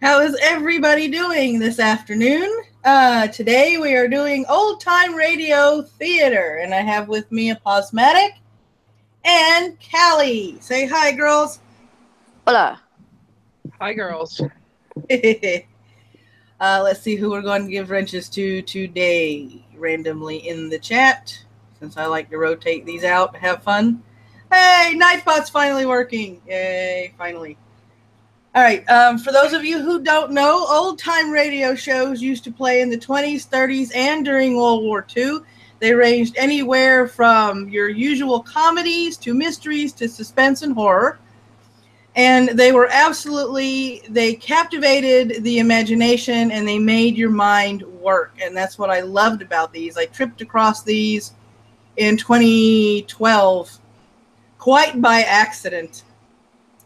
How is everybody doing this afternoon? Today we are doing old time radio theater, and I have with me Aposematic and Callie. Say hi, girls. Hola. Hi, girls. Let's see who we're going to give wrenches to today, randomly in the chat, since I like to rotate these out to have fun. Hey, Nightbot's finally working. Yay, finally. All right, for those of you who don't know, old-time radio shows used to play in the 20s, 30s, and during World War II. They ranged anywhere from your usual comedies to mysteries to suspense and horror. And they were they captivated the imagination and they made your mind work. And that's what I loved about these. I tripped across these in 2012 quite by accident.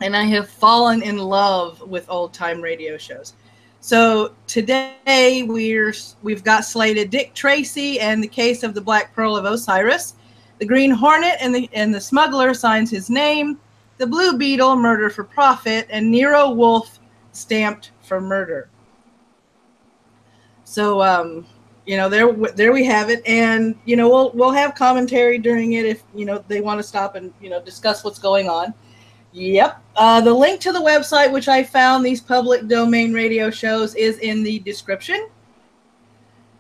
And I have fallen in love with old-time radio shows. So today we've got slated Dick Tracy and the Case of the Black Pearl of Osirus, the Green Hornet and the Smuggler signs his name, the Blue Beetle, Murder for Profit, and Nero Wolfe, Stamped for Murder. So there we have it, and we'll have commentary during it if they want to stop and discuss what's going on. Yep. The link to the website, which I found these public domain radio shows, is in the description.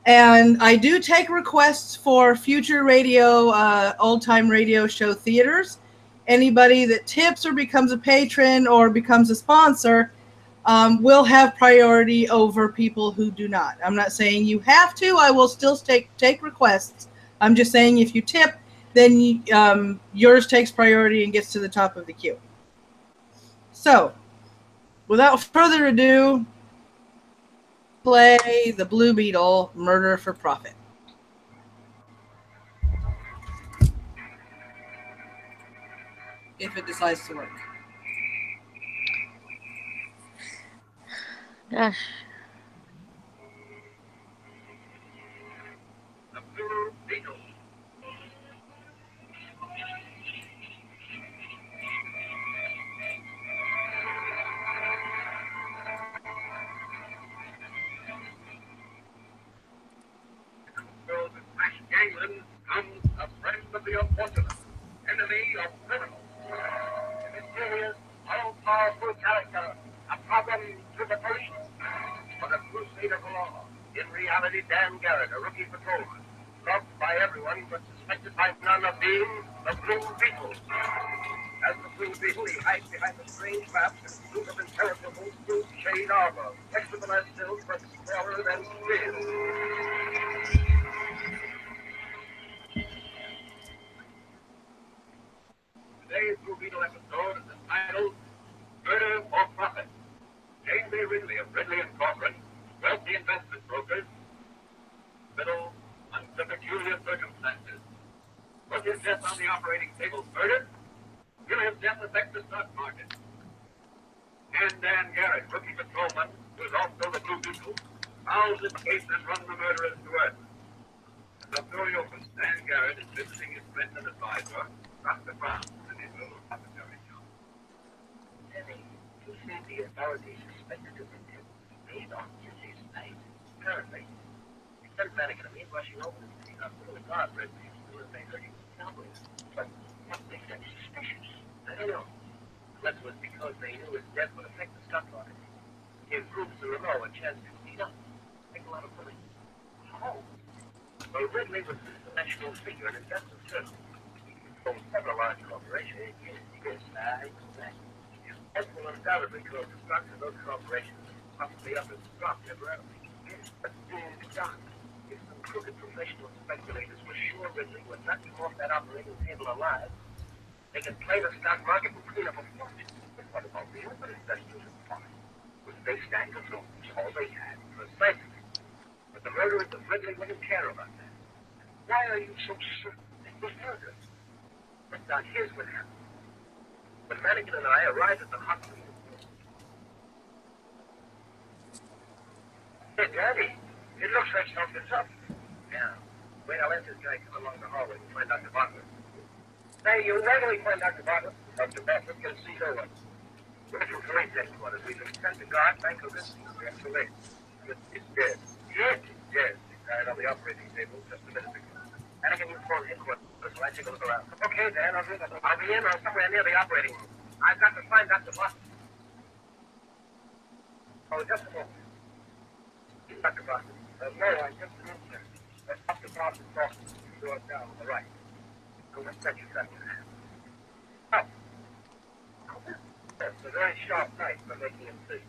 And I do take requests for future old-time radio show theaters. Anybody that tips or becomes a patron or becomes a sponsor will have priority over people who do not. I'm not saying you have to. I will still take requests. I'm just saying if you tip, then yours takes priority and gets to the top of the queue. So, without further ado, play the Blue Beetle, Murder for Profit. If it decides to work. Gosh. The Blue Beetle. England comes a friend of the unfortunate, enemy of criminals, a mysterious, all-powerful character, a problem to the police, but a crusader for law. In reality, Dan Garrett, a rookie patrolman, loved by everyone but suspected by none of being the Blue Beetle. As the Blue Beetle, he hides behind the strange maps and suit of impenetrable blue shade armor, flexible as silk but smaller than steel. Today's Blue Beetle episode is entitled Murder for Profit. James A. Ridley of Ridley & Corcoran, wealthy investment brokers, middle under peculiar circumstances. Was his death on the operating table murdered? Will his death affect the stock market? And Dan Garrett, rookie patrolman, who is also the Blue Beetle, follows this case and run the murderers to earth. The story opens. Dan Garrett is visiting his friend and advisor, Dr. Brown, in his little laboratory shop. Penny, you say the authorities suspected him of guilt based on his name. Apparently. He sent Mannequin to me rushing over to the hospital with guard red beams to his face hurting cowboys. But what makes them suspicious? I don't know. Unless it was because they knew his death would affect the stock market. Give groups in a row a chance to speed up. Make a lot of money. How? Well, Ridley was an international figure in investment circles. He controlled several large corporations. Yes, exactly. That will undoubtedly cause the stocks of those corporations possibly up and drop temporarily. Yes, but John, if some crooked professional speculators were sure Ridley would not come off that operating table alive, they could play the stock market and clean up a fortune. But what about the other investors in profit? Was they stand alone? All they had was precisely. But the murderers of Ridley wouldn't care about that. Why are you so certain they were murdered? But now here's what happened. When Mannequin and I arrived at the hospital. Hey, Daddy, it looks like something's up. Yeah. Wait, I'll let this guy come along the hallway and find Dr. Bartlett. Hey, you regularly find Dr. Bartlett? Dr. Bartlett can see no one. We're from police headquarters. We've been sent to guard Bank of Business. We have to wait. It's dead. Yes, it's dead. It died on the operating table just a minute ago. Hannigan, you phone headquarters while I take a look around. Okay, Dan, I'll be in or somewhere near the operating room. I've got to find Dr. Boston. Oh, just a moment. Dr. Boston. No, I just moved there. Dr. Boston talking. Door down on the right. Go and set you something. Oh. It's a very sharp knife for making him see.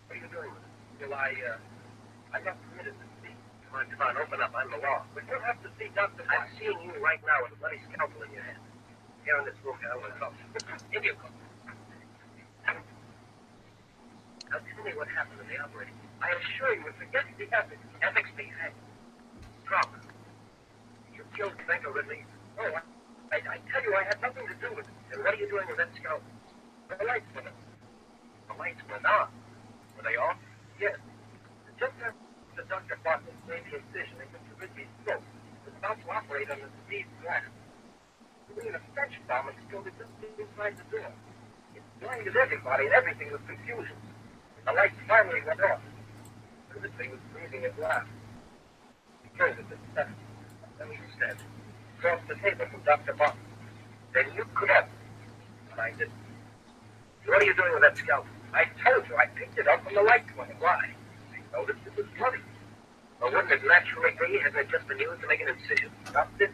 What are you doing with it? Well, I'm not permitted to see. Come on, open up. I'm the law. But you'll have to see Dr. Boston. I'm seeing you right now with a bloody scalpel in your hand. Here in this room, I want to talk. In you go. Now tell me what happened in the operating room. I assure you, forget the ethics. Ethics be hanged. Proper. You killed Banker Ridley. Oh, I tell you, I had nothing to do with it. And what are you doing with that scalpel? The lights went on. The lights went on. Were they off? Yes. Just after Dr. Boston made the incision in Mr. Ridley's throat, it was about to operate on the diseased gland. Doing a French bomb and still just inside the door. It blinded everybody and everything was confusion. The lights finally went off. Ridley was breathing his last. He turned at this second. Then he said, across the table from Dr. Boston, then you could have. But I didn't. What are you doing with that scalpel? I told you, I picked it up from the light point. Why? I noticed it was bloody. Or wouldn't it naturally be? Hasn't it just been used to make an incision? Not this.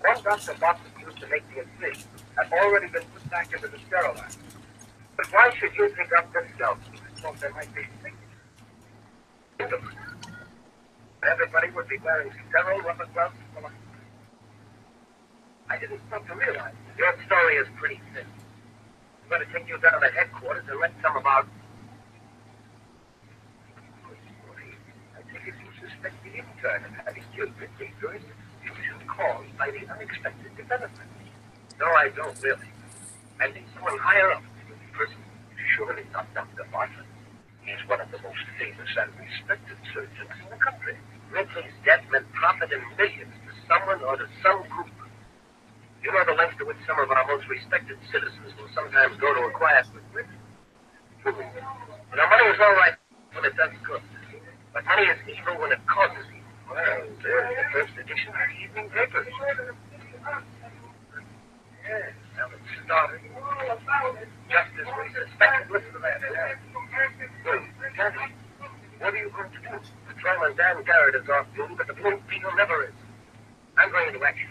One Dr. Boston used to make the incision had already been put back into the sterilizer. But why should you pick up this scalpel? I thought there might be everybody would be wearing sterile rubber gloves. I didn't stop to realize. Your story is pretty thin. I'm going to take you down to headquarters and let some of our... I take it you suspect the intern of having killed the dangerous fusion caused by the unexpected development. No, I don't really. I think someone higher up. Person, surely not Dr. Martin. He's one of the most famous and respected surgeons in the country. Ridley's death meant profit in millions to someone or to some group. You know the length to which some of our most respected citizens will sometimes go to acquire quick. Now, money is all right when it does good. But money is evil when it causes evil. Well, there's the first edition of the evening papers. Yes, now it's started. Just as we suspected. Listen to that. Daddy, what are you going to do? Patrolman Dan Garrett is off duty, but the Blue Beetle never is. I'm going into action.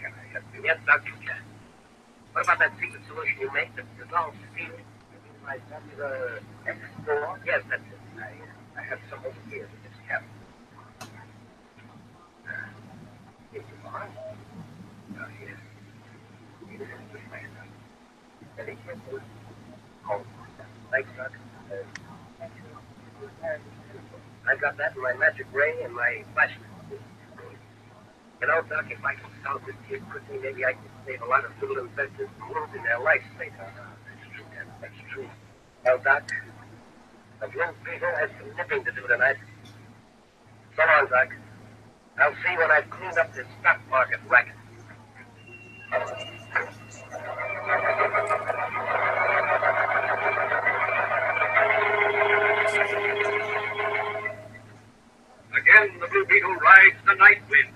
Yes, Dr. Cat. What about that secret solution you make that dissolves steel? Like that's X4? Yes, that's it. I have some over here in this cabin. Here you are. Now here. Here is the plan. Very careful. Oh, thanks, Doc. I've got that in my magic ray and my flashlight. You know, Doc, if I can solve this case quickly, maybe I can save a lot of little investors from losing their life space. That's true, Dan. That's true. Well, Doc, the Blue Beetle has some nipping to do tonight. So long, Doc. I'll see when I've cleaned up this stock market racket. Again, the Blue Beetle rides the night wind.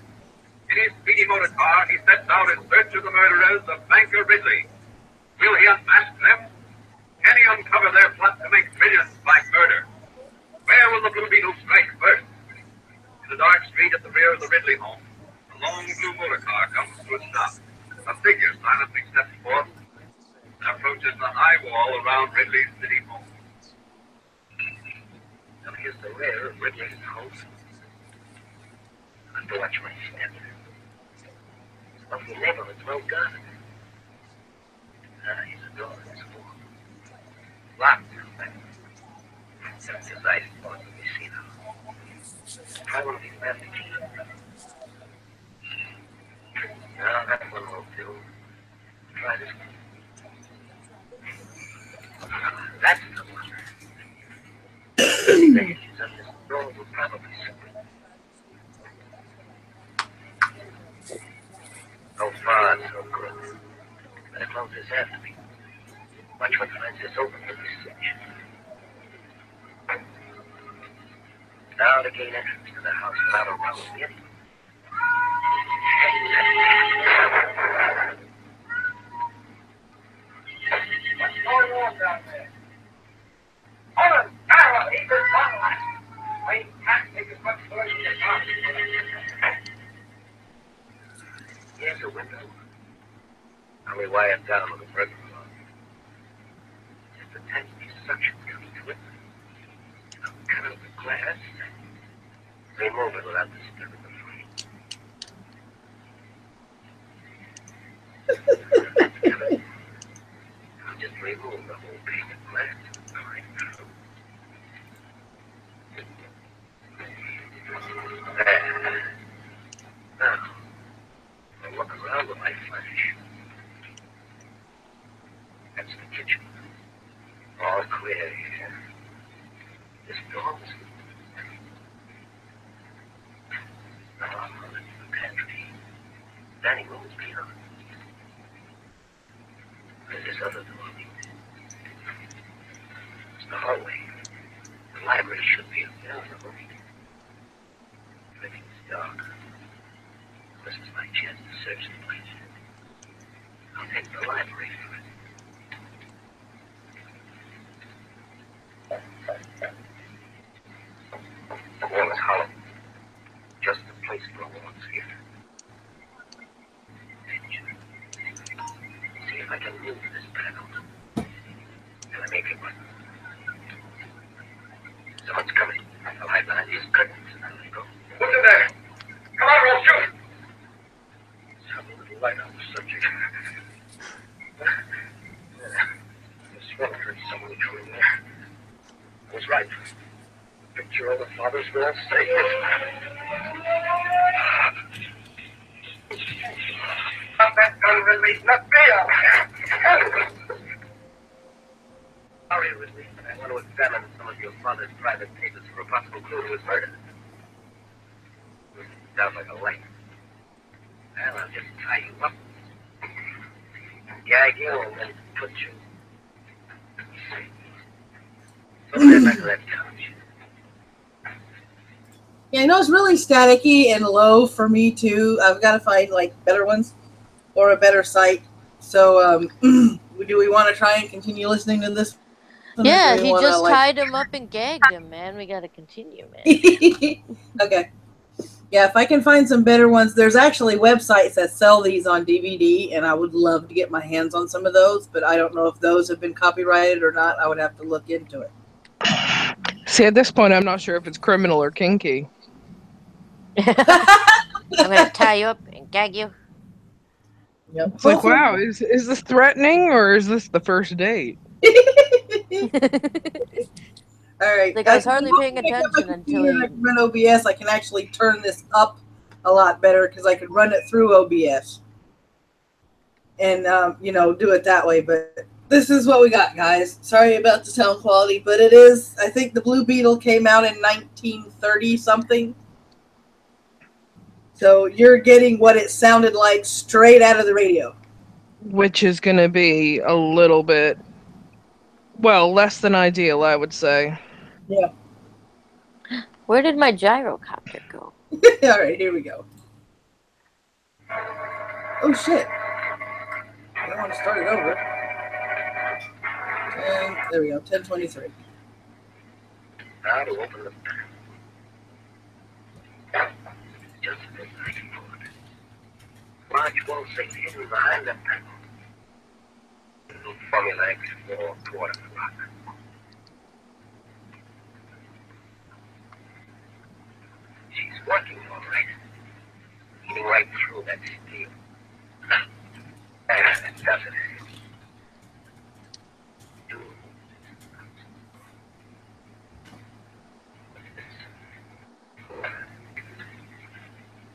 In his speedy motor car, he sets out in search of the murderers of Banker Ridley. Will he unmask them? Can he uncover their plot to make millions by murder? Where will the Blue Beetle strike first? In the dark street at the rear of the Ridley home, a long blue motor car comes to a stop. A figure silently steps forth and approaches the high wall around Ridley's city home. Now here's the rear of Ridley's house. I have to watch my step. It's a lovely neighborhood, well guarded. Here's a door. It's full. Locked. That's his eyes. Let me see now. Try one of these nasty keys. No, that one won't do. Try this one. That's the one. She's on this door will probably slip. So far, so good. But as close as has to be. Watch what finds us open for this section. Now to gain entrance to the house without a row of anyone. What's going on down there? Hold on, Carol, he's been following. We can't take as much noise as you want. Here's a window. Only wired down with a burglar alarm. Just a tiny suction coming to it. I'll cut out the glass. Remove it without disturbing the frame. I'll just remove the whole pane of glass. There. Now, I'll look around with my flash. That's the kitchen. All clear here. This door was... Now, that's the pantry. Dining room is beyond. There's this other door. It's the hallway. The library should be up there on the room. Everything's dark. This is my chance to search the place. I'll take the library first. The wall is hollow. Just the place for a wall's here. See if I can move this panel. Can I make it work? Someone's coming. I'll hide behind these curtains and I'll let go. What's in there? Come on, we'll shoot! Let's have a little light on the subject. I swear I heard someone coming there. I was right. The picture of the father's will say Not that gun, Ridley. Not me. Sorry, Ridley, but I want to examine some of your father's private papers for a possible clue to his murder. Sounds like a light. Well, I'll just tie you up, gag you, and then put you. So then back to that couch. Yeah, I know it's really staticky and low for me too. I've got to find like better ones or a better site. So, do we want to try and continue listening to this? Yeah, he just tied him up and gagged him, man. We got to continue, man. Okay. Yeah, if I can find some better ones, there's actually websites that sell these on DVD, and I would love to get my hands on some of those, but I don't know if those have been copyrighted or not. I would have to look into it. See, at this point, I'm not sure if it's criminal or kinky. I'm going to tie you up and gag you. Yep. It's like, wow, is this threatening or is this the first date? All right. The guy's hardly paying attention until he... run OBS. I can actually turn this up a lot better because I could run it through OBS and, do it that way. But this is what we got, guys. Sorry about the sound quality, but it is, I think the Blue Beetle came out in 1930 something. So you're getting what it sounded like straight out of the radio. Which is going to be a little bit, well, less than ideal, I would say. Yeah. Where did my gyrocopter go? All right, here we go. Oh, shit. I don't want to start it over. There we go, 10:23. Now to open the panel. Just a bit like a board. Large wall safe hidden behind the panel. Little formula X4 quarter rock. She's working all right. Eating right through that steel. That does it.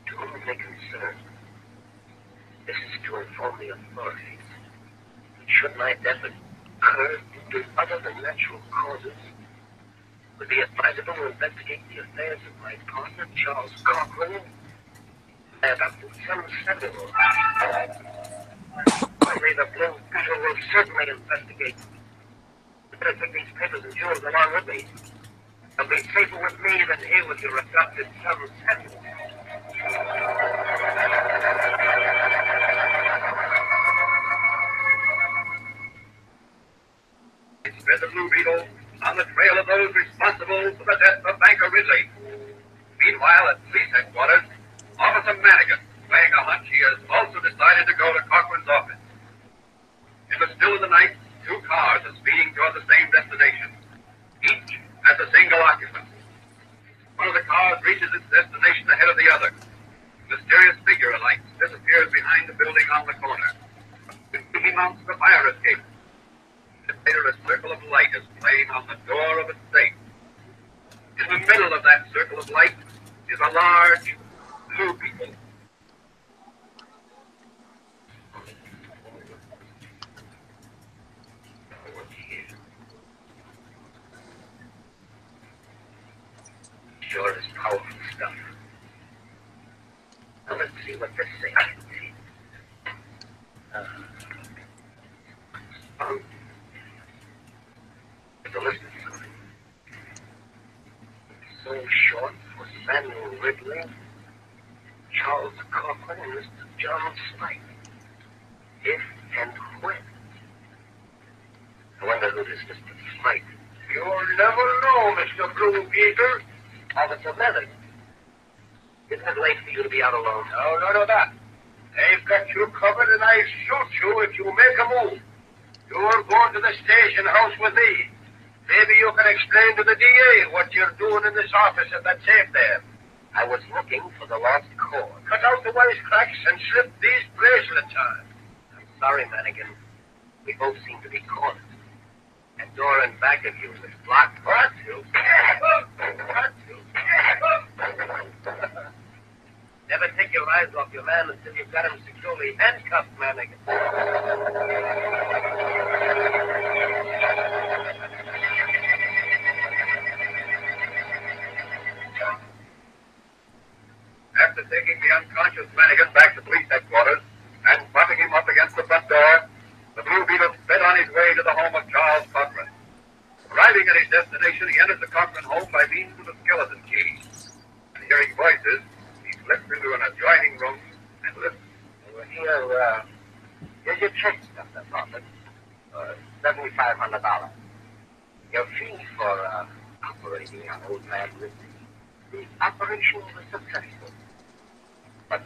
To whom it may concern, this is to inform the authorities that should my death occur due to other than natural causes, it would be advisable to investigate the affairs of my partner, Charles Cochran, and up to some sentinel. Finally, the Blue Beetle will certainly investigate better take these papers and jewels along with me. They'll be safer with me than here with your adopted son, Samuel. There's the Blue Beetle on the trail of those responsible for the death of Banker Ridley. Meanwhile, at police headquarters, Officer Madigan, playing a hunch, he has also decided to go to Cochrane's office. In the still of the night, two cars are speeding toward the same destination. Each has a single occupant. One of the cars reaches its destination ahead of the other. A mysterious figure alights, disappears behind the building on the corner. He mounts the fire escape. Later, a circle of light is playing on the door of a safe. In the middle of that circle of light is a large blue beetle. Sure is powerful stuff. Now let's see what this thing is. To listen to something. So short for Samuel Ridley, Charles Cochrane, and Mr. John Smythe. If and when. I wonder who this Mr. Smythe. You'll never know, Mr. Blue Beetle. Oh, it's a letter. Isn't it late for you to be out alone? No, none of that. They've got you covered, and I shoot you if you make a move. You're going to the station house with me. Maybe you can explain to the DA what you're doing in this office at that safe there. I was looking for the lost cord. Cut out the wisecracks and slip these bracelets on. I'm sorry, Madigan. We both seem to be caught. That door in back of you is blocked. What? Never take your eyes off your man until you've got him securely handcuffed, Madigan. After taking the unconscious Madigan back to police headquarters and propping him up against the front door, the Blue Beetle sped on his way to the home of Charles Cochrane. Arriving at his destination, he enters the Cochrane home by means of the skeleton key. And hearing voices, he slips into an adjoining room and listens. Here's your check, Mr. Prophet. $7,500. Your fee for operating on old man Ridley. The operation was successful. But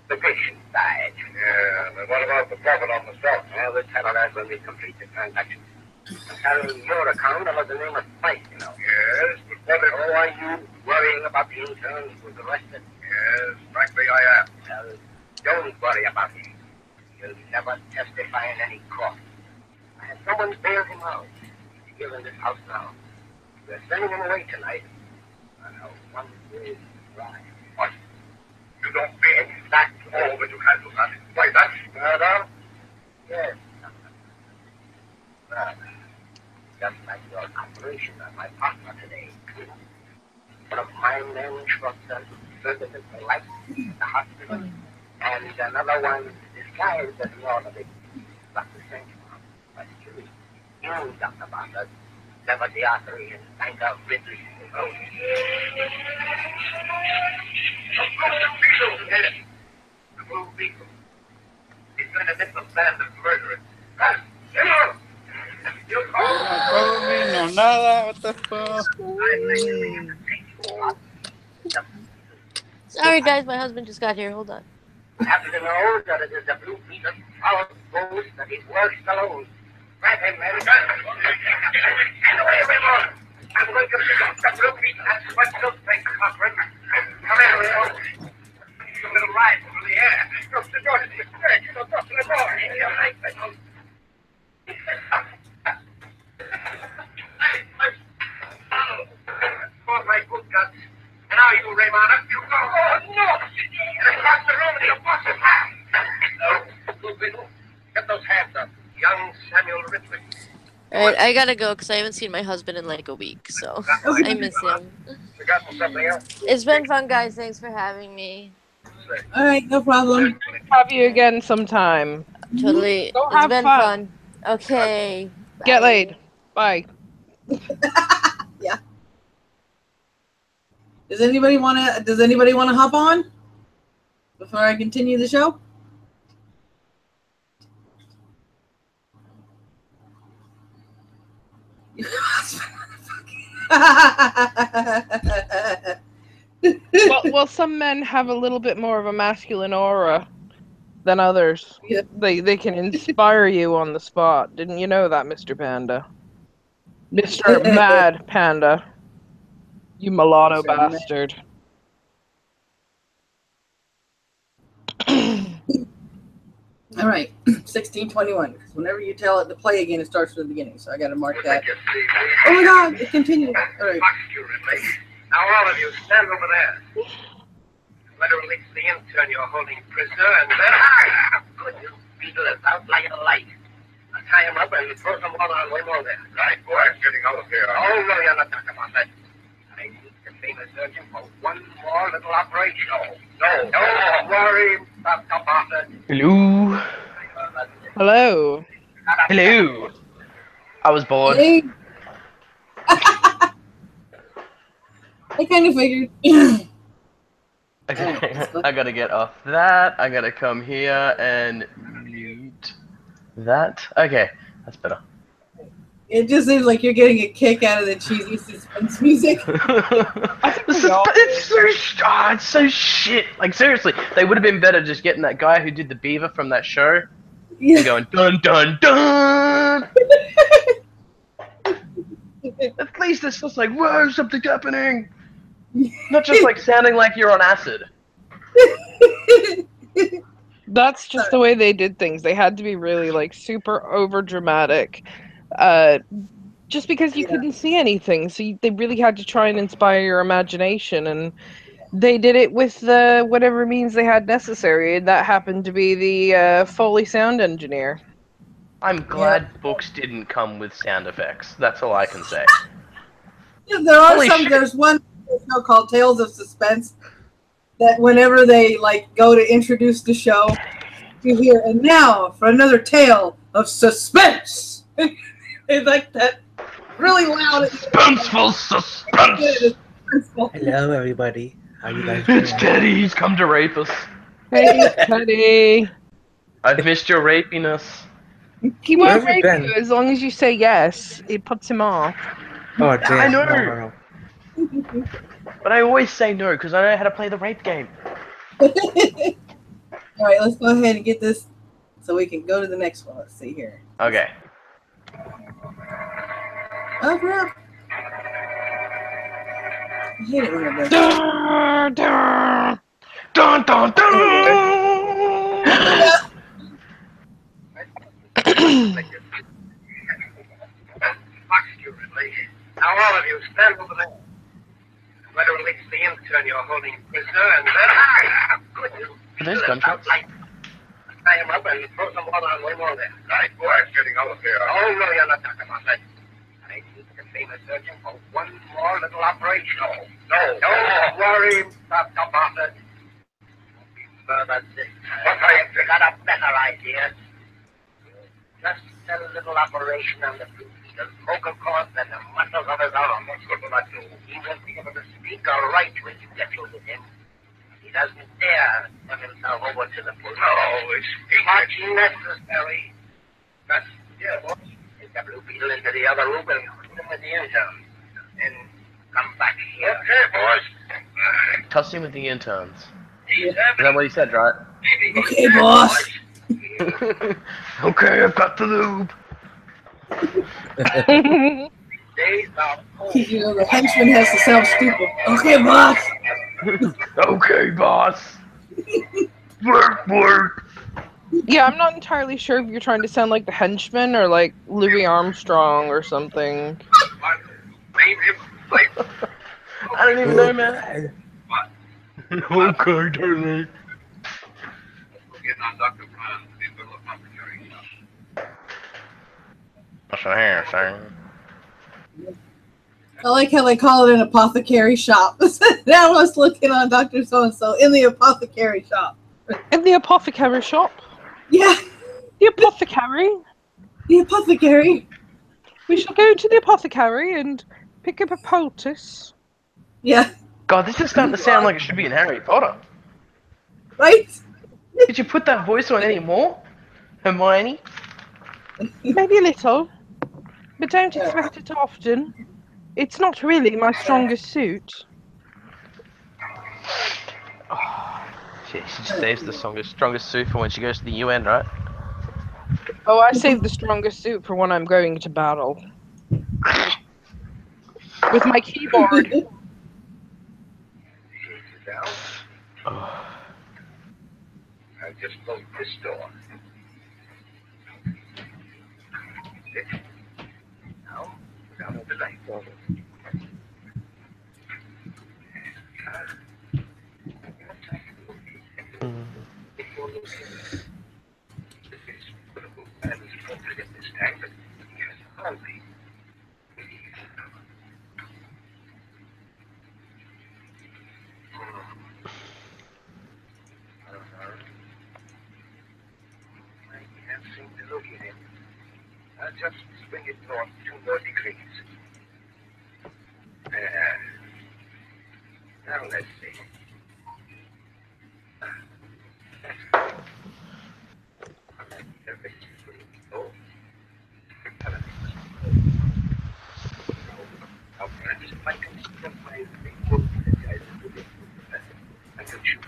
the patient died. Yeah, and what about the profit on the stock? Well, we'll settle that when we complete the transaction. I'm carrying your account under the name of Spike, you know. Yes, but what if... Oh, are you worrying about the intern who was arrested? Yes, frankly, I am. Well, don't worry about him. He'll never testify in any court. I had someone bail him out. He's here in this house now. We're sending him away tonight on a one-way ride. What? You don't mean that all that you had to satisfy that? Murder? Yes. Murder. Just like your operation on my partner today. One of my men shot services for life at the hospital, and another one disguised as an orderly. Dr. Sanchez, but you, Dr. Bartlett, severed the artery in Banker Ridley. Oh. The Blue Beetle. He's going to hit the band of murderers. No nada, what the fuck? Sorry, guys, my husband just got here. Hold on. Happen to know that it is the Blue Beetle's power boast that it works alone. Grab him, man. And away, everyone. I'm going to pick up the Blue Beetle. That's what you'll think, Cochrane. Come here, Leo. A little ride through the air. Go to the door to the stairs. You know, go to the door. You're right, oh, my good guts. And now you, Raymond, you go. Oh, no! And across the room to your boss's hat. Blue Beetle, get those hands up. Young Samuel Ridley. Alright, I gotta go because I haven't seen my husband in like a week, so I miss him. Forgotten something else? It's been fun, guys. Thanks for having me. Alright, no problem. Have you again sometime. Totally. Go It's have been fun. fun. Okay. Get Bye. laid. Bye. Yeah. Does anybody want to hop on before I continue the show? Well, some men have a little bit more of a masculine aura than others. Yeah. They can inspire you on the spot. Didn't you know that, Mr. Panda? Mr. Mad Panda. You mulatto Mr. Mad. bastard. All right, 1621. Whenever you tell it to play again, it starts from the beginning. So I got to mark that. Oh my God! It continues. All right. Now all of you, stand over there. Let her release the intern you're holding prisoner, and then good, you Beetle is out like a light. Now tie him up and throw some water on him over there. Right, boy, getting out of here. Oh no, you're not talking about that. I need the famous surgeon for one more little operation. No, don't worry, Dr. Bartlett. Hello. Hello. Hello. I was bored. Hey. I kind of figured. Okay. I gotta get off that. I gotta come here and mute that. Okay, that's better. It just seems like you're getting a kick out of the cheesy suspense music. It's so shit. Like, seriously, they would have been better just getting that guy who did the beaver from that show and going dun dun dun. At least it's just like, whoa, something's happening. Not just like sounding like you're on acid. That's just the way they did things. They had to be really like super over dramatic. Just because you couldn't see anything, so they really had to try and inspire your imagination, and they did it with whatever means they had necessary. That happened to be the Foley sound engineer. I'm glad books didn't come with sound effects. That's all I can say. There are some. There's one show called Tales of Suspense that whenever they like go to introduce the show, you hear, and now for another tale of suspense. It's like that really loud. Suspenseful suspense. Hello, everybody. How you guys doing? It's Teddy. He's come to rape us. Hey, Teddy. I've missed your rapiness. He won't rape you as long as you say yes. It puts him off. Oh, damn. I know. No. But I always say no because I know how to play the rape game. All right, let's go ahead and get this so we can go to the next one. Let's see here. Okay. Oh, crap. I hate it when it does. Dun, dun, dun, dun, dun. Now all of you, stand over there. Let her release the intern you're holding prisoner, and then good, you There's gunshots. tie him up and throw some water on him over there. Right, boy, getting out of here. Oh no, you're not talking about that. I need the famous surgeon for one more little operation. No, don't worry, Dr. Bartlett. Further this time. I've got a better idea. Just a little operation on the Beetle's vocal cords and the muscles of his arm. That's what I do. He won't be able to speak or write when you get through with him. He doesn't dare turn himself over to the police. No, it's much necessary. Just, take the blue Beetle into the other room and put him with the intern. Then come back here. Okay, boys. Toss him with the interns. Is that what he said, right? Okay, boss. Okay, I've got the lube. You know, the henchman has to sound stupid. Okay, boss. Okay, boss. Work. Yeah, I'm not entirely sure if you're trying to sound like the henchman or like Louis Armstrong or something. I don't even know, man. Okay, darling. What's in here, sir? I like how they call it an apothecary shop. Now I was looking on Dr. So-and-so in the apothecary shop. In the apothecary shop? Yeah. The apothecary? The apothecary. We shall go to the apothecary and pick up a poultice. Yeah. God, this is starting to sound like it should be in Harry Potter. Right? Did you put that voice on any more, Hermione? Maybe a little, but don't expect it often. It's not really my strongest suit. Oh, she just saves the strongest suit for when she goes to the UN, right? Oh, I save the strongest suit for when I'm going to battle. With my keyboard. Oh. I just closed this door. Now, down the light. Just bring it north 2 more degrees. Now let's see. Oh. I can choose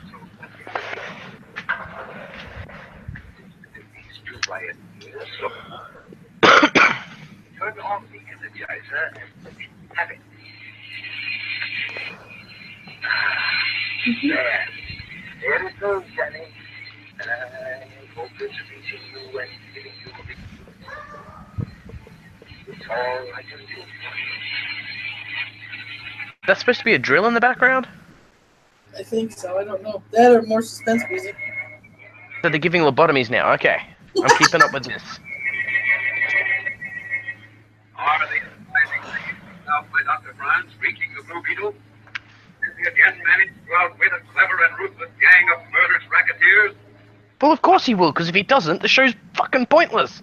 these 2 wires here. So turn on the energizer and have it. There it goes, Danny. I hope it's reaching you and giving you a big. It's all I can do. That's supposed to be a drill in the background? I think so. I don't know. That or more suspense music. So they're giving lobotomies now. Okay. I'm keeping up with this. Are the out by Dr. Franz reaching the Blue Beetle? Has he again managed to outwit a clever and ruthless gang of murderous racketeers? Well, of course he will, because if he doesn't, the show's fucking pointless.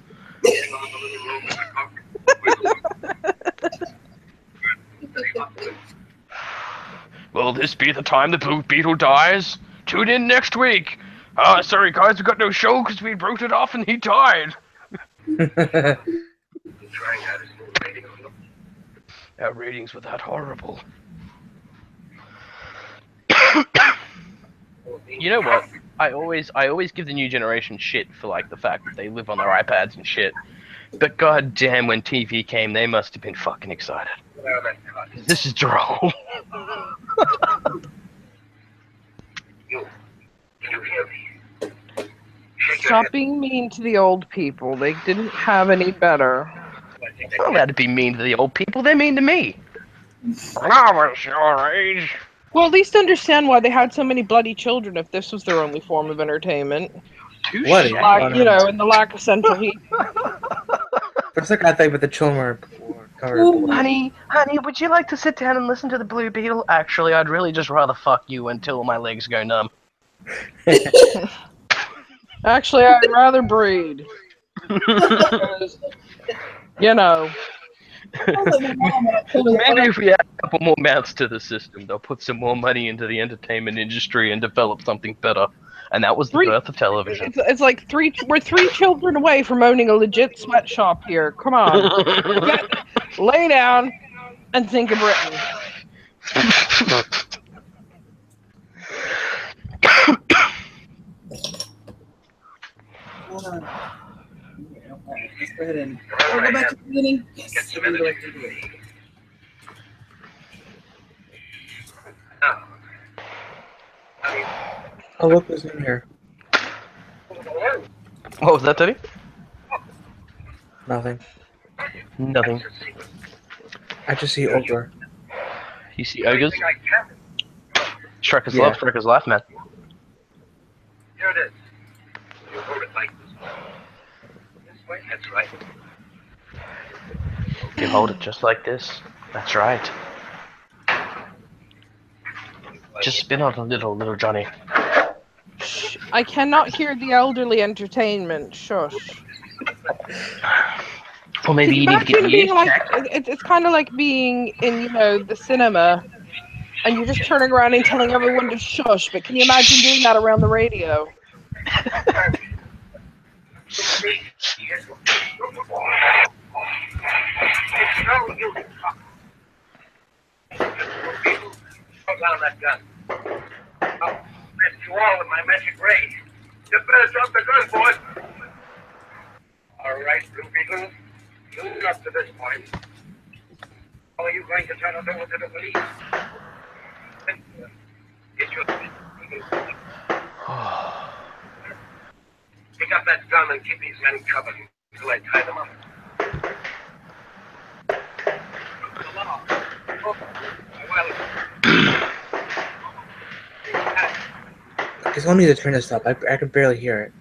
Will this be the time the Blue Beetle dies? Tune in next week. Sorry guys, we got no show because we wrote it off and he died. Our ratings were that horrible. You know what? I always give the new generation shit for like the fact that they live on their iPads and shit. But god damn, when TV came, they must have been fucking excited. This is droll. Stop being mean to the old people. They didn't have any better. I'm not allowed to be mean to the old people. They're mean to me. I was your age. Well, at least understand why they had so many bloody children if this was their only form of entertainment. What? You know, and the lack of central heat. For a second, I thought about the children Honey, would you like to sit down and listen to the Blue Beetle? Actually, I'd really just rather fuck you until my legs go numb. Actually, I'd rather breed. Because, you know. Maybe if we add a couple more mouths to the system, they'll put some more money into the entertainment industry and develop something better. And that was the birth of television. It's like we're 3 children away from owning a legit sweatshop here. Come on. Lay down and think of Britain. Let's go ahead and go back to the beginning. Yes, we'll go back to the beginning. Oh, look who's in here. What was that, Teddy? Nothing. Nothing. I just see ogre. You see ogres? Strikers love, strikers laugh, man. Here it is. You hold it like this. This way, that's right. You hold it just like this. That's right. Just spin on a little Johnny. Shh, I cannot hear the elderly entertainment. Shush. Or maybe you need to get Imagine the being ears like, checked. it's kind of like being in, the cinema, and you're just turning around and telling everyone to shush. But can you imagine doing that around the radio? It's no use. Hold down that gun. I'll blast you all with my magic ray. You better drop the gun, boys. All right, Blue Beetle. You're up to this point. How are you going to turn us over to the police? Get your... Pick up that gun and keep these men covered until I tie them up. I just need to turn this up. I can barely hear it.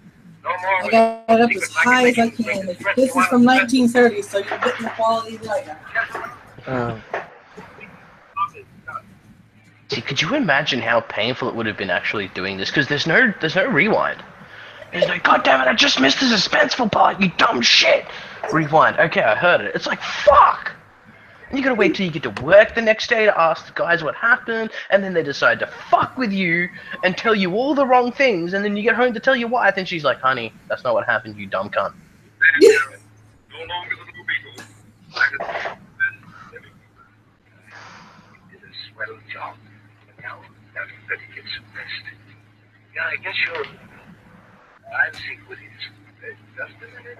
I got it up as high as I can. This is from 1930, so you're getting the quality right now. See, could you imagine how painful it would have been actually doing this? Because there's no rewind. He's like, God damn it, I just missed the suspenseful part, you dumb shit. Rewind. Okay, I heard it. It's like, fuck. And you gotta wait till you get to work the next day to ask the guys what happened, and then they decide to fuck with you and tell you all the wrong things, and then you get home to tell your wife, and she's like, honey, that's not what happened, you dumb cunt. No longer the Blue Beetle. It's a swell job. Now, everybody gets some rest. Yeah, I guess you're... I'll see what it is. Just a minute.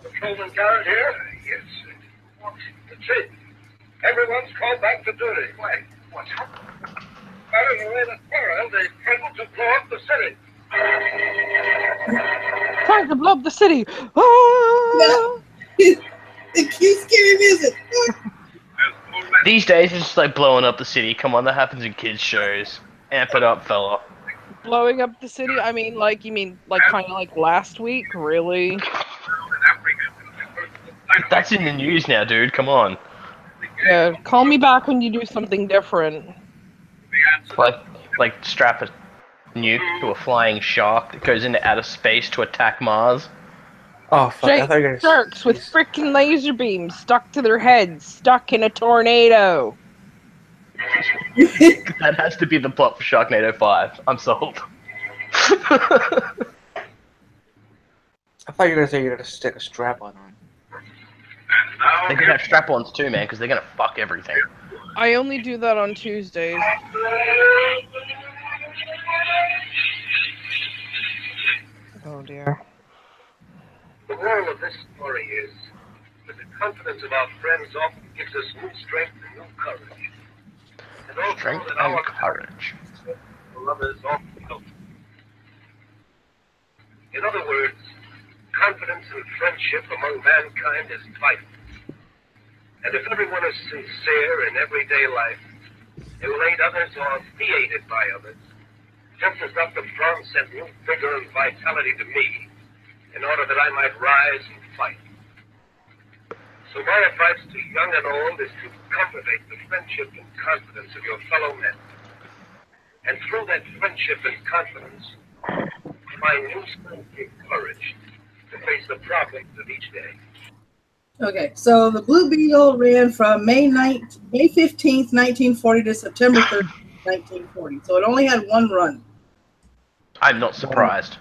Patrolman Garrett here? Yes, sir. That's it. Everyone's called back to duty. Why? What's happened? Firing away the quarrel, they threatened to blow up the city. Trying to blow up the city. Ah! Yeah. The cute, scary music. These days, it's just like blowing up the city. Come on, that happens in kids' shows. Amp it up, fella. Blowing up the city? I mean, you mean kind of like last week? Really? That's in the news now, dude. Come on. Yeah, call me back when you do something different. Like strap a nuke to a flying shark that goes into outer space to attack Mars. Oh, fuck. I thought you were gonna... Sharks with freaking laser beams stuck to their heads, stuck in a tornado. That has to be the plot for Sharknado 5. I'm sold. I thought you were gonna say you're gonna stick a strap on. They're gonna have strap-ons too, man, because they're gonna fuck everything. I only do that on Tuesdays. Oh dear. The moral of this story is that the confidence of our friends often gives us new strength and new courage. And also Strength that and our courage. for others often help. In other words, confidence and friendship among mankind is vital. And if everyone is sincere in everyday life, elate others or be aided by others, just as Dr. Braun sent new vigor and vitality to me, in order that I might rise and fight. So my advice to young and old is to cultivate the friendship and confidence of your fellow men. And through that friendship and confidence, find new strength and courage to face the problems of each day. Okay, so the Blue Beetle ran from May 15th, 1940 to September 30th, 1940. So it only had one run. I'm not surprised.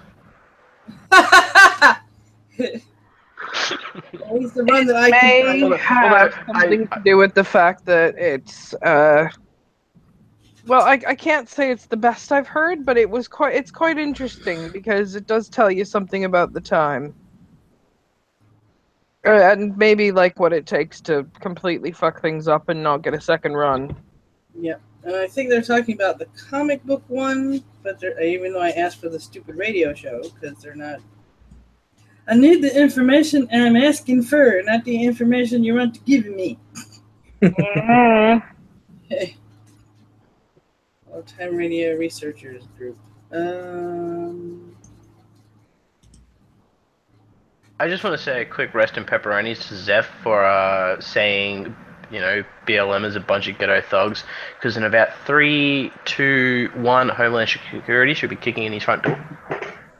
At least the run that I can May have something to do with the fact that it's well, I can't say it's the best I've heard, but it's quite interesting because it does tell you something about the time. And maybe like what it takes to completely fuck things up and not get a second run. Yeah, and I think they're talking about the comic book one, but even though I asked for the stupid radio show, because they're not. I need the information I'm asking for, not the information you want to give me. Hey. All-time radio researchers group. I just want to say a quick rest in pepperonis to Zeph for saying, BLM is a bunch of ghetto thugs, because in about 3, 2, 1, Homeland Security should be kicking in his front door.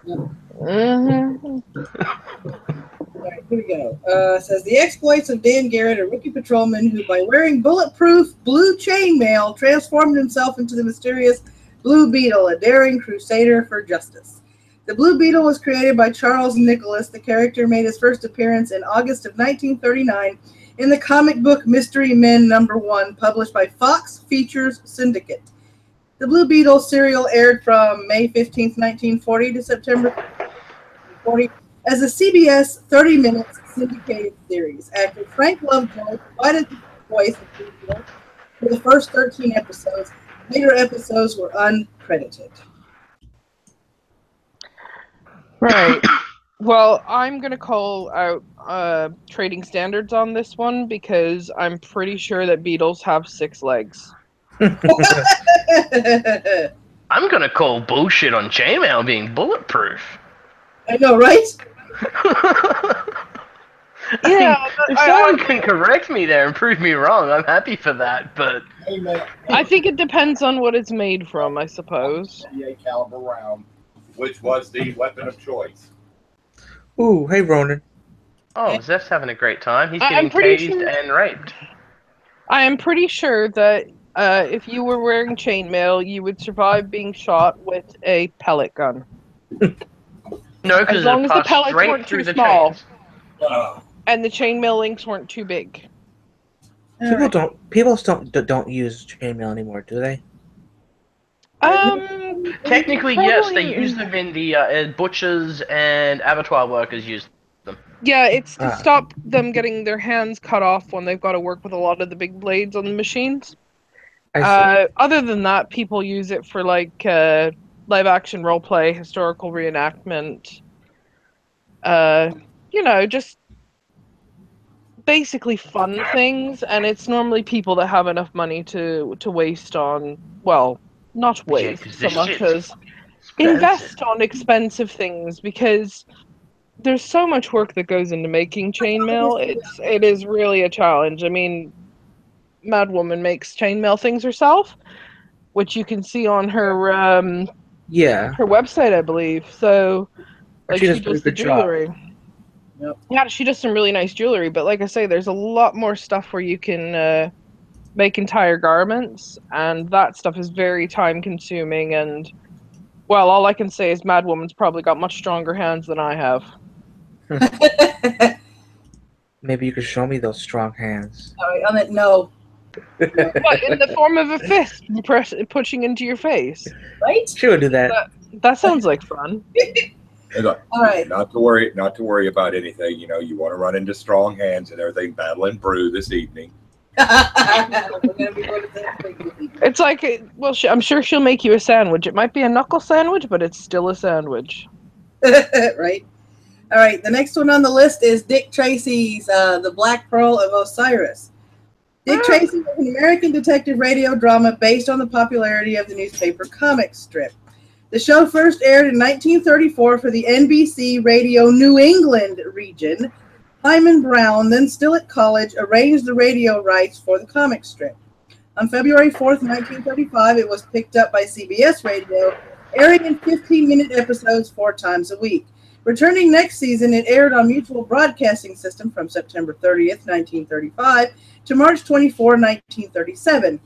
Yep. Mm-hmm. All right, here we go. It says the exploits of Dan Garrett, a rookie patrolman who, by wearing bulletproof blue chainmail, transformed himself into the mysterious Blue Beetle, a daring crusader for justice. The Blue Beetle was created by Charles Nicholas. The character made his first appearance in August of 1939 in the comic book Mystery Men #1, published by Fox Features Syndicate. The Blue Beetle serial aired from May 15th, 1940 to September 1940 as a CBS 30 Minutes syndicated series. Actor Frank Lovejoy provided the voice of Blue Beetle for the first 13 episodes. Later episodes were uncredited. Right. Well, I'm going to call out trading standards on this one because I'm pretty sure that beetles have 6 legs. I'm gonna call bullshit on chainmail being bulletproof. I know, right? Yeah, if someone can correct me there and prove me wrong, I'm happy for that, but... I think it depends on what it's made from, I suppose. 38 caliber round, which was the weapon of choice. Ooh, hey Ronan. Oh, Zeph's having a great time. He's I'm getting pretty tased sure- and raped. I am pretty sure that if you were wearing chainmail, you would survive being shot with a pellet gun. No, because As long it as the passed pellets straight weren't through too the small. chains. And the chainmail links weren't too big. People don't use chainmail anymore, do they? Technically, probably, yes, they use them in the butchers and abattoir workers use them. Yeah, it's to stop them getting their hands cut off when they've got to work with a lot of the big blades on the machines. Other than that, people use it for like live action roleplay, historical reenactment. Just basically fun things, and it's normally people that have enough money to waste on, well, not waste so much as invest on expensive things, because there's so much work that goes into making chainmail. It is really a challenge. I mean, Madwoman makes chainmail things herself, which you can see on her her website, I believe. So, like, she does the jewelry. Yep. Yeah, she does some really nice jewelry, but like I say, there's a lot more stuff where you can make entire garments, and that stuff is very time consuming, and well, all I can say is Madwoman's probably got much stronger hands than I have. Maybe you could show me those strong hands. No. What, in the form of a fist pushing into your face? Right? She would do that. That sounds like fun. Hey, look, all right. Not to worry about anything. You know, you want to run into strong hands and everything. Battle and brew this evening. It's like, I'm sure she'll make you a sandwich. It might be a knuckle sandwich, but it's still a sandwich. Right. All right. The next one on the list is Dick Tracy's The Black Pearl of Osirus. Dick Tracy was an American detective radio drama based on the popularity of the newspaper comic strip. The show first aired in 1934 for the NBC Radio New England region. Hyman Brown, then still at college, arranged the radio rights for the comic strip. On February 4th, 1935, it was picked up by CBS Radio, airing in 15-minute episodes 4 times a week. Returning next season, it aired on Mutual Broadcasting System from September 30th, 1935 to March 24, 1937.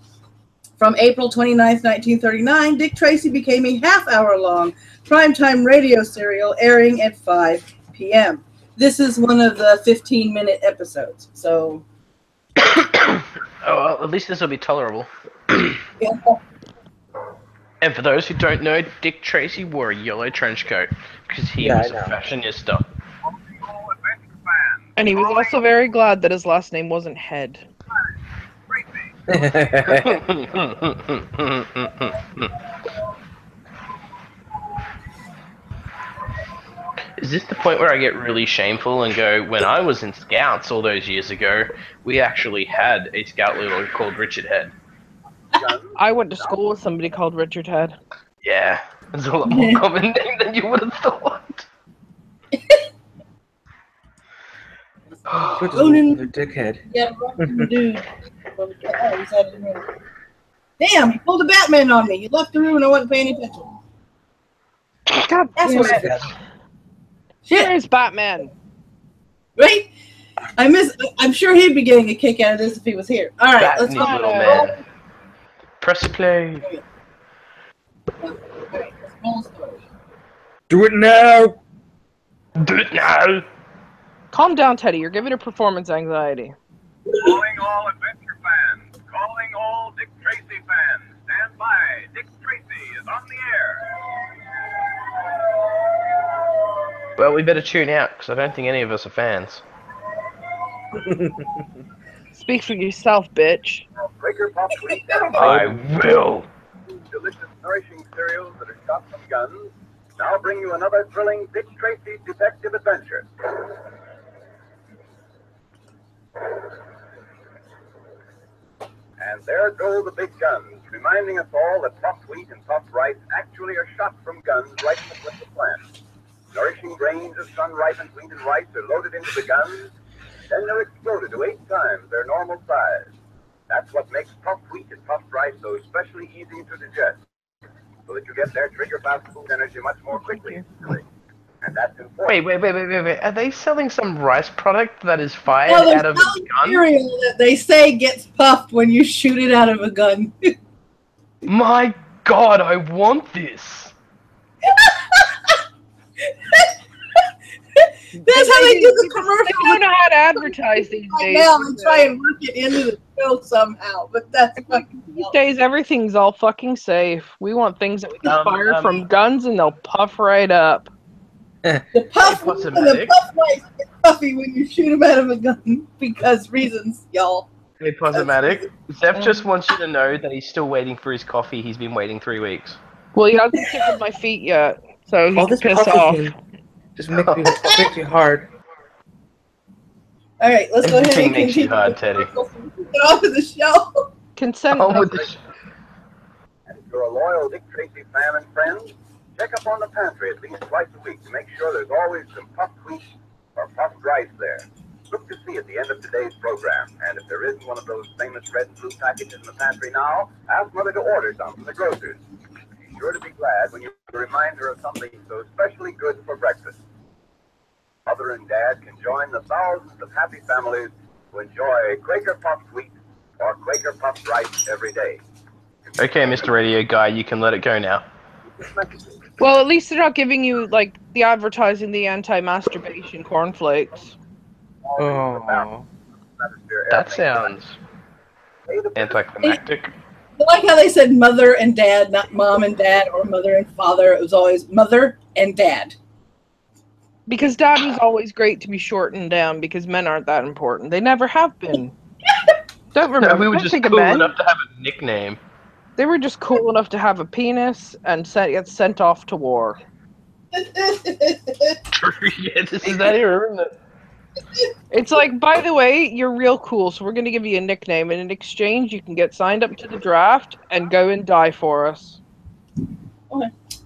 From April 29th, 1939, Dick Tracy became a half-hour-long primetime radio serial airing at 5 p.m. This is one of the 15-minute episodes, so... Oh, well, at least this will be tolerable. Yeah. And for those who don't know, Dick Tracy wore a yellow trench coat because he was a fashionista. And he was also very glad that his last name wasn't Head. Is this the point where I get really shameful and go, when I was in Scouts all those years ago, we actually had a Scout leader called Richard Head. I went to school with somebody called Richard Head. Yeah, it's a lot more common name than you would have thought. Ronan, dickhead. Yeah, dude. Damn, he pulled a Batman on me. He left the room and I wasn't paying attention. God, that's what I did. Shit! Where's Batman? Right? I'm sure he'd be getting a kick out of this if he was here. All right, Bat let's and his go. little man. Press play. All right, small story. Do it now! Do it now. Calm down, Teddy. You're giving her performance anxiety. Calling all adventure fans. Calling all Dick Tracy fans. Stand by. Dick Tracy is on the air. Well, we better tune out, because I don't think any of us are fans. Speak for yourself, bitch. Quaker Pop Sweet. I will. Delicious, nourishing cereals that are shot from guns. Now bring you another thrilling Dick Tracy detective adventure. And there go the big guns, reminding us all that puffed wheat and puffed rice actually are shot from guns right in the flip of plant. Nourishing grains of sun-ripened wheat and rice are loaded into the guns, then they're exploded to 8 times their normal size. That's what makes puffed wheat and puffed rice so especially easy to digest, so that you get their trigger-fast food energy much more quickly. And that's important. Wait. Are they selling some rice product that is fired No, out of a gun? cereal that they say gets puffed when you shoot it out of a gun. My God, I want this. That's how they do the commercial. They don't know how to advertise these days. Now and try and work it into the show somehow, but that's fucking These days, everything's all fucking safe. We want things that we can fire from guns and they'll puff right up. the puff and the puff rice get puffy when you shoot them out of a gun because reasons, y'all. Hey, Aposematic. Zeph just wants you to know that he's still waiting for his coffee. He's been waiting 3 weeks. Well, he hasn't tickled my feet yet, so All he this can piss off. puffing just makes me hard. All right, let's go ahead and Everything makes you continue. hard, Teddy. Get off of the show. Consent. On with the And if you're a loyal Dick Tracy fan and friend, check up on the pantry at least twice a week to make sure there's always some puffed wheat or puffed rice there. Look to see at the end of today's program, and if there isn't one of those famous red and blue packages in the pantry now, ask Mother to order some from the grocers. Be sure to be glad when you remind her of something so especially good for breakfast. Mother and Dad can join the thousands of happy families who enjoy Quaker puffed wheat or Quaker puffed rice every day. Okay, Mr. Radio Guy, you can let it go now. Well, at least they're not giving you, like, the advertising the anti-masturbation cornflakes. Oh. That sounds anticlimactic. I like how they said mother and dad, not mom and dad or mother and father. It was always mother and dad. Because dad was always great to be shortened down because men aren't that important. They never have been. Don't remember. No, we were Don't just think of cool men. enough to have a nickname. They were just cool enough to have a penis and get sent off to war. Yeah, this is that era, isn't it? It's like, by the way, you're real cool, so we're going to give you a nickname, and in exchange, you can get signed up to the draft and go and die for us.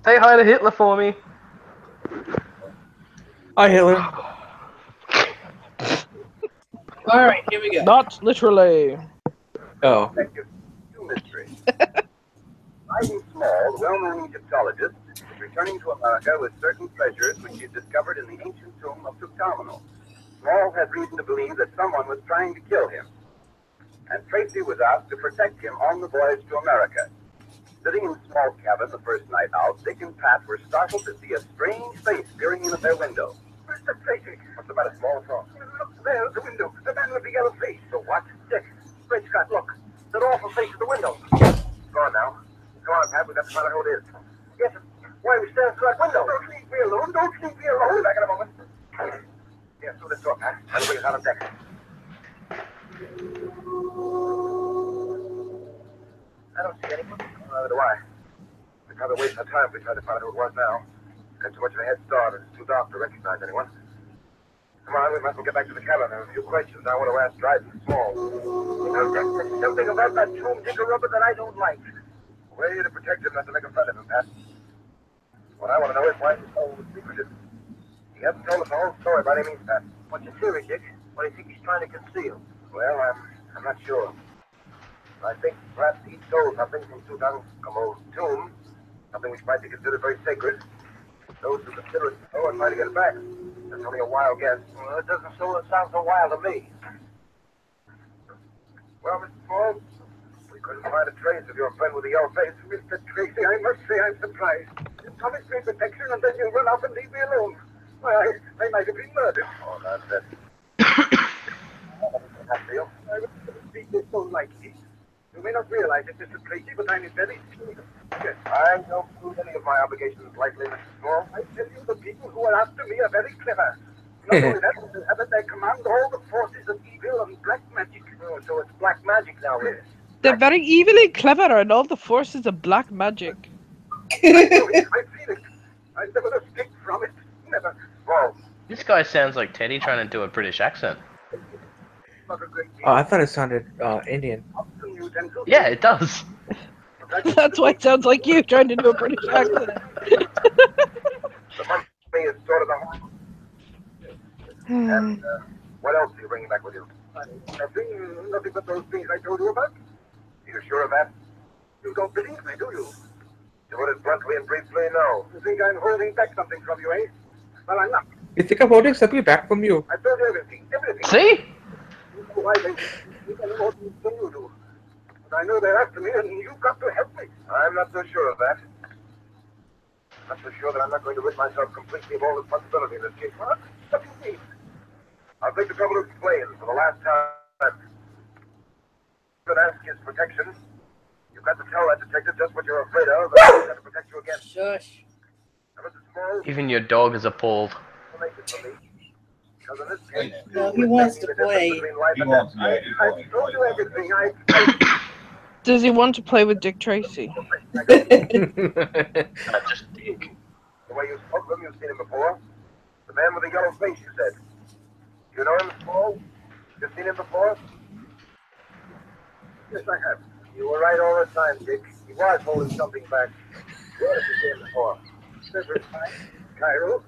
Say hi to Hitler for me. Hi, Hitler. All right, here we go. Not literally. Oh. Mystery. Ivy Small, well-known Egyptologist, is returning to America with certain treasures which he discovered in the ancient tomb of Tutankhamun. Small had reason to believe that someone was trying to kill him, and Tracy was asked to protect him on the voyage to America. Sitting in Small's cabin the first night out, Dick and Pat were startled to see a strange face peering in at their window. Mr. Tracy, what's the matter, Small? Look there at the window, the man with the yellow face. The what? Dick, Great Scott, look. That awful face at the window. Go on now. Go on, Pat. We've got to find out who it is. Yes, why are we standing through that window? Don't leave me alone. Don't leave me alone. Back in a moment. Yes, through this door, Pat. I'll bring us out on deck. I don't see anyone. Neither do I. We're kind of wasting our time if we try to find out who it was now. Got too much of a head start, and it's too dark to recognize anyone. Come on, we might as well get back to the cabin. There are a few questions I want to ask Dryden Small. There's something about that tomb digger rubber that I don't like. Way to protect him, not to make a friend of him, Pat. What I want to know is why he's so secretive. He hasn't told us the whole story by any means, Pat. What's your theory, Dick? What do you think he's trying to conceal? Well, I'm not sure. I think perhaps he stole something from Tutankhamun's tomb, something which might be considered very sacred. Those who consider it so are trying to get it back. That's only a wild guess. Well, it doesn't sound so wild to me. Well, Mr. Paul, we couldn't find a trace of your friend with the yellow face. Mr. Tracy, I must say I'm surprised. You promised me protection and then you run off and leave me alone. Why, I might have been murdered. Oh, that's it. I feel. I wouldn't speak this so lightly. You may not realize it, Mr. Tracy, but I'm very serious. Yes, I don't lose any of my obligations lightly, Mr. Small. I tell you, the people who are after me are very clever. Not only that, but they have at their command all the forces of evil and black magic. Oh, so it's black magic now, yes. They're very evil and clever, and all the forces of black magic. I know it. I feel it. I never escape from it. Never. Whoa. This guy sounds like Teddy trying to do a British accent. Oh, I thought it sounded Indian. Yeah, it does. That's why it sounds like you trying to do a British accent. The money is sort of the whole. And what else are you bringing back with you? Nothing but those things I told you about. Are you sure of that? You don't believe me, do you? To put it bluntly and briefly, no. You think I'm holding back something from you, eh? Well, I'm not. You think I'm holding something back from you? I told you everything. Everything. See? Why they you can more than you do. But I know they're after me, and you've got to help me. I'm not so sure of that. Not so sure that I'm not going to rid myself completely of all responsibility in this case. What do you mean? I'll take the trouble to explain for the last time. You can ask his protection. You've got to tell that detective just what you're afraid of, and he's got to protect you against. Shush. Now, Mr. Small, Even your dog is appalled. you'll make it for me. Because in this case, No, he wants to play. He wants to play. I've told you everything. Does he want to play with Dick Tracy? Not just Dick. The way you spoke to him, you've seen him before. The man with the yellow face, you said. You know him, Paul? You've seen him before? Yes, I have. You were right all the time, Dick. He was holding something back. Where did you see him before? Several times. Cairo.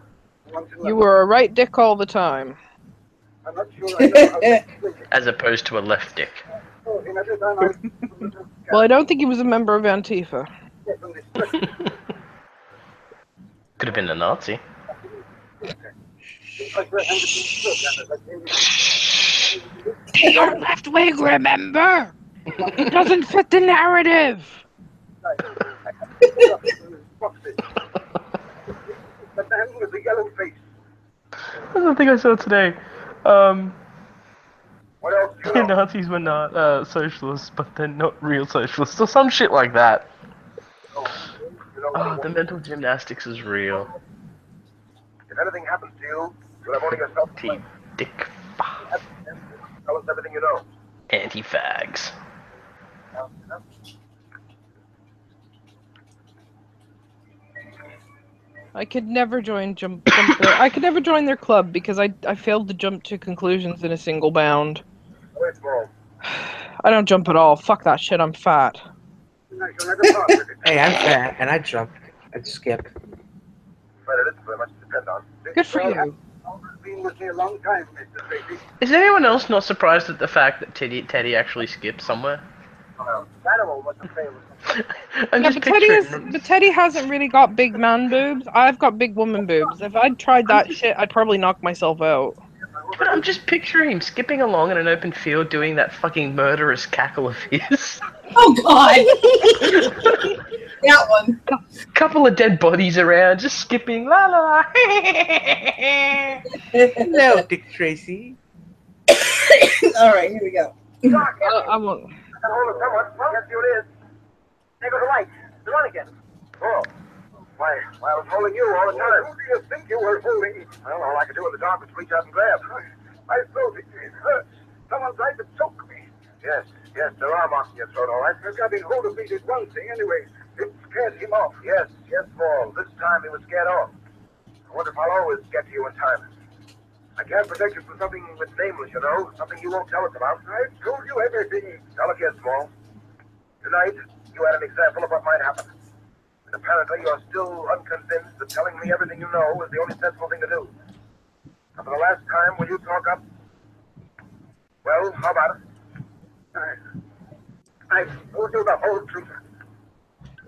Once in You were a right Dick all the time. I'm not sure I know how to explain it. As opposed to a left Dick. Oh, him every time I... Well, I don't think he was a member of Antifa. Could have been a Nazi. They are left wing, remember? It doesn't fit the narrative. The man with the yellow face. I don't think I saw today. What else do you The know? Nazis were not socialists, but they're not real socialists, or some shit like that. Oh, the mental gymnastics is real. If anything happens to you, you'll have only yourself to blame. Dick. Tell us everything you know. Anti-fags. I could never join I could never join their club because I failed to jump to conclusions in a single bound. Wait, Paul. I don't jump at all. Fuck that shit. I'm fat. You'll never talk with it. Hey, I'm fat, and I jump. I skip. But it isn't very much to depend on. Good for you. I've been with me a long time, Mr. Tracy. Is anyone else not surprised at the fact that Teddy actually skipped somewhere? Animal was the famous. I'm Yeah, just but Teddy hasn't really got big man boobs. I've got big woman boobs. If I'd tried that shit, I'd probably knock myself out. But I'm just picturing him skipping along in an open field doing that fucking murderous cackle of his. Oh God! That one. Couple of dead bodies around, just skipping, la la la. Hello, Dick Tracy. All right, here we go. I won't. Hold of someone. Well, yes, you it is. There goes the light. The run again. Oh. Why, I was holding you all the time. Who do you think you were holding? Well, all I could do in the dark was reach out and grab. My throat, it hurts. Someone tried to choke me. Yes, there are marks in your throat, all right. Grabbing hold of me did one thing, anyway. It scared him off. Yes, Paul. This time he was scared off. I wonder if I'll always get to you in time. I can't protect you from something that's nameless, you know. Something you won't tell us about. I told you everything. Now look here, Small. Tonight, you had an example of what might happen. And apparently you're still unconvinced that telling me everything you know is the only sensible thing to do. Now, for the last time, will you talk up? Well, how about it? I've told you the whole truth.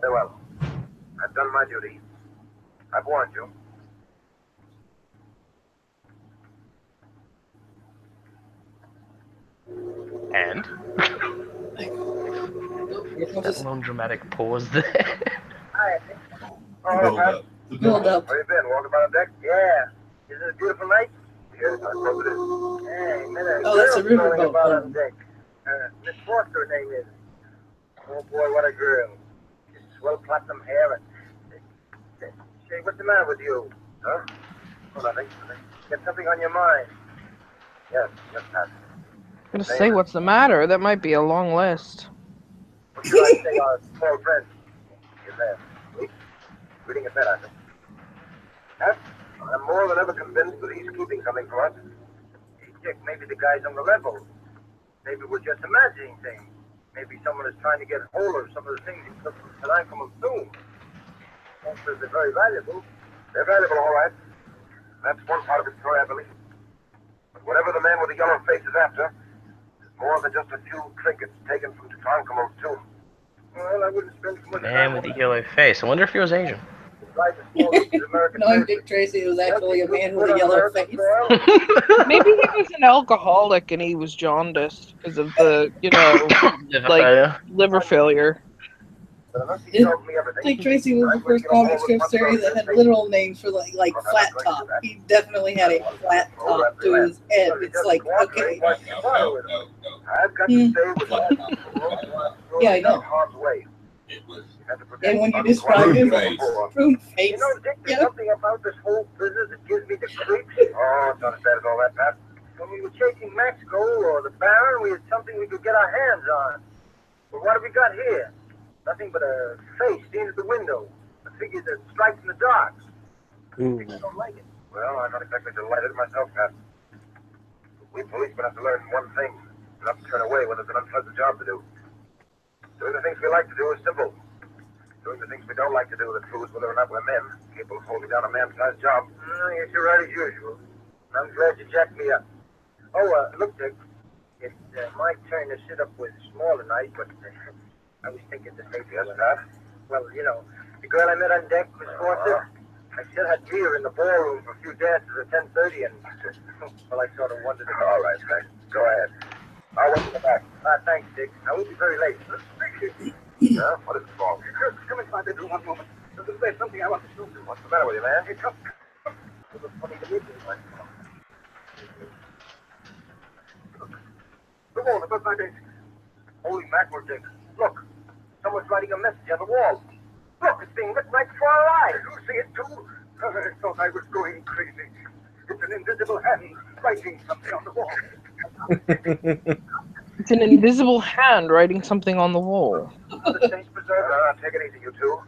Very well. I've done my duty. I've warned you. And that long dramatic pause there. Hi. Build up. Build up. Where you been? Walking about the deck? Yeah. Isn't it a beautiful night? Yes, I suppose it is. Hey, minute. Oh, that's a riverboat. About on deck. Miss Foster, her name is. Oh boy, what a girl. Just swell platinum hair and. Say, what's the matter with you? Huh? Oh, nothing. Get something on your mind. Yes, Pat. I'm gonna say what's the matter. That might be a long list. What should I say, our small friend? You're there. Reading a bed, I think. Huh? I'm more than ever convinced that he's keeping something for us. Hey, Dick, maybe the guy's on the level. Maybe we're just imagining things. Maybe someone is trying to get hold of some of the things he took tonight from him soon. Says they're very valuable. They're valuable, all right. That's one part of the story, I believe. But whatever the man with the yellow face is after, is more than just a few trinkets taken from Tutankhamun's tomb. Well, I wouldn't spend too much time. Man with the yellow face. I wonder if he was Asian. Knowing Dick Tracy was actually a man with a yellow face. Maybe he was an alcoholic and he was jaundiced because of the, liver failure. Dick Tracy was the first comic strip series that had literal names for like flat top. He definitely had a flat top to his head. It's like, okay. I've got to stay with that. Yeah, I know. And when you describe him, prune face. You know, Dick, there's something about this whole business that gives me the creeps. Oh, it's not as bad as all that, Pat. When we were chasing Mexico or the Baron, we had something we could get our hands on. But what have we got here? Nothing but a face seen at the window. A figure that strikes in the dark. I don't like it. Well, I'm not exactly delighted myself, Pat. We policemen have to learn one thing. Not to turn away when there's an unpleasant job to do. Doing the things we like to do is simple. Doing the things we don't like to do that proves whether or not we're men, capable of holding down a man-sized job. Yes, you're right as usual. I'm glad you jacked me up. Oh, look, Dick. It's my turn to sit up with Small tonight, but I was thinking to say to you, Pat. Well, you know, the girl I met on deck, Miss Forsyth, I still had beer in the ballroom for a few dances at 10:30, and, well, I sort of wondered if... All right, thanks. Go ahead. I'll wait in the back. Thanks, Dick. I won't be very late. Yeah? What is it, Paul? Come into my bedroom one moment. There's something I want to show you. What's the matter with you, man? Hey, come. It was funny to meet you. Come on, above my desk. Holy mackerel, Dick. Look. Someone's writing a message on the wall. Look, it's being written right before our eyes. You see it, too? I thought I was going crazy. It's an invisible hand writing something on the wall. It's an invisible hand writing something on the wall. Take it easy, you two.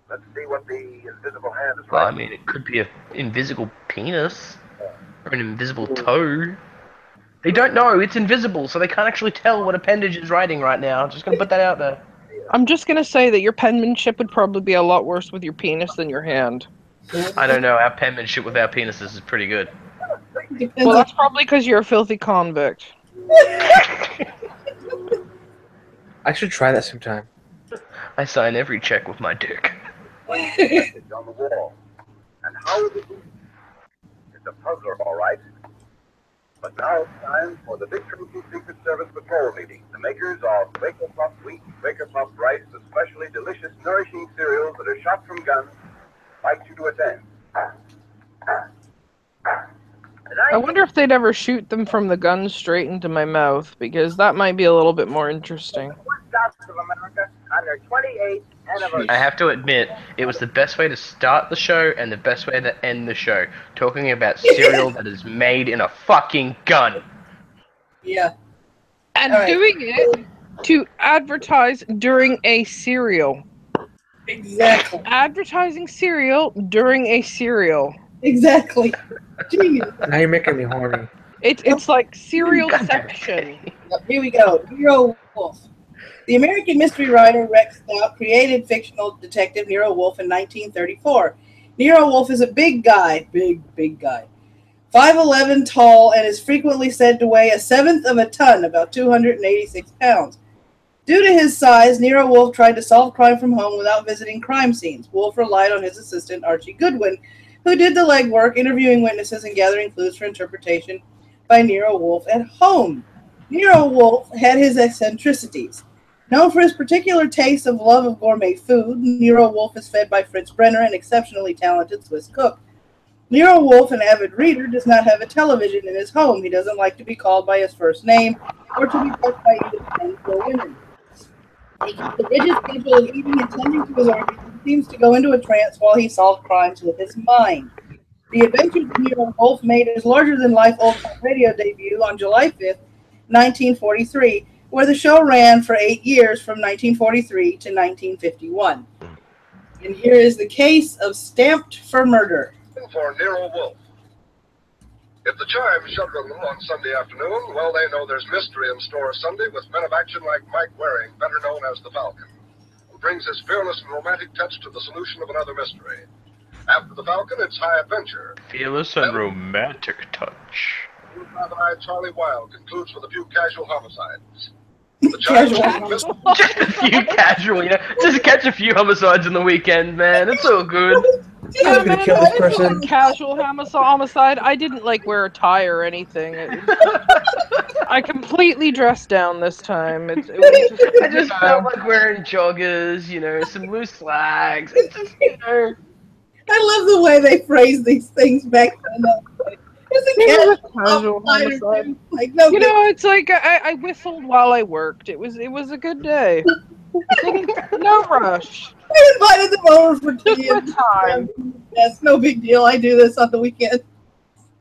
Let's see what the invisible hand is writing. Well, I mean, it could be an invisible penis or an invisible toe. They don't know. It's invisible, so they can't actually tell what appendage is writing right now. Just gonna put that out there. I'm just gonna say that your penmanship would probably be a lot worse with your penis than your hand. I don't know. Our penmanship with our penises is pretty good. Well, that's probably because you're a filthy convict. I should try that sometime. I sign every check with my dick. It's on the wall. And how is it? It's a puzzler, all right. But now it's time for the Big Triple Secret Service Patrol meeting. The makers of Baker Puff Wheat, Baker Puff Rice, especially delicious, nourishing cereals that are shot from guns, invite you to attend. I wonder if they'd ever shoot them from the gun straight into my mouth, because that might be a little bit more interesting. I have to admit, it was the best way to start the show and the best way to end the show. Talking about cereal that is made in a fucking gun. Yeah. And doing it to advertise during a cereal. Exactly. Advertising cereal during a cereal. Exactly. Genius. Now you're making me horny. It's like serial section. Here we go. Nero Wolfe. The American mystery writer Rex Stout created fictional detective Nero Wolfe in 1934. Nero Wolfe is a big guy, big guy, 5'11" tall, and is frequently said to weigh 1/7 of a ton, about 286 pounds. Due to his size, Nero Wolfe tried to solve crime from home without visiting crime scenes. Wolfe relied on his assistant Archie Goodwin, who did the legwork, interviewing witnesses and gathering clues for interpretation by Nero Wolfe at home. Nero Wolfe had his eccentricities. Known for his particular taste of love of gourmet food, Nero Wolfe is fed by Fritz Brenner, an exceptionally talented Swiss cook. Nero Wolfe, an avid reader, does not have a television in his home. He doesn't like to be called by his first name or to be touched by either men or women. He keeps a rigid schedule of eating and tending to his organs and seems to go into a trance while he solves crimes with his mind. The Adventures of Nero Wolfe made his larger-than-life old-time radio debut on July 5th, 1943, where the show ran for 8 years from 1943 to 1951. And here is the case of Stamped for Murder. For Nero Wolfe. If the chimes shut them on Sunday afternoon, well, they know there's mystery in store Sunday with men of action like Mike Waring, better known as the Falcon, who brings his fearless and romantic touch to the solution of another mystery. After the Falcon, it's high adventure. Fearless and romantic touch. Rabbi Charlie Wilde concludes with a few casual homicides. Just a few casual, you know. Just catch a few homicides on the weekend, man. It's all good. Yeah, man, kill this person. Casual homicide. I didn't like wear a tie or anything. I completely dressed down this time. It was I just felt like wearing joggers, you know, some loose slacks. It's just, you know. I love the way they phrase these things back then. It's a casual homicide. Like, no, you know, it's like I whistled while I worked. It was a good day. No rush. I invited them over for tea. Good time. Yes, no big deal. I do this on the weekend.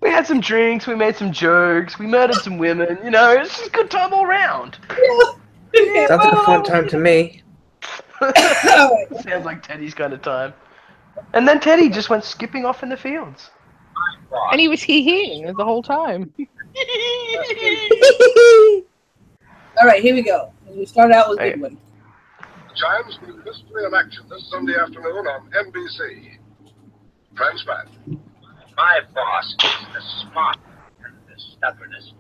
We had some drinks, we made some jokes, we murdered some women, you know, it's just a good time all around. Yeah. Sounds like a fun time to me. Sounds like Teddy's kind of time. And then Teddy just went skipping off in the fields. And he was hee-heeing the whole time. All right, here we go. We start out with a good one. Chimes with mystery and action this Sunday afternoon on NBC. Transcribed. My boss is the smartest and the stubbornest,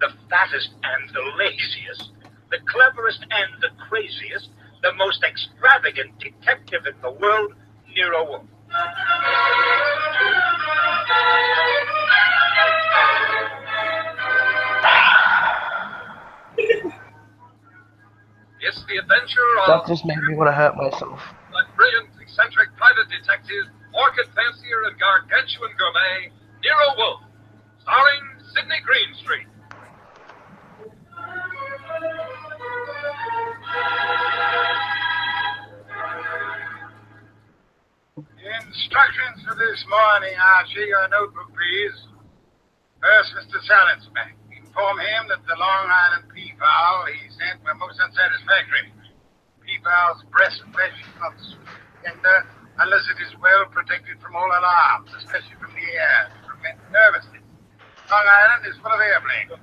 the fattest and the laziest, the cleverest and the craziest, the most extravagant detective in the world, Nero Wolfe. It's the adventure of... That just made me want to hurt myself. ...that brilliant, eccentric private detective, orchid fancier and gargantuan gourmet, Nero Wolfe, starring Sidney Greenstreet. Instructions for this morning, Archie. Your notebook, please. First, Mr. Salinsbeck. Inform him that the Long Island peafowl he sent were most unsatisfactory. Peafowl's breast flesh is not tender unless it is well protected from all alarms, especially from the air, to prevent nervousness. Long Island is full of airplanes.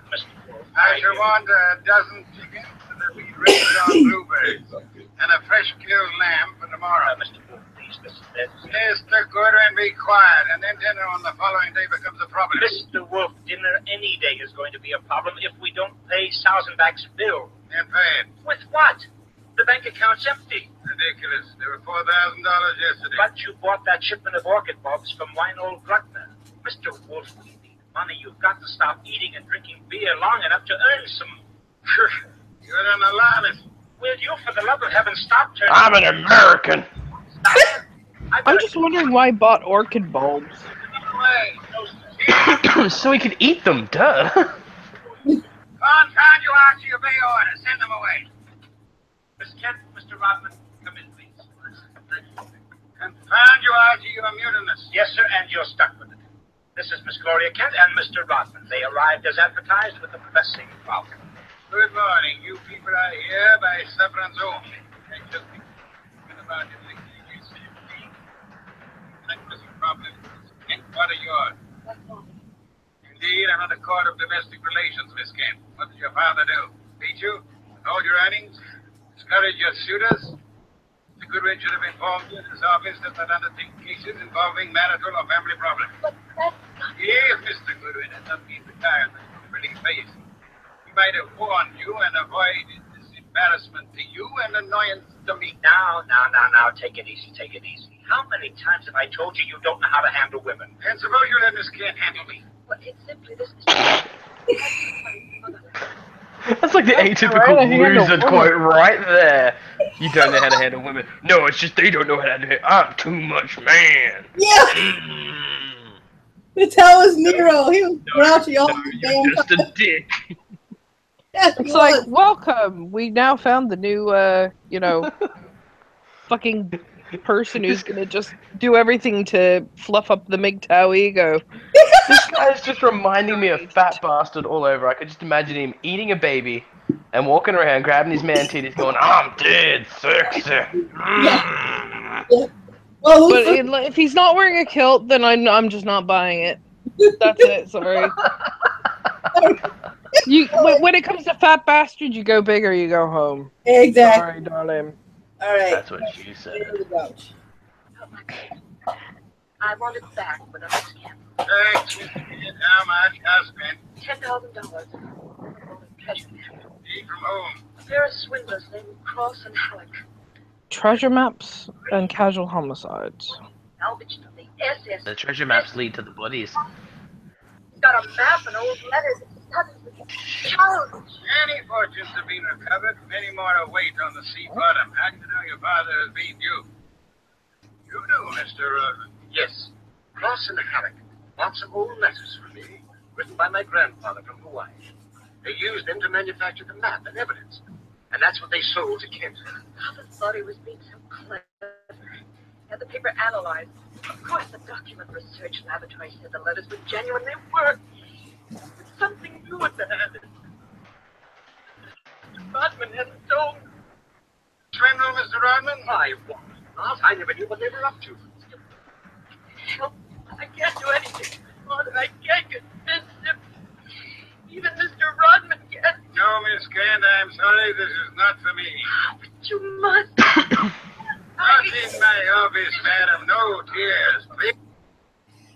I shall want a dozen chickens that we raised on bluebirds and a fresh killed lamb for tomorrow. Mr. Wolfe, please, Mr. Goodwin, be quiet, and then dinner on the following day becomes a problem. Mr. Wolfe, dinner any day is going to be a problem if we don't pay Sausenbach's bill. Then pay it. With what? The bank account's empty. Ridiculous. There were $4,000 yesterday. But you bought that shipment of orchid bulbs from Weinhold Gluckner. Mr. Wolfe, we need money. You've got to stop eating and drinking beer long enough to earn some. You're an alarmist. Will you, for the love of heaven, stop turning... I'm an American. I'm just wondering why I bought orchid bulbs. So he could eat them, duh. Confound you, Archie, obey orders. Send them away. Miss Kent, Mr. Rodman, come in, please. Confound you, Archie, you're mutinous. Yes, sir, and you're stuck with it. This is Miss Gloria Kent and Mr. Rodman. They arrived as advertised with the pressing Falcon. Good morning. You people are here by sufferance only. Just about your problem. What are yours? Indeed, I'm on the Court of Domestic Relations, Miss Kent. What did your father do? Beat you? Hold your earnings? Discourage your suitors? Mr. Goodwin should have informed you in his office that not undertake cases involving marital or family problems. If Mr. Goodwin had not been retired with a pretty face, he might have warned you and avoided this embarrassment to you and annoyance to me. Now, take it easy, take it easy. How many times have I told you you don't know how to handle women? And suppose you let Miss Kent handle me? Well, it's simply this. That's like the atypical loser quote right there. You don't know how to handle women. No, it's just they don't know how to handle it. I'm too much man. Yeah. That's how was Nero. He was grouchy all the damn You're just a dick. Yes, It's like, welcome. We now found the new, fucking person who's gonna just do everything to fluff up the MGTOW ego. This guy's just reminding me of Fat Bastard all over. I could just imagine him eating a baby and walking around, grabbing his man titties, going, I'm dead, sexy. Yeah. Well, but if he's not wearing a kilt, then I'm just not buying it. That's it. Sorry. When it comes to Fat Bastard, you go big or you go home. Exactly. Sorry, darling. All right. That's what she said. I want it back with a scam. Thanks, Mr. Kid. How much? I spent $10,000. Treasure map. From whom? A pair of swindlers named Cross and Halleck. Treasure maps and casual homicides. Salvaged from the SS. The treasure maps lead to the bodies. Got a map and old letters. Challenge. Many fortunes have been recovered. Many more await on the sea bottom. How do you know your father has been you? You do, Mr. Yes. Cross and Halleck bought some old letters from me, written by my grandfather from Hawaii. They used them to manufacture the map and evidence. And that's what they sold to Kent. Father thought he was being so clever. Had the paper analyzed. Of course, the document research laboratory said the letters were genuine. They were. But something new at the end. Mr. Rodman hadn't told. Swindle, Mr. Rodman? I was not. I never knew what they were up to. Help. I can't do anything. Father, I can't convince him. Even Mr. Rodman can't. No, Miss Kent, I'm sorry. This is not for me. But you must. Not in my office, madam. No tears, please.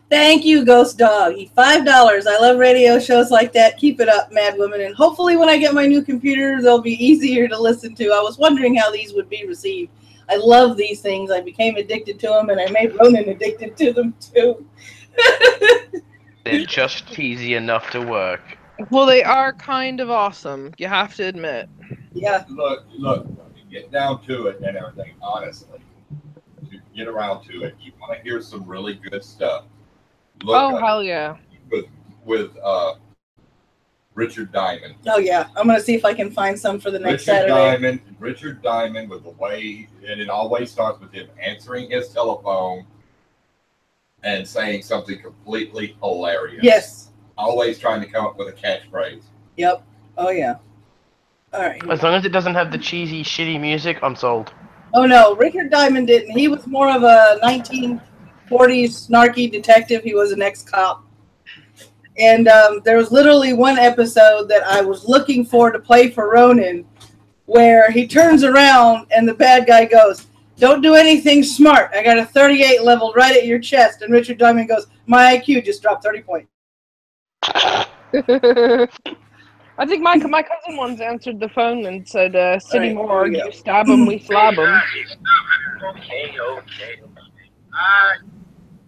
Thank you, Ghost Dog. $5. I love radio shows like that. Keep it up, Mad Woman. And hopefully when I get my new computer, they'll be easier to listen to. I was wondering how these would be received. I love these things. I became addicted to them, and I made Ronan addicted to them, too. They're just cheesy enough to work. Well, they are kind of awesome. You have to admit. Yeah. Look, get down to it and everything, honestly. To get around to it, you want to hear some really good stuff. Look, hell yeah. With Richard Diamond. Oh, yeah. I'm going to see if I can find some for the next Saturday. Richard Diamond, with the way, and it always starts with him answering his telephone and saying something completely hilarious. Yes. Always trying to come up with a catchphrase. Yep. Oh, yeah. All right. As long as it doesn't have the cheesy, shitty music, I'm sold. Oh, no. Richard Diamond didn't. He was more of a 1940s snarky detective. He was an ex-cop. And there was literally one episode that I was looking for to play for Ronan where he turns around and the bad guy goes, "Don't do anything smart. I got a 38 leveled right at your chest." And Richard Diamond goes, "My IQ just dropped 30 points." I think my cousin once answered the phone and said, "City more, you stab him, we slab him." Okay.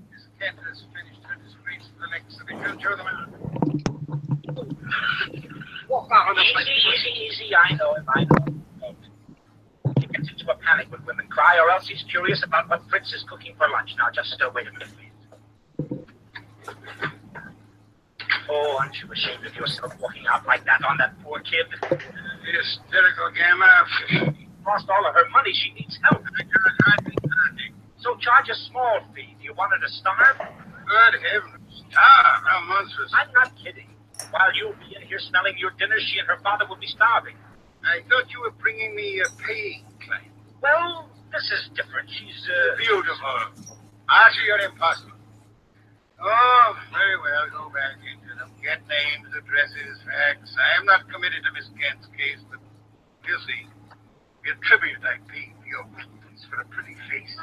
Miss Kent has finished her disgrace to the next city. Go show them out. Walk out on the place. Easy. I know him. He gets into a panic when women cry, or else he's curious about what Fritz is cooking for lunch. Now, just wait a minute, please. Oh, aren't you ashamed of yourself walking out like that on that poor kid? Hysterical gamma. Lost all of her money. She needs help. So charge a small fee. Do you want her to starve? Good heavens. Starve? How monstrous. I'm not kidding. While you'll be in here smelling your dinner, she and her father will be starving. I thought you were bringing me a paying client. Well, this is different. She's, beautiful. Archie, you're impossible. Oh, very well. Go back into them. Get names, addresses, facts. I am not committed to Miss Kent's case, but you'll see. The tribute I paid for your weakness for a pretty face.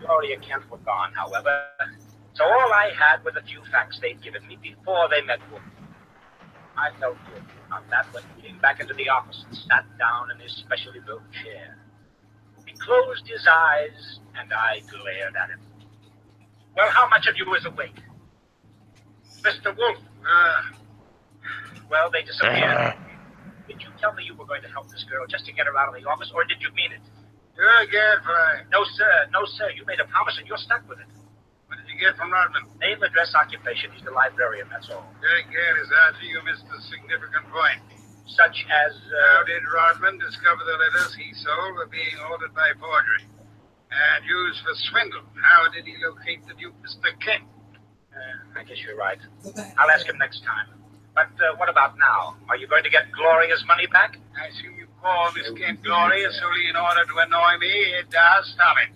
Gloria Kent were gone, however. So all I had were the few facts they'd given me before they met Wolfe. I felt good on that when he came back into the office and sat down in his specially built chair. He closed his eyes, and I glared at him. Well, how much of you is awake? Mr. Wolfe. Well, they disappeared. Did you tell me you were going to help this girl just to get her out of the office, or did you mean it? You're gadfly. No, sir. No, sir. You made a promise and you're stuck with it. What did you get from Rodman? Name, address, occupation. He's the librarian, that's all. Very careless, Archie. You missed a significant point. Such as, How did Rodman discover the letters he sold were being ordered by forgery and used for swindle? How did he locate the Duke, Mr. King? I guess you're right. I'll ask him next time. But what about now? Are you going to get Gloria's money back? I assume you call Miss Kent Gloria solely in order to annoy me. It does. Stop it.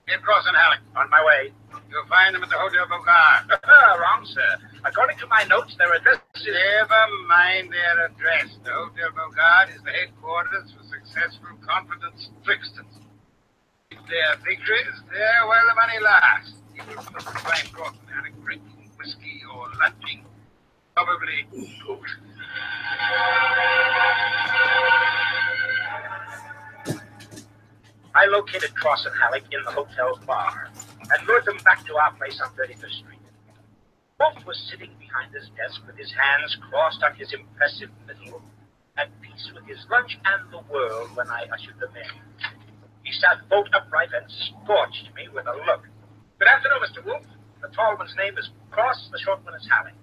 Get Cross and Halleck. On my way. You'll find them at the Hotel Bogart. Wrong, sir. According to my notes, their address is... Never mind their address. The Hotel Bogart is the headquarters for successful confidence tricksters. If their victories, there where the money lies. You will find Cross and Halleck drinking whiskey or lunching. Probably good. I located Cross and Halleck in the hotel's bar and lured them back to our place on 35th Street. Wolfe was sitting behind his desk with his hands crossed on his impressive middle, at peace with his lunch and the world when I ushered them in. He sat bolt upright and scorched me with a look. Good afternoon, Mr. Wolfe. The tall one's name is Cross, the short one is Halleck.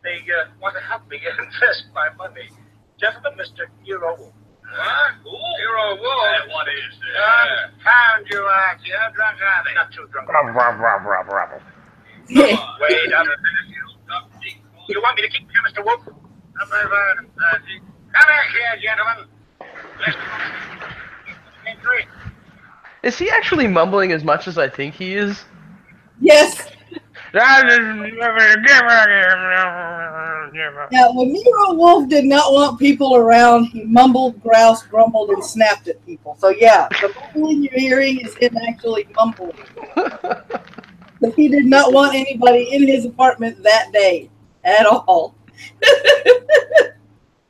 They want to help me invest my money. Gentlemen, Mr. Nero Wolfe. What? Nero Wolfe? What is this? Found you, Archie. How drunk are they? Not too drunk. Wait up. You want me to keep here, Mr. Wolfe? Come back here, gentlemen. Is he actually mumbling as much as I think he is? Yes. Now, when Nero Wolfe did not want people around, he mumbled, groused, grumbled, and snapped at people. So yeah, the mumbling you're hearing is him actually mumbling. But he did not want anybody in his apartment that day at all.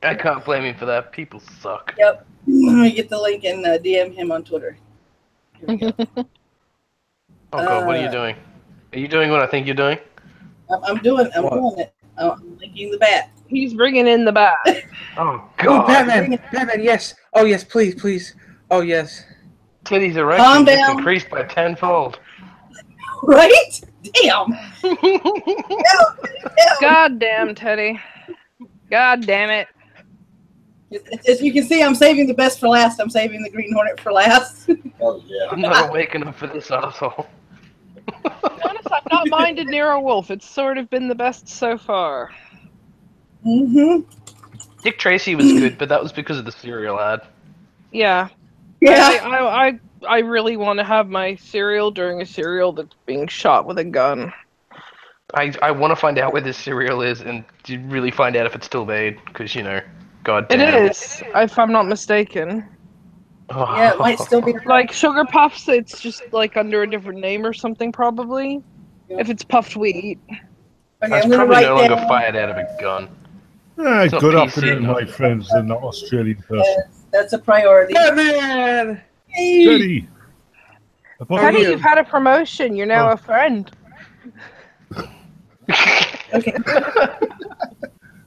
I can't blame him for that. People suck. Yep. Let me get the link and DM him on Twitter. Oh God, what are you doing? Are you doing what I think you're doing? I'm doing it. I'm linking the bat. He's bringing in the bat. Oh God. Oh, Batman, yes. Oh, yes, please. Oh, yes. Teddy's erection just increased by 10-fold. Right? Damn. God damn, Teddy. God damn it. As you can see, I'm saving the best for last. I'm saving the Green Hornet for last. Oh, yeah. I'm not waking up for this asshole. To be honest, I've not minded Nero Wolfe. It's sort of been the best so far. Mm-hmm. Dick Tracy was good, but that was because of the cereal ad. Yeah. Yeah. I really want to have my cereal during a cereal that's being shot with a gun. I want to find out where this cereal is and to really find out if it's still made, because, you know, God damn. It is, if I'm not mistaken. Oh. Yeah, it might still be. Like Sugar Puffs, it's just like under a different name or something, probably. Yeah. If it's puffed wheat. Okay, That's probably no longer fired out of a gun. Good afternoon, my friends in the Australian person. That's a priority. Batman! Hey. Teddy! Teddy, you've had a promotion. You're now a friend. Okay.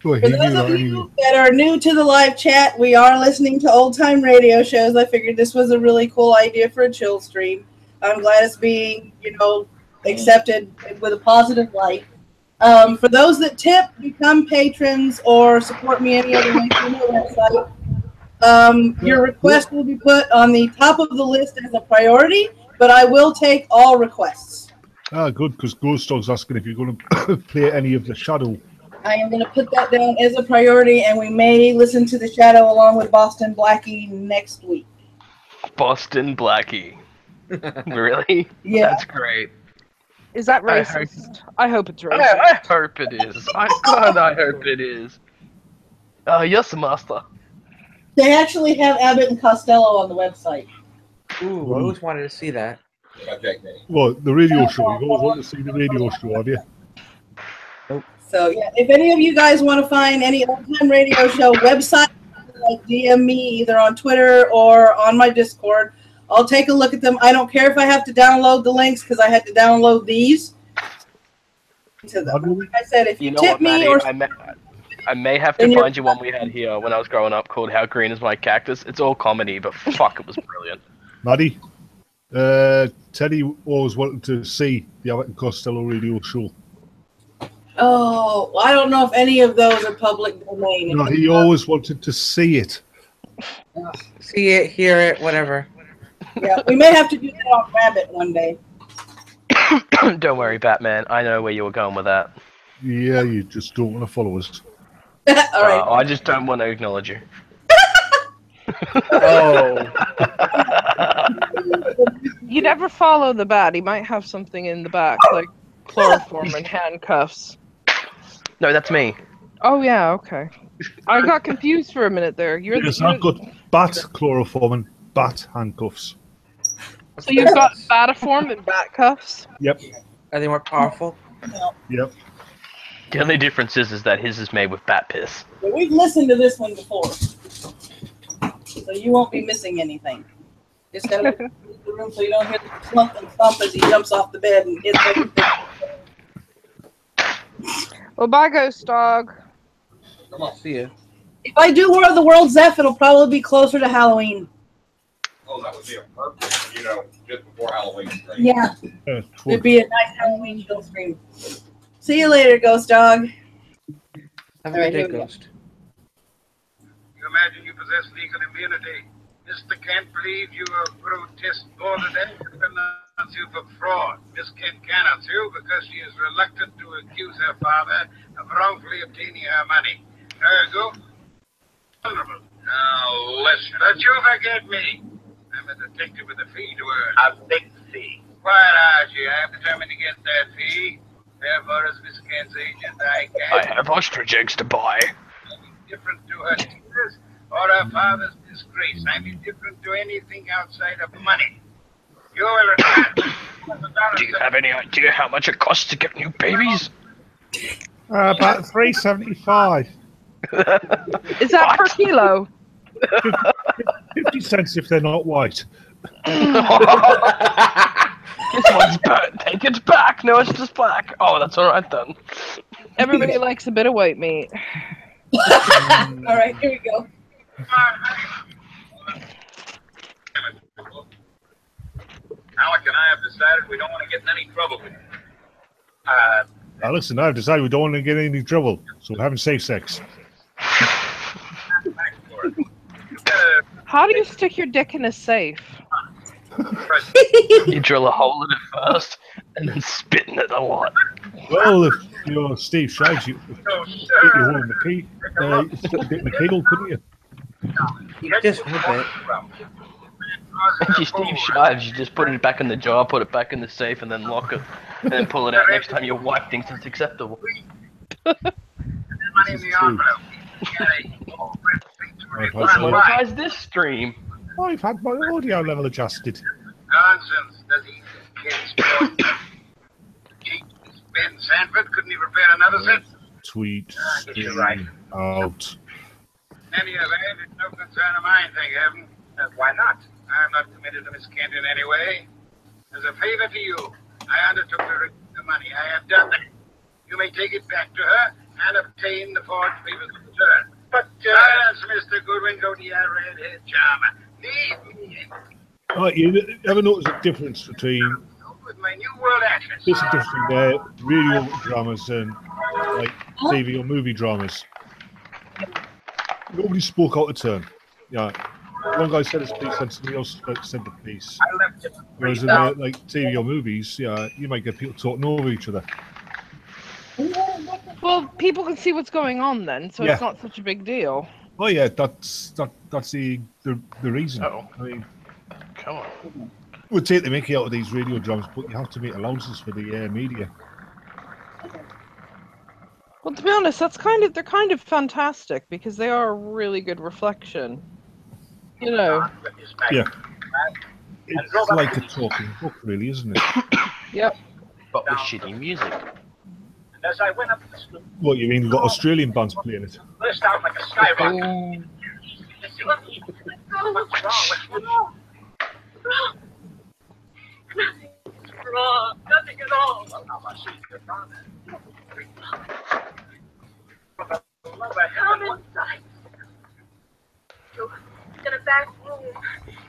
For those of you that are new to the live chat, we are listening to old-time radio shows. I figured this was a really cool idea for a chill stream. I'm glad it's being, accepted with a positive light. For those that tip, become patrons, or support me any other way through my website, your request will be put on the top of the list as a priority, but I will take all requests. Ah, good, because Ghost Dog's asking if you're going to play any of the Shadow. I am going to put that down as a priority, and we may listen to the Shadow along with Boston Blackie next week. Boston Blackie. Really? Yeah. That's great. Is that racist? I hope it's racist. I hope it is. I hope it is. Yes, master. They actually have Abbott and Costello on the website. Ooh, I always wanted to see that. Well, the radio show. You always want to see the radio show, have you? So, yeah, if any of you guys want to find any old-time radio show website, like DM me either on Twitter or on my Discord. I'll take a look at them. I don't care if I have to download the links because I had to download these. to them. Like I said, if you, know tip what, me Maddie, or I may have to find you one we had here when I was growing up called How Green Is My Cactus. It's all comedy, but fuck, it was brilliant. Maddie, Teddy always wanted to see the Abbott and Costello radio show. Oh, well, I don't know if any of those are public domain. No, he always wanted to see it. See it, hear it, whatever. Yeah, we may have to do that on Rabbit one day. Don't worry, Batman. I know where you were going with that. Yeah, you just don't want to follow us. All right. I just don't want to acknowledge you. Oh. You never follow the bat. He might have something in the back, like chloroform and handcuffs. No, that's me. Oh, yeah, okay. I got confused for a minute there. Yes, I've got bat chloroform and bat handcuffs. So you've got batiform and bat cuffs? Yep. Are they more powerful? Yep. The only difference is that his is made with bat piss. But we've listened to this one before, so you won't be missing anything. Just gotta leave the room so you don't hear the clump and thump as he jumps off the bed and hits everything. Well, bye, ghost dog. Come on, see ya. If I do War of the Worlds Zeph, it'll probably be closer to Halloween. Oh, that would be a perfect, just before Halloween stream. Yeah. It'd be a nice Halloween chill stream. See you later, ghost dog. Have a good day, Ghost. You imagine you possess legal immunity. Mr. Kent believes you are protest ordered and pronounce you for fraud. Miss Kent cannot sue because she is reluctant to accuse her father of wrongfully obtaining her money. Ergo, vulnerable. Now listen. But you forget me. I'm a detective with a fee to earn. A big fee. Quite Archie. I am determined to get that fee. Therefore, as Miss Kent's agent, I have ostrich eggs to buy. Different to her teachers or her father's disgrace. I'm indifferent to anything outside of money. You will return. Do you have any idea how much it costs to get new babies? About $3.75. Is that per kilo? 50 cents if they're not white. This one's burnt. Take it back. No, it's just black. Oh, that's all right then. Everybody likes a bit of white meat. All right, here we go. Alec and I have decided we don't want to get in any trouble with you. Listen, I've decided we don't want to get in any trouble, so we're having safe sex. How do you stick your dick in a safe? You drill a hole in it first, and then spit in it a lot. Well, if you're Steve Shives, you stick your hole in the key, stick your dick in the kegel, couldn't you? Just a bit. If you Steve Shives, you just put it back in the jar, put it back in the safe, and then lock it, and then pull it out next time your wife thinks it's acceptable. This is true. Monetize this stream. I've had my audio level adjusted. Nonsense. Does he kids Ben Sanford couldn't he repair another set? Tweet. You're right. Out. In any event, it's no concern of mine, thank heaven. Why not? I'm not committed to Miss Kent in any way. As a favor to you, I undertook to return the money. I have done that. You may take it back to her and obtain the forged papers in return. But silence, Mr. Goodwin, go to your redhead charmer. Leave me. Right, you ever notice a difference between With my new world access. this is different radio dramas and like TV or movie dramas? Nobody spoke out of turn. Yeah. One guy said his piece and somebody else said the piece. Whereas in like TV or movies, yeah, you might get people talking over each other. Well, people can see what's going on then, so it's not such a big deal. Oh yeah, that's the reason. Oh. I mean, come on. We'll take the mickey out of these radio dramas, but you have to make allowances for the media. Well, to be honest, they're kind of fantastic because they are a really good reflection. You know. Yeah. It's like a talking book, really, isn't it? Yep. But with shitty music. As I went up the street, What, you mean got Australian bands playing it? burst out like a skyrocket. What's wrong? Nothing at all. Well, how about you, your father? Come inside. In a back room.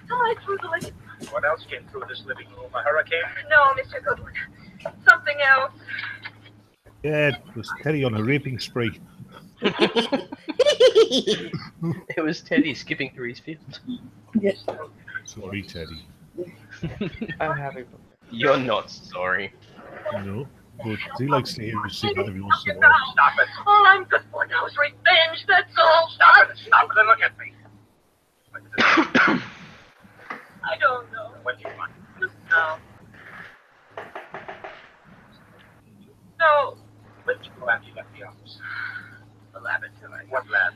Somebody threw the living room. What else came through this living room? A hurricane? No, Mr. Goodwin. Something else. Yeah, it was Teddy on a raping spree. It was Teddy skipping through his field. Yes. Sorry, Teddy. I'm happy. You're not sorry. No, but he likes to hear you sing every once in a while. Stop it. All I'm good for now is revenge, that's all. Stop it. Stop it and look at me. I don't know. What do you want? Just now. No. When did you go after you left the office? The laboratory. What lab?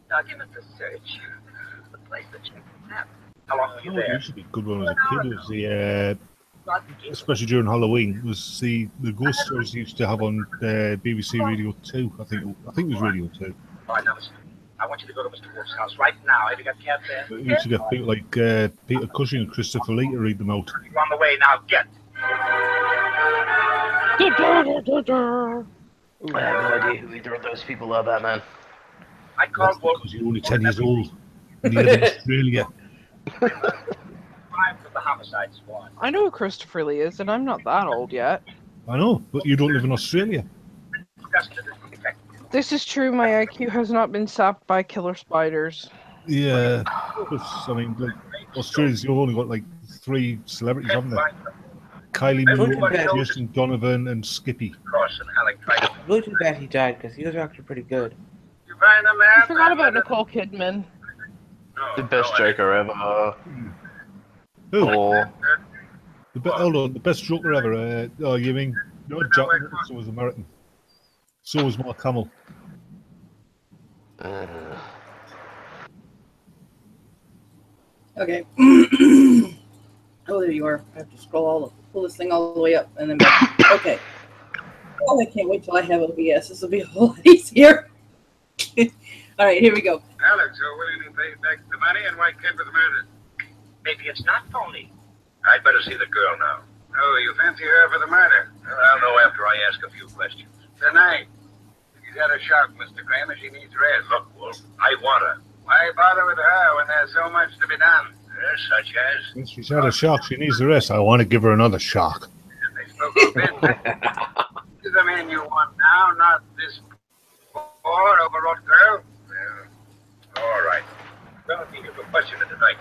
Documents of search. The place that checked the map. How long were you Oh, there? it used to be a good one as a kid. It was the, especially during Halloween, was the ghost stories they used to have on BBC Radio 2. I think it was Radio 2. All right, now listen. I want you to go to Mr. Wolfe's house right now. Have you got Cat there? It used to get people like Peter Cushing and Christopher Lee to read them out. You're on the way now. Get. I have no idea who either of those people are, Batman. I called Wolfe. Because you're only 10 years old. And you live in Australia. Drive to the homicide squad. I know who Christopher Lee is, and I'm not that old yet. I know, but you don't live in Australia. This is true, my IQ has not been sapped by killer spiders. Yeah. I mean, like, Australia's, you've only got like 3 celebrities, haven't they? Kylie Minogue, Jason Donovan, and Skippy. It's really too bad he died because he was actually pretty good. You find a man? I forgot about Nicole Kidman. The best Joker ever. Who? Or Hold on, the best Joker ever. Oh, you mean not Jack Nicholson was American. So was Mark Hamill. Okay. Oh, there you are. I have to pull this thing all the way up and then back. Okay. Oh, I can't wait till I have OBS. This will be a whole lot easier. All right, here we go. Alex, you're willing to pay back the money and White Kid for the murder? Maybe it's not phony. I'd better see the girl now. Oh, you fancy her for the murder? Well, I'll know after I ask a few questions. Tonight. She's had a shock, Mr. Kramer. She needs rest. Look, Wolf, I want her. Why bother with her when there's so much to be done? Such as? Since she's had a shock, she needs the rest. I want to give her another shock. They spoke of business. This is the man you want now, not this poor, overwrought girl. Yeah. All right. Don't think of a question tonight.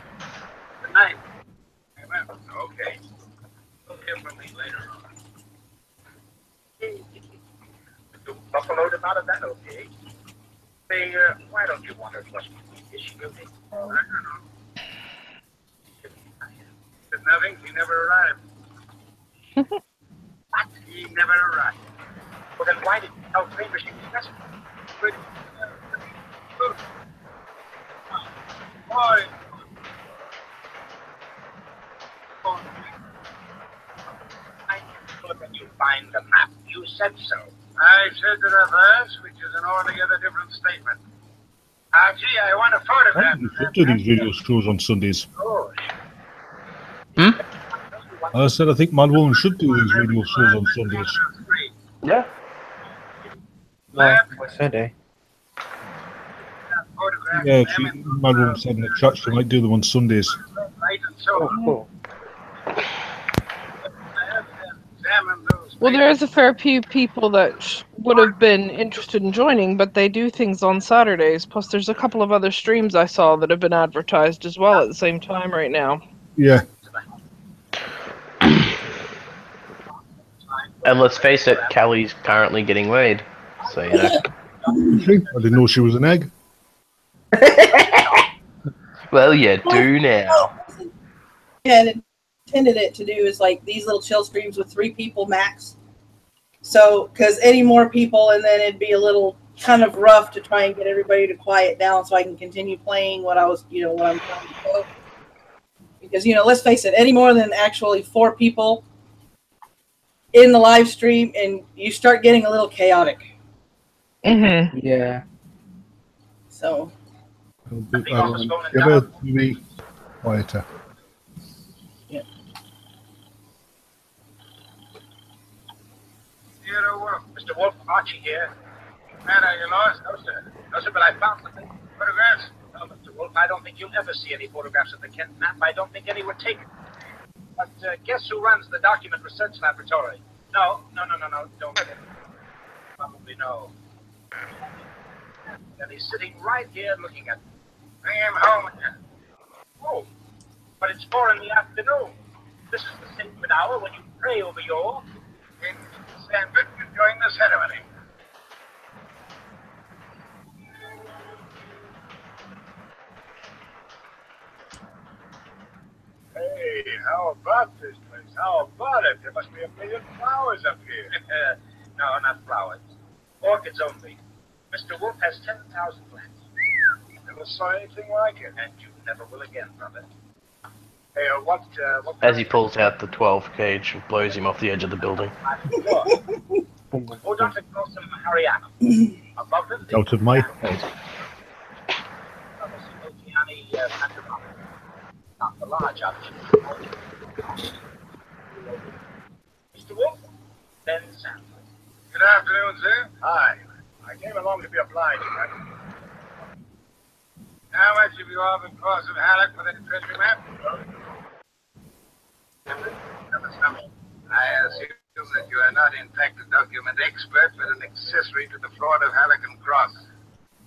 Tonight. Well, okay. You'll hear from me later on. You buffaloed him out of that, okay? Say, why don't you want her to trust me? Is she guilty? I don't know. There's nothing. He never arrived. What? He never arrived. Well, then why did you tell Kramer she was missing? Boy. When you find the map, you said so. I said to the verse, which is an altogether different statement. Gee, I want a photograph. You should do these video shows on Sundays. Oh. I said I think Madwoman should do these radio shows on Sundays. yeah. No, Sunday. Yeah, Madwoman said in the chat she might do them on Sundays. Oh, cool. Well, there is a fair few people that would have been interested in joining, but they do things on Saturdays. Plus, there's a couple of other streams I saw that have been advertised as well at the same time right now. Yeah. And let's face it, Callie's currently getting laid. So, you know. I didn't know she was an egg. Well, you do now. Yeah, intended it to do is like these little chill streams with 3 people max. So, because any more people, and then it'd be a little kind of rough to try and get everybody to quiet down so I can continue playing what I was, what I'm trying to do. Because, let's face it, any more than actually 4 people in the live stream, and you start getting a little chaotic. Mm-hmm. Yeah. So. Give her to me quieter. Nero Wolfe. Mr. Wolfe, Archie here. Man, are you lost? No, sir. No, sir, but I found the photographs. No, Mr. Wolfe, I don't think you'll ever see any photographs of the Kent map. I don't think any were taken. But guess who runs the document research laboratory? No. Don't. Probably no. And he's sitting right here looking at me. Bring him home again. Oh, but it's 4 in the afternoon. This is the sacred hour when you pray over your... Stand good during the ceremony. Hey, how about this place? How about it? There must be a million flowers up here. No, not flowers. Orchids only. Mr. Wolfe has 10,000 plants. Never saw anything like it. And you never will again, brother. Hey, what As he pulls out the 12 cage and blows him off the edge of the building. Oh, Dr. Colson, hurry up. Above them, Out of my head. Not the large option. Mr. Wolfe, Ben Sandler. Good afternoon, sir. Hi. I came along to be obliged. How much have you all been crossing Halleck for the treasury map? I assume that you are not, in fact, a document expert, but an accessory to the fraud of Halleck and Cross.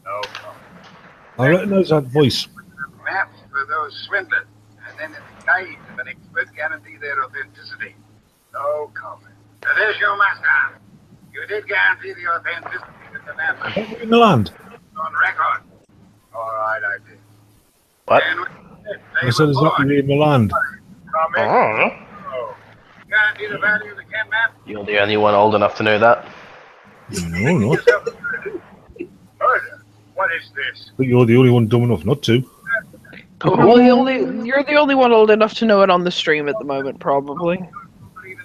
No problem. I recognise that voice. Maps for those swindlers, and then the guides of an expert guarantee their authenticity. No comment. Now, there's your master. You did guarantee the authenticity of the map. In the land. On record. All right, I did. What? I said, is that really in the land? Oh. Guarantee the value of the Kent map? You're the only one old enough to know that. No, not. Murder? What is this? But you're the only one dumb enough not to. Well, you're the only one old enough to know it on the stream at the moment, probably.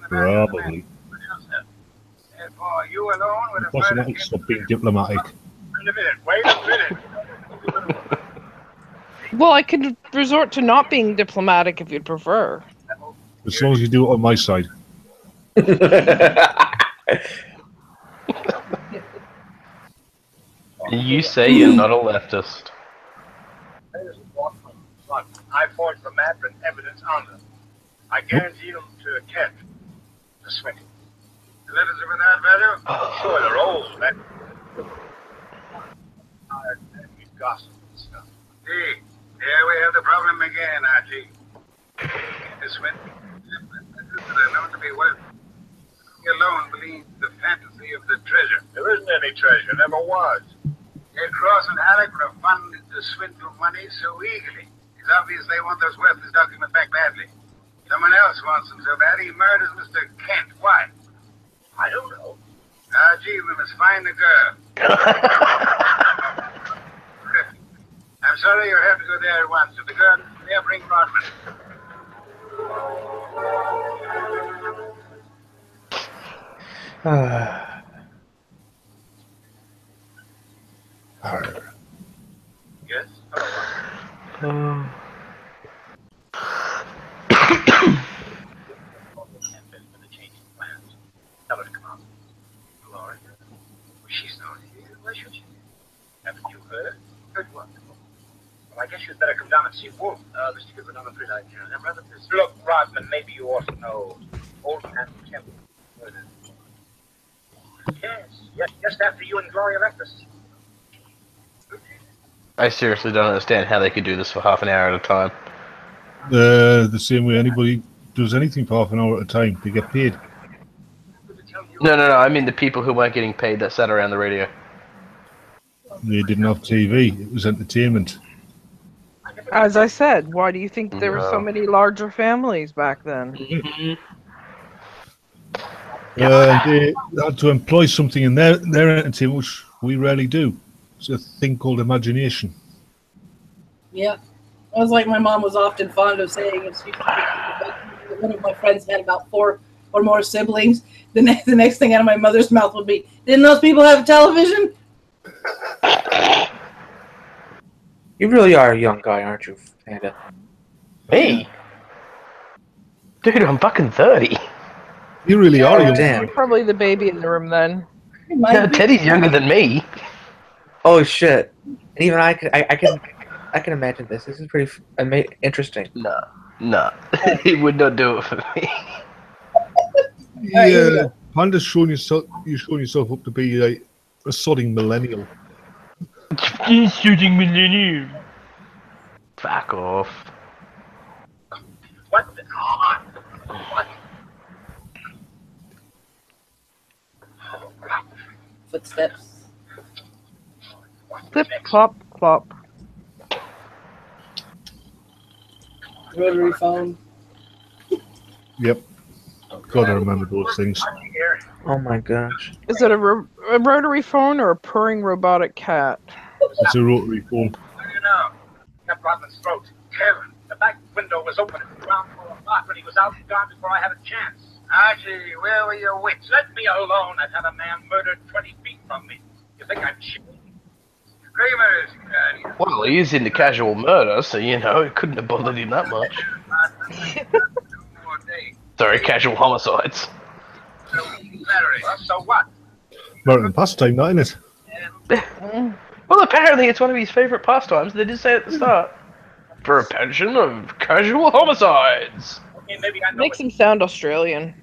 Probably. Therefore, you alone with a Aposematic, stop being diplomatic. Wait a minute. Well, I could resort to not being diplomatic if you'd prefer. As long as you do it on my side. You say you're not a leftist. I forged the map and evidence on them. I guarantee them to Kent, the swindle. The letters are without value? Sure, they're old. We've gossip and stuff. See, here we have the problem again, Archie. The swindle. They're known to be worth. He alone believes the fantasy of the treasure. There isn't any treasure, never was. Yet Cross and Halleck were funded to swindle money so eagerly. It's obvious they want those worthless documents back badly. Someone else wants them so bad he murders Mr. Kent. Why? I don't know. Gee, we must find the girl. I'm sorry you have to go there at once. If the girl isn't there, bring Rodman. Yes? Tell her to come out. Lord, she's not here. Why should she? Haven't you heard? Heard what? Well, I guess you'd better come down and see Wolfe. Mr. Goodwin, I'm afraid I can't. I'm rather busy. Look, Rodman, maybe you ought to know. Old man Kemp murdered. Yes, just after you and Gloria left us. I seriously don't understand how they could do this for half an hour at a time. The same way anybody does anything for half an hour at a time. They get paid. No. I mean the people who weren't getting paid that sat around the radio. They didn't have TV. It was entertainment. As I said, why do you think there were so many larger families back then? They had to employ something in their entertainment, which we rarely do. It's a thing called imagination. Yeah. It was like my mom was often fond of saying, if one of my friends had about 4 or more siblings, the next thing out of my mother's mouth would be, didn't those people have a television? You really are a young guy, aren't you, Panda? Hey! Dude, I'm fucking 30. You really are a young Damn. You're probably the baby in the room then. Teddy's younger than me. Oh shit! And even I can imagine this. This is pretty interesting. Nah. He would not do it for me. Yeah, Panda's showing yourself. You're showing yourself up to be like a sodding millennial. Shooting millennium. Fuck off. What the? What? Footsteps. Clip, clop, clop. Rotary phone. Yep. Gotta remember those things. Oh my gosh. Is it a rotary phone or a purring robotic cat? It's a rotary phone. You know, that Rodman's throat. Kevin, the back window was open at the ground floor apartment. He was out and gone before I had a chance. Archie, where were your wits? Let me alone. I've had a man murdered 20 feet from me. You think I'm cheap? Screamers. Well, he is into casual murder, so you know it couldn't have bothered him that much. Sorry, casual homicides. So what? American pastime, that, isn't it? Well, apparently it's one of his favourite pastimes. They did say at the start. For a pension of casual homicides. Okay, maybe I know Makes him sound Australian.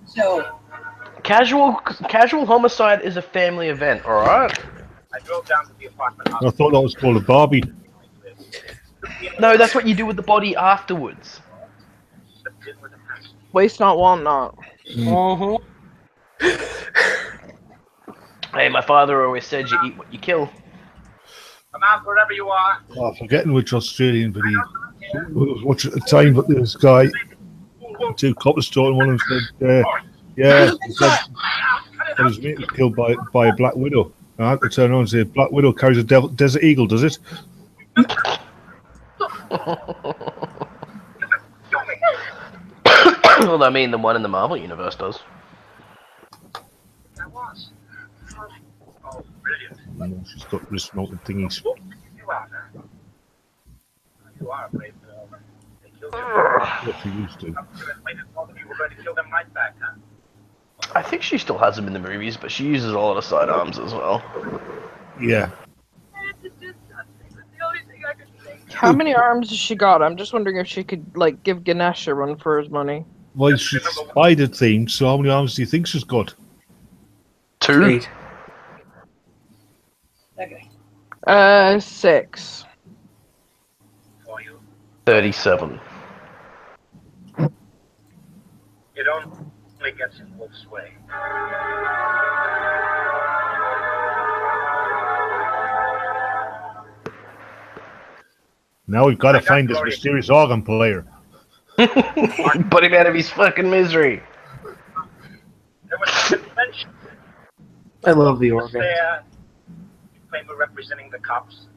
So, casual homicide is a family event, alright? I drove down to the apartment. I thought that was called a Barbie. No, that's what you do with the body afterwards. Waste not, want not. Hey, my father always said you eat what you kill. Come out wherever you are. Oh, forgetting which Australian, but he was watching at the time, but this guy, two coppers talking, one of them said, yeah, he said his mate was killed by a black widow. And I had to turn around and say, Black Widow carries a desert eagle, does it? Well, I mean, the one in the Marvel Universe does. I was. Oh, brilliant. No, she's got wrist mounted thingies. You are now. You are a brave girl. They killed you. What she used to. You were going to kill them right back, huh? I think she still has them in the movies, but she uses a lot of sidearms as well. Yeah. How many arms has she got? I'm just wondering if she could, like, give Ganesh a run for his money. Well, she's spider themed, so how many arms do you think she's got? 2? 8. okay. 6. 37. It only gets in Wolf's way. Now we've got to find this mysterious organ player. Put him out of his fucking misery. There was a convention. I love the organ. There, Kramer representing the cops.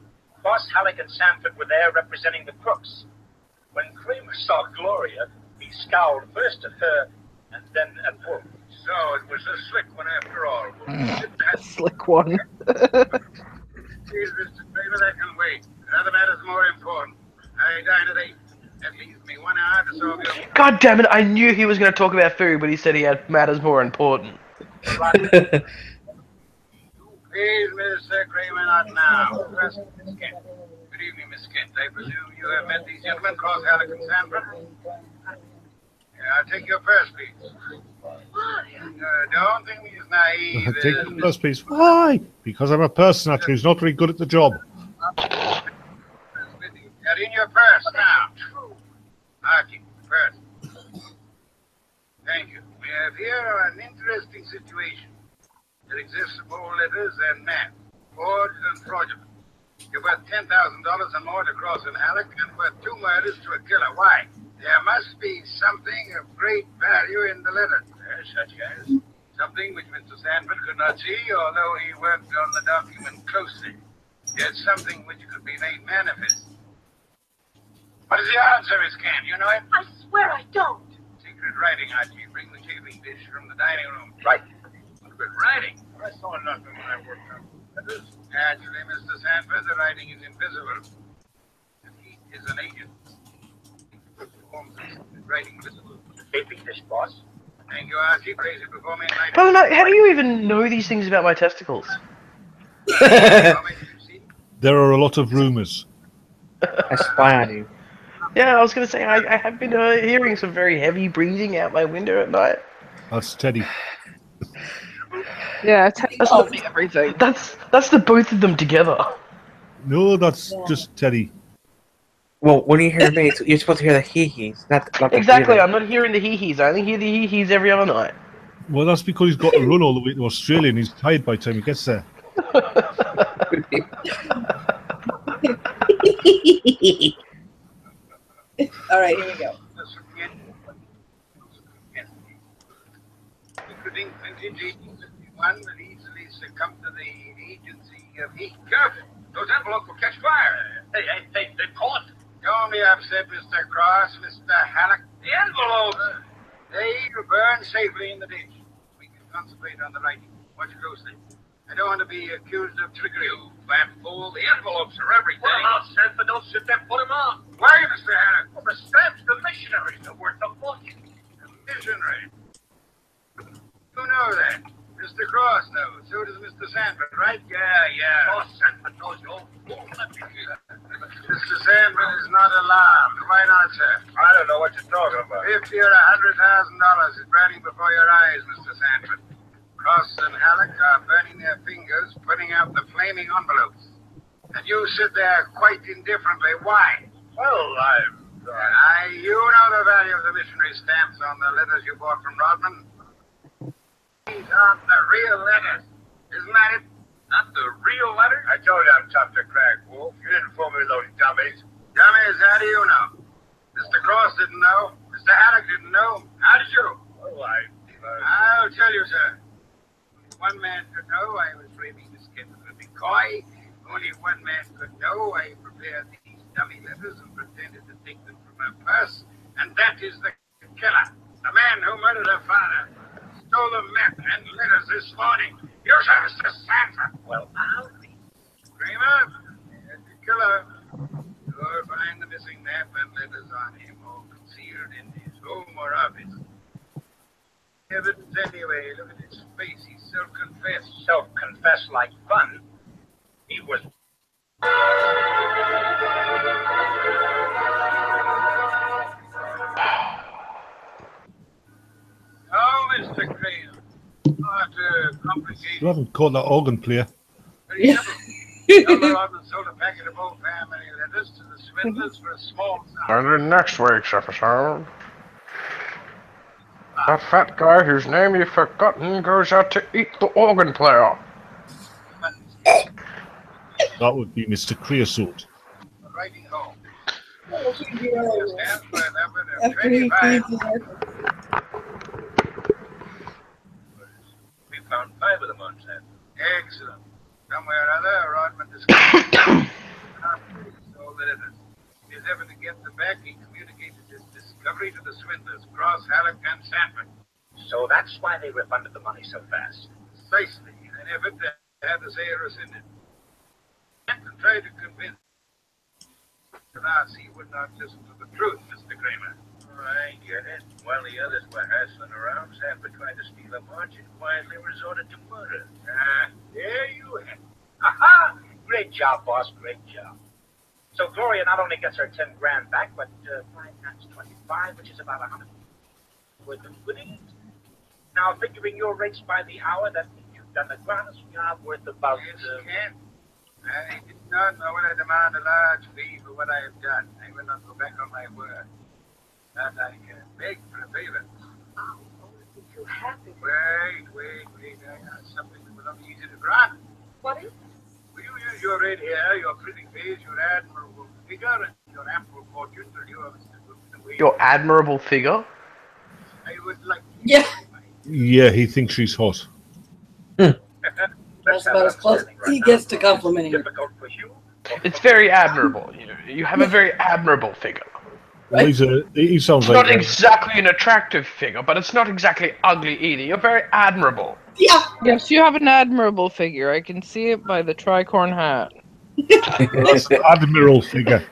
Boss Halleck and Sanford were there representing the crooks. When Kramer saw Gloria, he scowled first at her and then at Wolf. So it was a slick one after all. Slick one. Please, Mr. Kramer, that can wait. Another matter's more important. I dine at 8. That leaves me 1 hour to solve your... God damn it, I knew he was going to talk about food, but he said he had matters more important. Please, Mr. Kramer, not now. Miss Kent. Good evening, Miss Kent. I presume you have met these gentlemen, Cross, Halleck, and Sanford? Yeah, I'll take your first piece. Don't think he's naive. Take the first piece. Why? Because I'm a person who's not very good at the job. Get in your purse now. Archie, purse. Thank you. We have here an interesting situation. It exists of all letters and math, forged and fraudulent. You're worth $10,000 and more to Cross and Halleck, and worth 2 murders to a killer. Why? There must be something of great value in the letter. Such as something which Mr. Sanford could not see, although he worked on the document closely. Yet something which could be made manifest. What is the answer, Miss Kent? You know it? I swear I don't. Secret writing, Archie. Bring the chafing dish from the dining room. Right. Secret writing? I saw nothing when I worked on it. Actually, Mr. Sanford, the writing is invisible. And he is an agent. forms of writing visible. Taping this, boss. Thank you, Archie. Praise it before me. Brother Matt, how do you even know these things about my testicles? There are a lot of rumors. I spy on you. Yeah, I was going to say, I have been hearing some very heavy breathing out my window at night. That's Teddy. Yeah, Teddy's told me everything. That's the both of them together. No, that's just Teddy. Well, when you hear me, you're supposed to hear the hee-hees, not the Exactly, breathing. I'm not hearing the hee-hees. I only hear the hee-hees every other night. Well, that's because he's got to run all the way to Australia and he's tired by the time he gets there. All right, here we go. Including 2051 will easily succumb to the agency of heat. Careful! Those envelopes will catch fire. They caught. Don't be upset, Mr. Cross, Mr. Halleck. The envelopes! They will burn safely in the ditch. We can concentrate on the writing. Watch closely. I don't want to be accused of trickery. You fat fool. The envelopes are everything. Put them out, Sanford. Don't sit there. Put them on. Why, Mr. Halleck? Well, the stamps, the missionaries are worth a fortune. The missionary? You know that. Mr. Cross knows. So does Mr. Sanford, right? Yeah. Oh, Sanford knows you. Mr. Sanford is not alarmed. Why not, sir? I don't know what you're talking about. $50 or $100,000 is burning before your eyes, Mr. Sanford. Cross and Halleck are burning their fingers, putting out the flaming envelopes. And you sit there quite indifferently. Why? Well, you know the value of the missionary stamps on the letters you bought from Rodman? These aren't the real letters. Isn't that it? Not the real letters? I told you I'm tough to crack, Wolf. You didn't fool me with those dummies. Dummies? How do you know? Mr. Cross didn't know. Mr. Halleck didn't know. How did you? Oh, I'll tell you, sir. One man could know I was framing the sketch of a decoy. Only one man could know I prepared these dummy letters and pretended to take them from her purse. And that is the killer. The man who murdered her father. Stole the map and letters this morning. You, sir, Mr. Sanford. Well, I'll be. Kramer, there's the killer. You'll find the missing map and letters on him, all concealed in his home or office. Evidence anyway. Look at his face. He's self-confessed. Self-confessed like fun. He was. Oh, Mr. Crane. Not complicated. You haven't caught that organ player. Very simple. Rodman sold a packet of old family letters to the swindlers for a small sum. And in next week's episode, that fat guy whose name you've forgotten goes out to eat the organ player. That would be Mr. Creosote. Writing home. We found 5 of them on set. Excellent. Somewhere or other, Rodman discovered all the letters. If he's ever to get them back, he communicated his discovery to the swindlers, Cross, Halleck, and Sanford. So that's why they refunded the money so fast. Precisely. In an effort to have Osirus in it. Sanford tried to convince he would not listen to the truth, Mr. Kramer. I get it. While the others were hassling around, Sanford tried to steal a march and quietly resorted to murder. There you have it. Aha! Great job, boss. Great job. So Gloria not only gets her 10 grand back, but 5 times 25, which is about 100 worth of goodies. Now, figuring your rates by the hour, that means you've done a gratis job worth about... I did not know when I demand a large fee for what I have done. I will not go back on my word. That I can beg for a favor. Oh, if you happy. Wait. I got something that will not be easy to grant. What is it? Will you use your red hair, your pretty face, your admirable figure, and your ample fortune to lure Mr. Wilson away? Your admirable figure? I would like to... Yeah. Yeah, he thinks she's hot. That's about as close he gets to complimenting her. It's very admirable. You have a very admirable figure. Well, he sounds It's like not exactly an attractive figure, but it's not exactly ugly either. You're very admirable. Yeah. Yes, you have an admirable figure. I can see it by the tricorn hat. That's the admiral figure.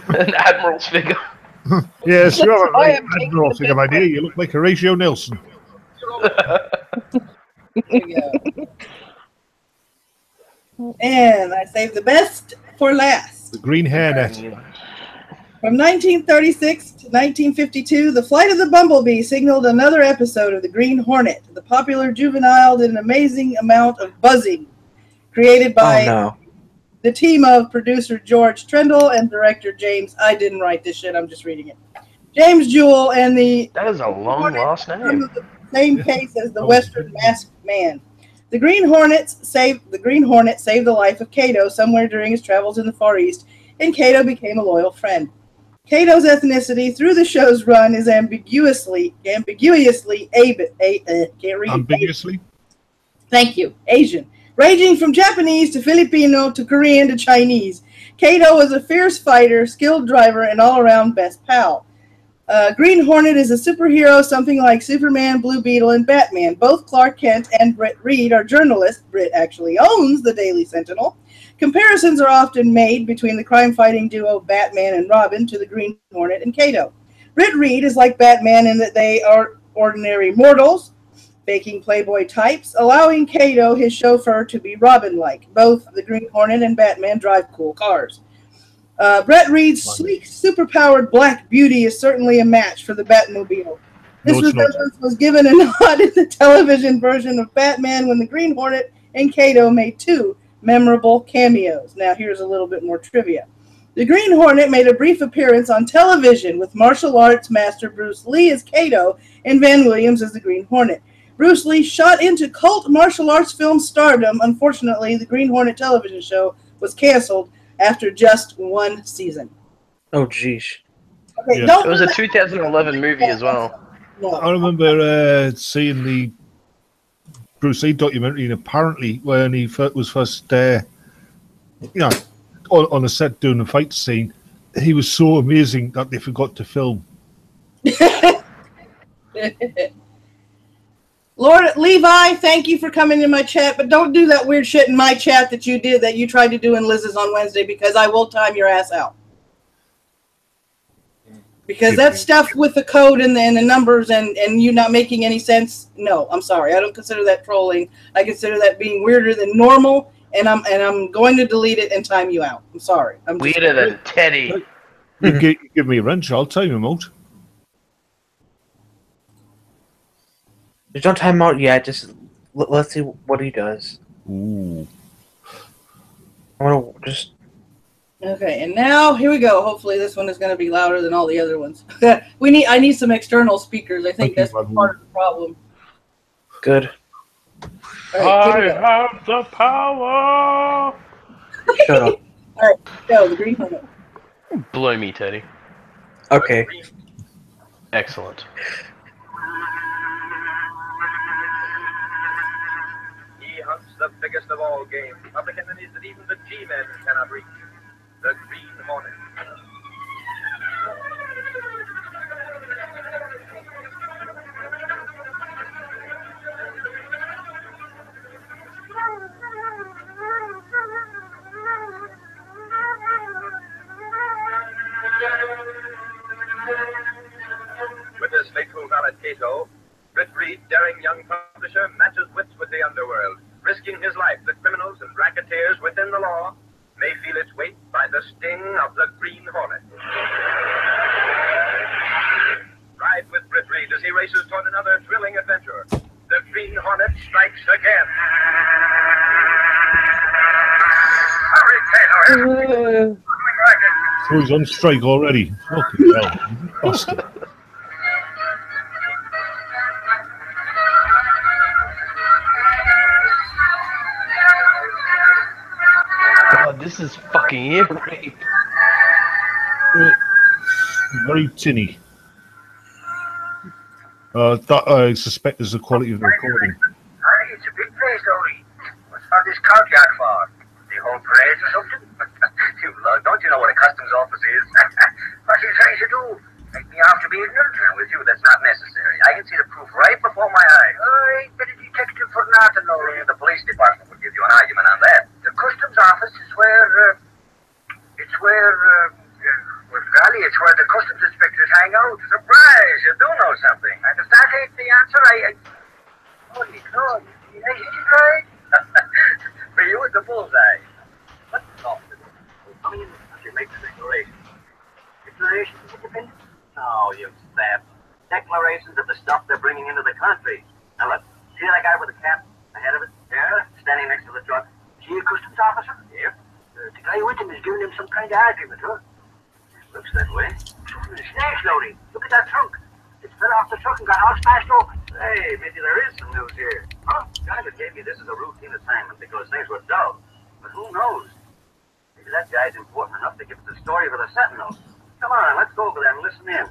An admiral's figure. Yes, you have a why right I'm taking admiral the thing of idea. You look like Horatio Nelson. There you go. And I saved the best for last. The green hairnet. From 1936 to 1952, the flight of the bumblebee signaled another episode of the Green Hornet. The popular juvenile did an amazing amount of buzzing, created by the team of producer George Trendle and director James. I didn't write this shit. I'm just reading it. James Jewell and the. That is a long last name. The same pace as the Western Masked Man. The Green Hornet saved the life of Cato somewhere during his travels in the Far East, and Cato became a loyal friend. Cato's ethnicity through the show's run is ambiguously can't read. Ambiguously? Thank you. Asian. Ranging from Japanese to Filipino to Korean to Chinese. Cato was a fierce fighter, skilled driver, and all-around best pal. Green Hornet is a superhero, something like Superman, Blue Beetle, and Batman. Both Clark Kent and Britt Reed are journalists. Britt actually owns the Daily Sentinel. Comparisons are often made between the crime-fighting duo Batman and Robin to the Green Hornet and Cato. Britt Reed is like Batman in that they are ordinary mortals, faking playboy types, allowing Cato, his chauffeur, to be Robin-like. Both the Green Hornet and Batman drive cool cars. Brett Reed's sleek, superpowered Black Beauty is certainly a match for the Batmobile. This resemblance was given a nod in the television version of Batman when the Green Hornet and Cato made two memorable cameos. Now here's a little bit more trivia. The Green Hornet made a brief appearance on television with martial arts master Bruce Lee as Cato and Van Williams as the Green Hornet. Bruce Lee shot into cult martial arts film stardom. Unfortunately, the Green Hornet television show was canceled after just one season. Oh, geez. Okay, It was a 2011 movie as well. I remember seeing the Bruce Lee documentary, and apparently when he was first on a set doing a fight scene, he was so amazing that they forgot to film. Lord Levi, thank you for coming in my chat, but don't do that weird shit in my chat that you did, that you tried to do in Liz's on Wednesday, because I will time your ass out. Because that stuff with the code and the numbers and you not making any sense, no, I'm sorry. I don't consider that trolling. I consider that being weirder than normal, and I'm going to delete it and time you out. I'm sorry. I'm weirder than Teddy. You give me a wrench, I'll time him out. Just don't time him out yet. Just let's see what he does. Ooh. I want to just. Okay, and now here we go. Hopefully this one is going to be louder than all the other ones. I need some external speakers. I think that's part of the problem. Good. Right, I have the power. Shut up. All right, go the Green Hornet. Blow me, Teddy. Okay. Excellent. He hunts the biggest of all game, public enemies that even the G-men cannot reach. The Green Hornet. With his faithful valet Cato, Britt Reed, daring young publisher, matches wits with the underworld, risking his life that criminals and racketeers within the law may feel its weight by the sting of the Green Hornet. Ride with Britt Reed as he races toward another thrilling adventure. The Green Hornet strikes again. Hurry, Cato! So he's on strike already. Fucking hell. Bastard. God, this is fucking ear rape. Very tinny. That I suspect is the quality of the recording. It's a big place, Ori. What's all this courtyard for? The whole parade or something? Don't you know what a customs office is? What are you trying to do? Make me out to be ignorant? With you, that's not necessary. I can see the proof right before my eyes. I bet a detective for nothing, Ori. The police department will give you an argument on that. The customs office is where, golly, it's where the customs inspector Holy God, hey, right? For you, it's a bullseye. What's the off? Coming in the country makes a declaration. Declaration of independence? No, you sap. Declarations of the stuff they're bringing into the country. Now look, see that guy with the cap ahead of it? Yeah, standing next to the truck. See a customs officer? Yep. The guy with him is giving him some kind of argument, huh? Looks that way. Snatch loading. Look at that trunk. It fell off the truck and got all smashed open. Hey, maybe there is some news here. Huh? Driver gave me this as a routine assignment because things were dull. But who knows? Maybe that guy's important enough to give us a story for the Sentinel. Come on, let's go over there and listen in.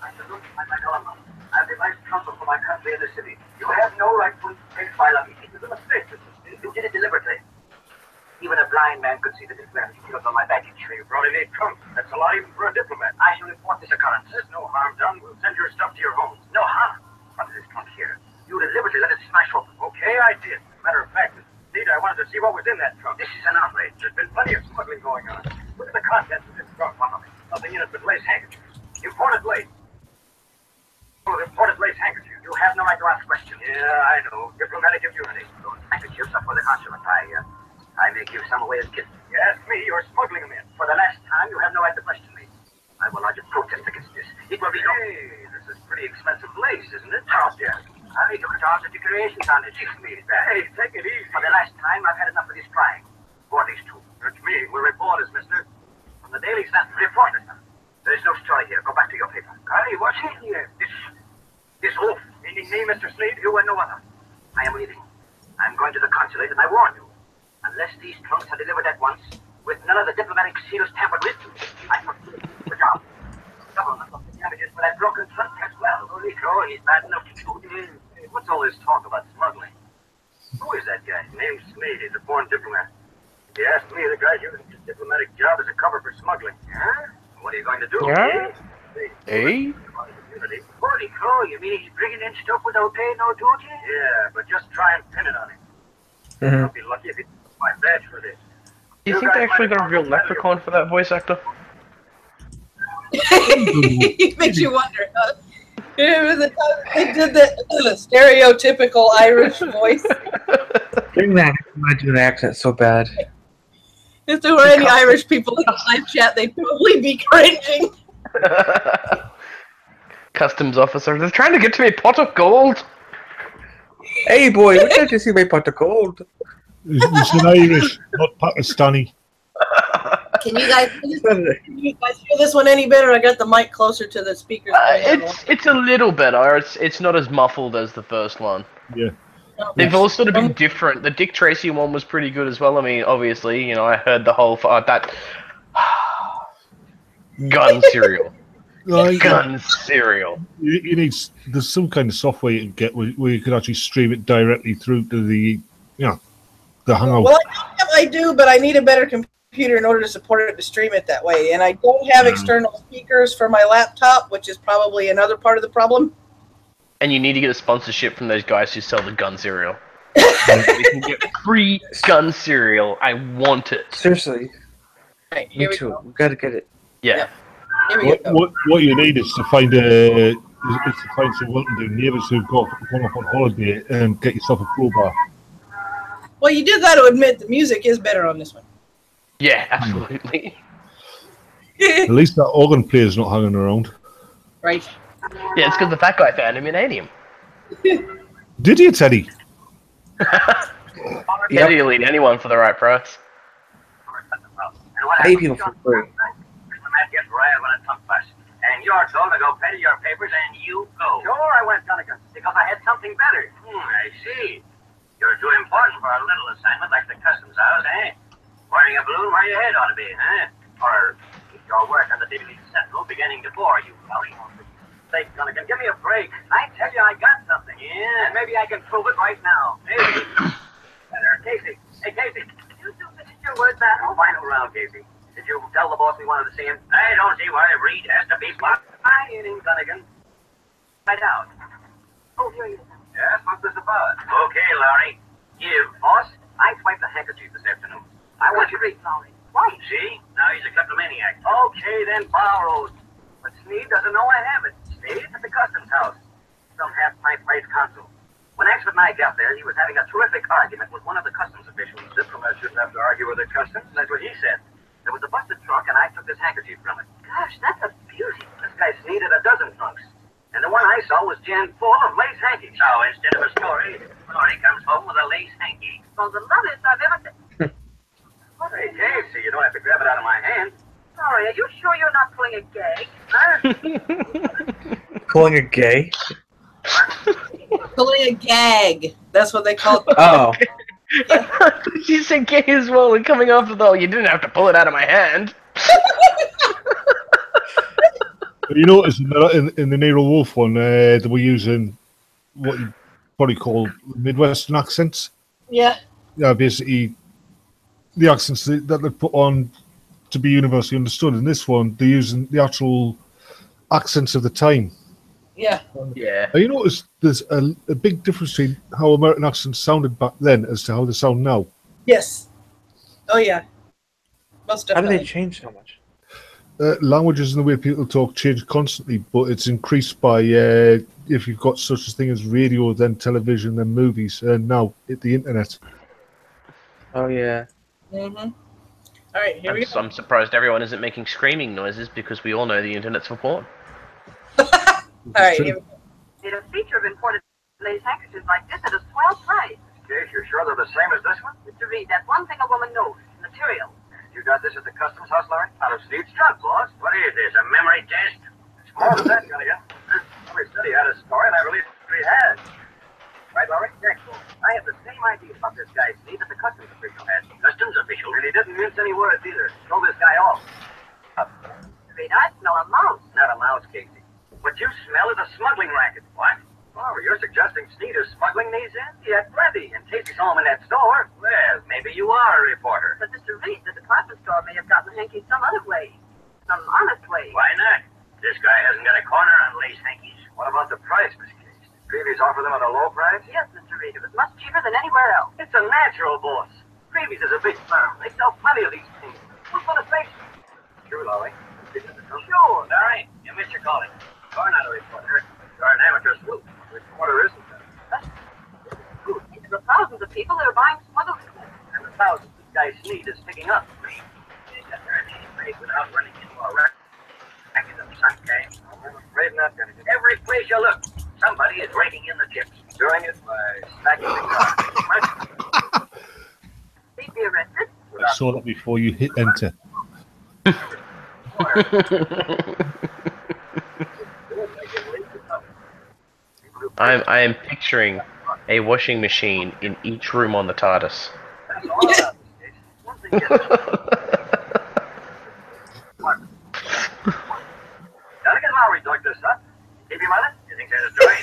I salute my dilemma. I devised counsel for my country and the city. You have no right to take my lucky. It was a mistake. You did it deliberately. Even a blind man could see the difference you on my baggage. You probably need trunk. That's a lot even for a diplomat. I shall report this occurrence. There's no harm done. We'll send your stuff to your homes. No harm. What is this trunk here? You deliberately let it smash open. Okay, I did. Matter of fact, indeed, I wanted to see what was in that trunk. This is an outrage. There's been plenty of smuggling going on. Look at the contents of this trunk. Nothing in it but lace handkerchiefs. Imported lace. Imported lace handkerchiefs. You have no right to ask questions. Yeah, I know. Diplomatic immunity. Those handkerchiefs are for the consulate. I may give some away as gifts. You ask me, you're smuggling them in. For the last time, you have no right to question me. I will lodge a protest against this. It will be no... Hey, this is pretty expensive lace, isn't it? Oh, yeah. I look at all the decorations on it. Hey, take it easy. For the last time, I've had enough of this prying. Who are these two? It's me. We're reporters, mister. From the Daily Sun. Reporters. There's no story here. Go back to your paper. Golly, what's in here? This wolf. Meaning me, Mr. Slade, you and no other. I am leaving. I'm going to the consulate, and I warn you. Unless these trunks are delivered at once, with none of the diplomatic seals tampered with, I must do the job. Government of the damages for that broken trunk as well. Holy crow, he's bad enough to shoot him. What's all this talk about smuggling? Who is that guy? Named Slade. He's a foreign diplomat. If you ask me, the guy using his diplomatic job as a cover for smuggling. Huh? What are you going to do? Yeah? Hey? Holy crow, you mean he's bringing in stuff without paying no duty? Yeah, but just try and pin it on him. I'll be lucky if he... my badge for this. Do you think they actually got a real leprechaun for that voice actor? It makes you wonder. They did the stereotypical Irish voice. Doing that, I do an accent so bad. If there were any Irish people in the live chat, they'd probably be cringing. Customs officer, they're trying to get to me pot of gold. Hey boy, what did you see my pot of gold? It's an Irish, not Pakistani. Can you guys hear this one any better? I got the mic closer to the speakers. It's a little better. It's not as muffled as the first one. Yeah. They've all sort of been different. The Dick Tracy one was pretty good as well. I mean, obviously, you know, I heard the whole that gun serial. Gun serial. You need there's some kind of software you can get where you can actually stream it directly through to the the Hangout. Well, I do, but I need a better computer in order to support it to stream it that way. And I don't have external speakers for my laptop, which is probably another part of the problem. And you need to get a sponsorship from those guys who sell the gun cereal. We can get free gun cereal. I want it. Seriously. Right, Me too. We gotta get it. Yeah. What you need is to find some well-to-do neighbours who've gone off on holiday and get yourself a crowbar. Well, you do got to admit the music is better on this one. Yeah, absolutely. At least that organ player's not hanging around. Right. Yeah, it's because the fat guy found him in Anium. Did you, Teddy? Teddy will eat anyone for the right price. Pay people for free. Diplomat gets riled when it comes fast. And you're told to go petty your papers, and you go. Sure, I went Gunnigan, because I had something better. I see. You're too important for a little assignment like the customs house, eh? Wearing a balloon where your head ought to be, eh? Or is your work on the Daily Sentinel beginning to bore you, Polly? Say, Gunnigan, give me a break. I tell you I got something. Yeah, and maybe I can prove it right now. Hey, Casey. Hey, Casey. You two finish your word battle? Final round, Casey. Did you tell the boss we wanted to see him? I don't see why Reed has to be smart. I ain't in, Gunnigan. Right out. Oh, here he is. Yes, what's this about? Okay, Larry. Give, boss. I swiped the handkerchief this afternoon. I want you to read, Larry. Why? See? Now he's a kleptomaniac. Okay, then borrowed. But Sneed doesn't know I have it. Sneed at the customs house. So place consul. When Axford and I got there, he was having a terrific argument with one of the customs officials. Diplomats shouldn't have to argue with their customs. That's what he said. There was a busted trunk, and I took this handkerchief from it. Gosh, that's a beauty. This guy sneezed a dozen trunks. And the one I saw was jammed full of lace hankies. So instead of a story, Florrie comes home with a lace hanky. Well, the loveliest I've ever seen. Hey, Casey, you don't have to grab it out of my hand. Sorry, are you sure you're not pulling a gag? Pulling a gay? Pulling a gag. That's what they call it. Oh. She said gay as well, and coming off of, oh, you didn't have to pull it out of my hand. You notice in the Nero Wolfe one, they were using what you probably call Midwestern accents. Yeah. Yeah, basically the accents that they put on to be universally understood. In this one, they're using the actual accents of the time. Yeah. Yeah. You notice there's a big difference between how American accents sounded back then as to how they sound now. Yes. Oh, yeah. Most definitely. How do they change so much? Languages and the way people talk change constantly, but it's increased by if you've got such a thing as radio, then television, then movies, and now the internet. Oh, yeah. Mm-hmm. All right, here we go. I'm surprised everyone isn't making screaming noises because we all know the internet's for porn. All right, here we go. Did a feature of imported lace handkerchiefs like this at a swell price. Case, you're sure they're the same as this one? Mr. Reed, that's one thing a woman knows. Material. You got this at the customs house, Larry? Out of Steve's trunk, boss. What is this, a memory test? It's more than that, Gilligan. We said he had a story, and I believe he has. Right, Larry? Next one. I have the same idea about this guy, Steve, that the customs official had. Customs official? And he didn't mince any words either. Throw this guy off. Reed, I smell a mouse. Not a mouse, Casey. What you smell is a smuggling racket. What? Oh, you're suggesting Sneed is smuggling these in? He had plenty, and Casey's home in that store. Well, maybe you are a reporter. But Mr. Reed, the department store may have gotten hankies some other way. Some honest way. Why not? This guy hasn't got a corner on lace hankies. What about the price, Miss Case? Creevy's offer them at a low price? Yes, Mr. Reed. It was much cheaper than anywhere else. It's a natural, boss. Creevy's is a big firm. They sell plenty of these things. Who's going to face it? True, Lowy. Sure. Larry, you missed your calling. You're not a reporter. You're an amateur sleuth. Reporter isn't that? There are thousands of people that are buying smuggled goods. And the thousands this guy Sneed is picking up. He's got their place without running into a wreck. I'm afraid not going to. Every place you look, somebody is raking in the chips. Doing it by stacking the cards. He'd be arrested. I saw that before you hit enter. I am picturing a washing machine in each room on the TARDIS. Gotta get Lowry to this up. Keep him on it? You think there's a story?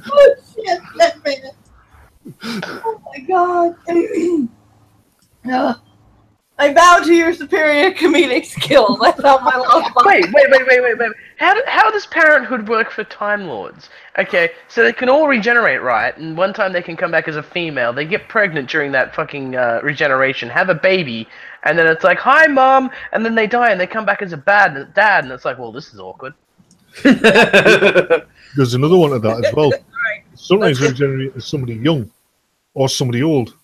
Oh, shit, that man. Oh, my God. I bow to your superior comedic skills. I thought my love. Wait. How does parenthood work for Time Lords? Okay, so they can all regenerate, right? And one time they can come back as a female. They get pregnant during that fucking regeneration, have a baby, and then it's like, hi, Mom, and then they die and they come back as a dad, and it's like, well, this is awkward. There's another one of that as well. Sometimes regenerate as somebody young or somebody old.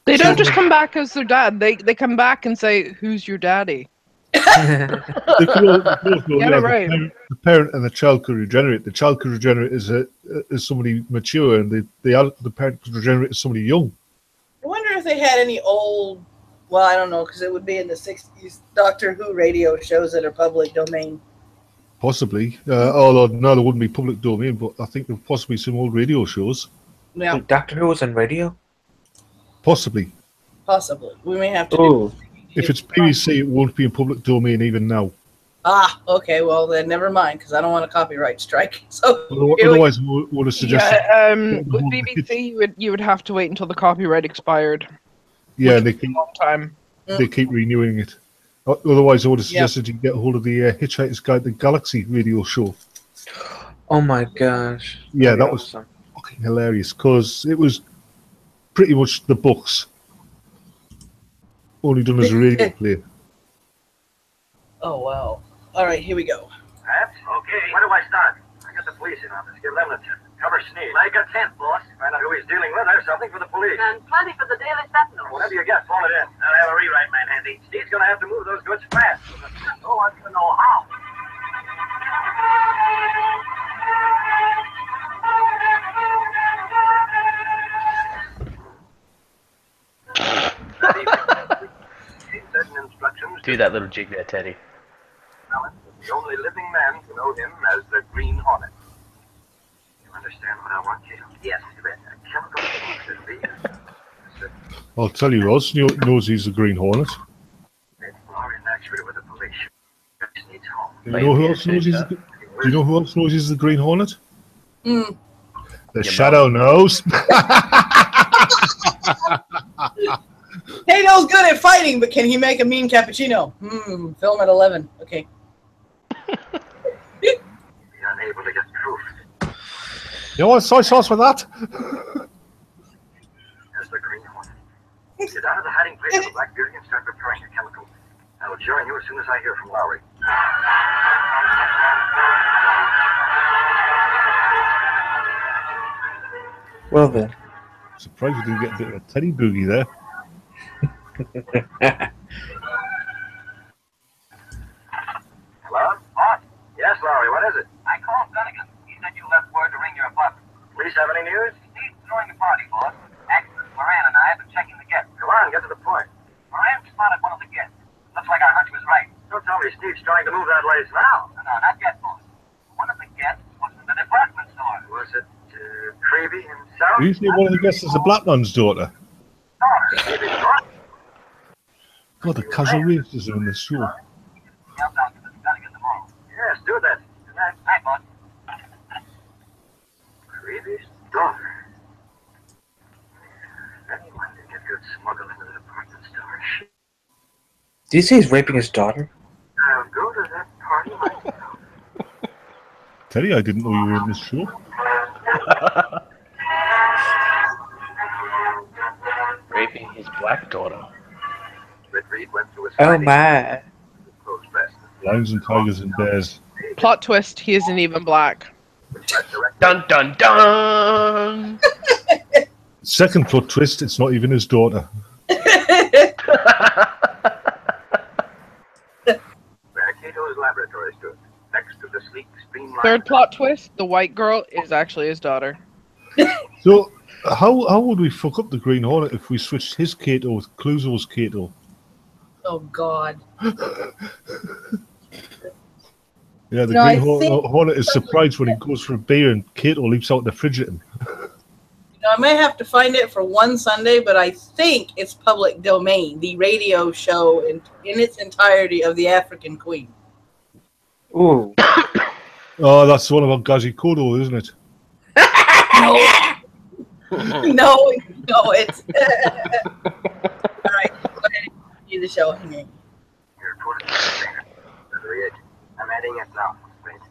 They don't just come back as their dad. They come back and say, "Who's your daddy?" They can both know, Yeah, right. The parent and the child could regenerate. The child could regenerate as somebody mature, and the parent could regenerate as somebody young. I wonder if they had any old, well, I don't know, because it would be in the 60s, Doctor Who radio shows that are public domain. Possibly. Although, no, there wouldn't be public domain, but I think there possibly some old radio shows. Yeah. Doctor Who was on radio? Possibly. Possibly. We may have to do. If it's BBC, it won't be in public domain even now. Ah, okay. Well, then never mind, because I don't want a copyright strike. So otherwise, we would have suggested. Yeah, with BBC, you would have to wait until the copyright expired. Yeah, they keep a long time. They keep renewing it. Otherwise, I would have suggested you get a hold of the Hitchhiker's Guide to the Galaxy radio show. Oh my gosh! Yeah, that was fucking hilarious because it was pretty much the books, only done as a radio play. Oh, wow. All right, here we go. That's okay. Where do I start? I got the police in office. Give them a tip. Cover Sneed. Like a tent, boss. Find out who he's dealing with. I have something for the police. And plenty for the Daily Sentinel. Whatever you get, phone it in. I'll have a rewrite man handy. Steve's going to have to move those goods fast. No one can know how. Do that little jig there, Teddy. The only living man to know him as the Green Hornet. You understand what I want, Cato? Yes, a chemical I'll tell you who else knows he's the Green Hornet. Do you know who else knows he's the, do you know who else knows he's the Green Hornet? Mm. The Shadow knows. Cato's good at fighting, but can he make a mean cappuccino? Film at 11. Okay. Unable to get proof. You want soy sauce with that? As the Green Hornet. Get out of the hiding place of the Black Beauty and start preparing a chemical. I will join you as soon as I hear from Lowry. Well then. Surprised we didn't get a bit of a Teddy boogie there. Hello? What? Yes, Lowry, what is it? I called Dunnigan. He said you left word to ring your apartment. Police have any news? Steve's throwing a party, boss. Actually, Moran and I have been checking the guests. Come on, get to the point. Moran spotted one of the guests. Looks like our hunch was right. Don't tell me Steve's trying to move that lace now. No, not yet, boss. One of the guests was in the department store. Was it Creevy himself? Usually one of the guests is the black man's daughter. Creevy's daughter? God, the casual racism in this show. Yes, do that. Good night. Night, boss. Creevy's daughter. Anyone can get good smuggled into the department store. Did you say he's raping his daughter? I'll go to that party myself. Teddy, I didn't know you were in this show. Raping his black daughter. Oh my. Lions and tigers and bears. Plot twist, he isn't even black. Dun dun dun! Second plot twist, it's not even his daughter. Cato's laboratory stood next to the sleek streamlined. Third plot twist, the white girl is actually his daughter. So, how would we fuck up the Green Hornet if we switched his Cato with Clouseau's Cato? Oh, God. Yeah, the Green Hornet is surprised when he goes for a beer and Cato leaps out the fridge at him. I may have to find it for one Sunday, but I think it's public domain, the radio show in its entirety of the African Queen. Ooh. Oh, that's one about Gazikodo, isn't it? No, it's... All right, go ahead and do the show. You're reported to the container. I'm adding it now. Wait.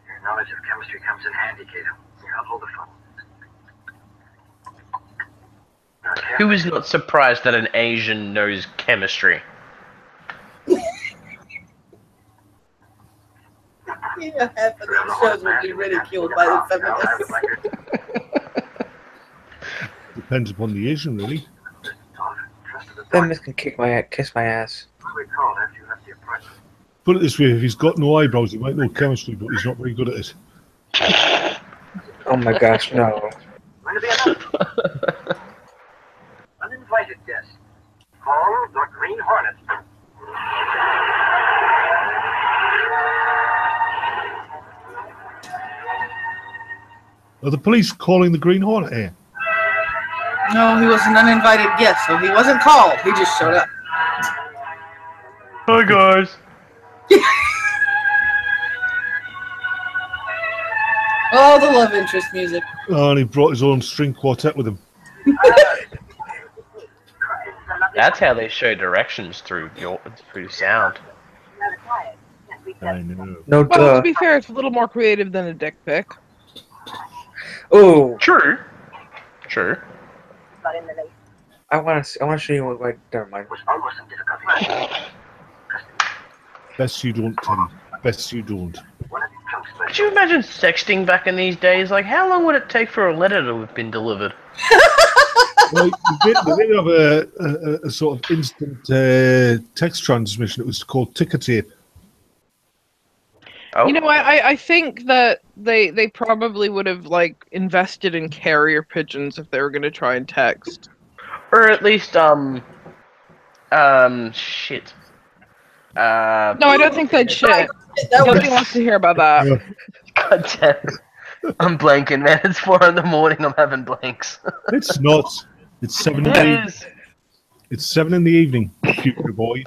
Your knowledge of chemistry comes in handy, Cato. Here, I'll hold the phone. Okay. Who is not surprised that an Asian knows chemistry? Yeah, half of these shows will be ridiculed by the feminists. Depends upon the Asian, really. Feminists can kiss my ass. Put it this way, if he's got no eyebrows, he might know chemistry, but he's not very good at it. Oh my gosh, no. Uninvited guest. Call the Green Hornet. Are the police calling the Green Hornet here? No, he was an uninvited guest, so he wasn't called. He just showed up. Hi, guys. Oh, the love interest music. Oh, and he brought his own string quartet with him. That's how they show directions through sound. I know. No, well, to be fair, it's a little more creative than a dick pic. Oh. True. True. I want to show you what. Wait, never mind. Was almost some difficulty. Best you don't, Teddy. Best you don't. Could you imagine sexting back in these days? Like, how long would it take for a letter to have been delivered? Well, they did have a sort of instant text transmission. It was called ticker tape. Oh. You know, I think that they probably would have like invested in carrier pigeons if they were going to try and text, or at least shit. No, I don't think they'd shit. Nobody wants to hear about that. God damn it. I'm blanking, man. It's 4 in the morning. I'm having blanks. It's not. It's 7 in the evening. It's 7 in the evening, future boy.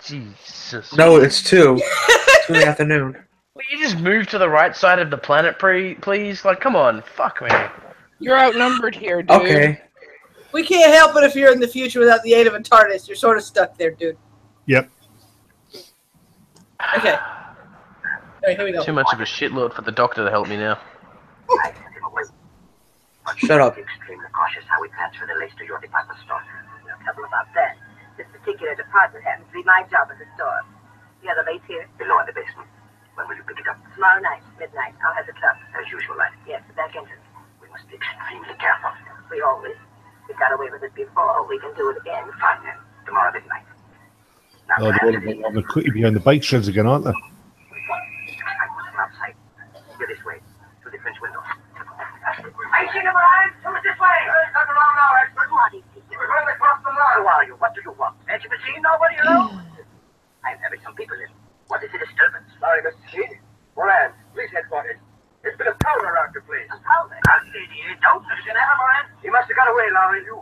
Jesus. No, it's 2. 2 in the afternoon. Will you just move to the right side of the planet, please? Like, come on. Fuck me. You're outnumbered here, dude. Okay. We can't help it if you're in the future without the aid of a TARDIS. You're sort of stuck there, dude. Yep. Okay. Alright, here we go. Too much of a shitload for the doctor to help me now. Shut up. Extremely cautious how we transfer the lace to your department store. No trouble about that. This particular department happens to be my job at the store. You have the lace here? Below in the basement. When will you pick it up? Tomorrow night, midnight. I'll have the truck. As usual, right? Yes, the back entrance. We must be extremely careful. We always. We got away with it before. We can do it again. Fine then. Tomorrow midnight. Oh, they're all about having a quickie behind the bike sheds again, aren't they? Outside. Here this way. Through the French window. I see him around. Come this way. Come around now, expert. We're going across the line. Who are you? What do you want? Ain't you been seeing nobody, you know? I'm having some people in. What is the disturbance? Sorry, Mr. Sheed. Moran, police headquarters. There's been a prowler around the place. A prowler? Idiot. Don't listen to him, Moran. He must have got away, Lowry. You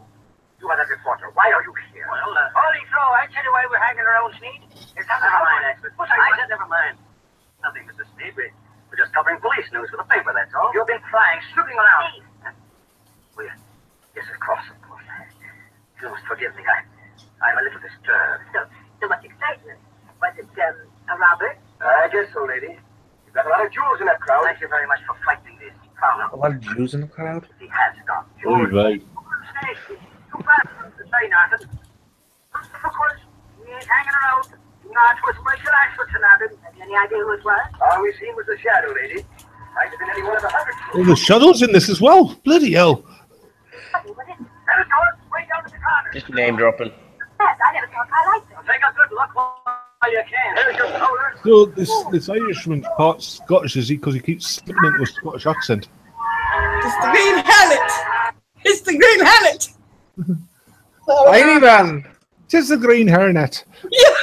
are that reporter. Why are you here? Well, holy throw. I tell you why we're hanging around, Sneed. It's not never mind, expert. I said never mind. Nothing, Mr. Sneed. We're just covering police news for the paper, that's all. You've been crying, snooping around. Well, yes, of course. You must forgive me. I'm a little disturbed. So much excitement. Was it, a robber? I guess so, lady. You've got a lot of jewels in that crowd. Thank you very much for frightening this crowd. A lot of Jews in the crowd? He has got Oh, right. Too bad to say nothing. Of course, he ain't hanging around. Not with special action tonight. Have you any idea who it was? All we seen was a shadow, lady. Might have been any one of the 100. Oh, the shadows in this as well. Bloody hell. Just name dropping. Yes, I never thought I liked it. Take a good look while you can. Here's your shoulder. So this Irishman's part Scottish, is he? Because he keeps slipping into a Scottish accent. It's the Green Hornet! It's the Green Hornet! Tiny man! Tis the Green Hornet. Yeah.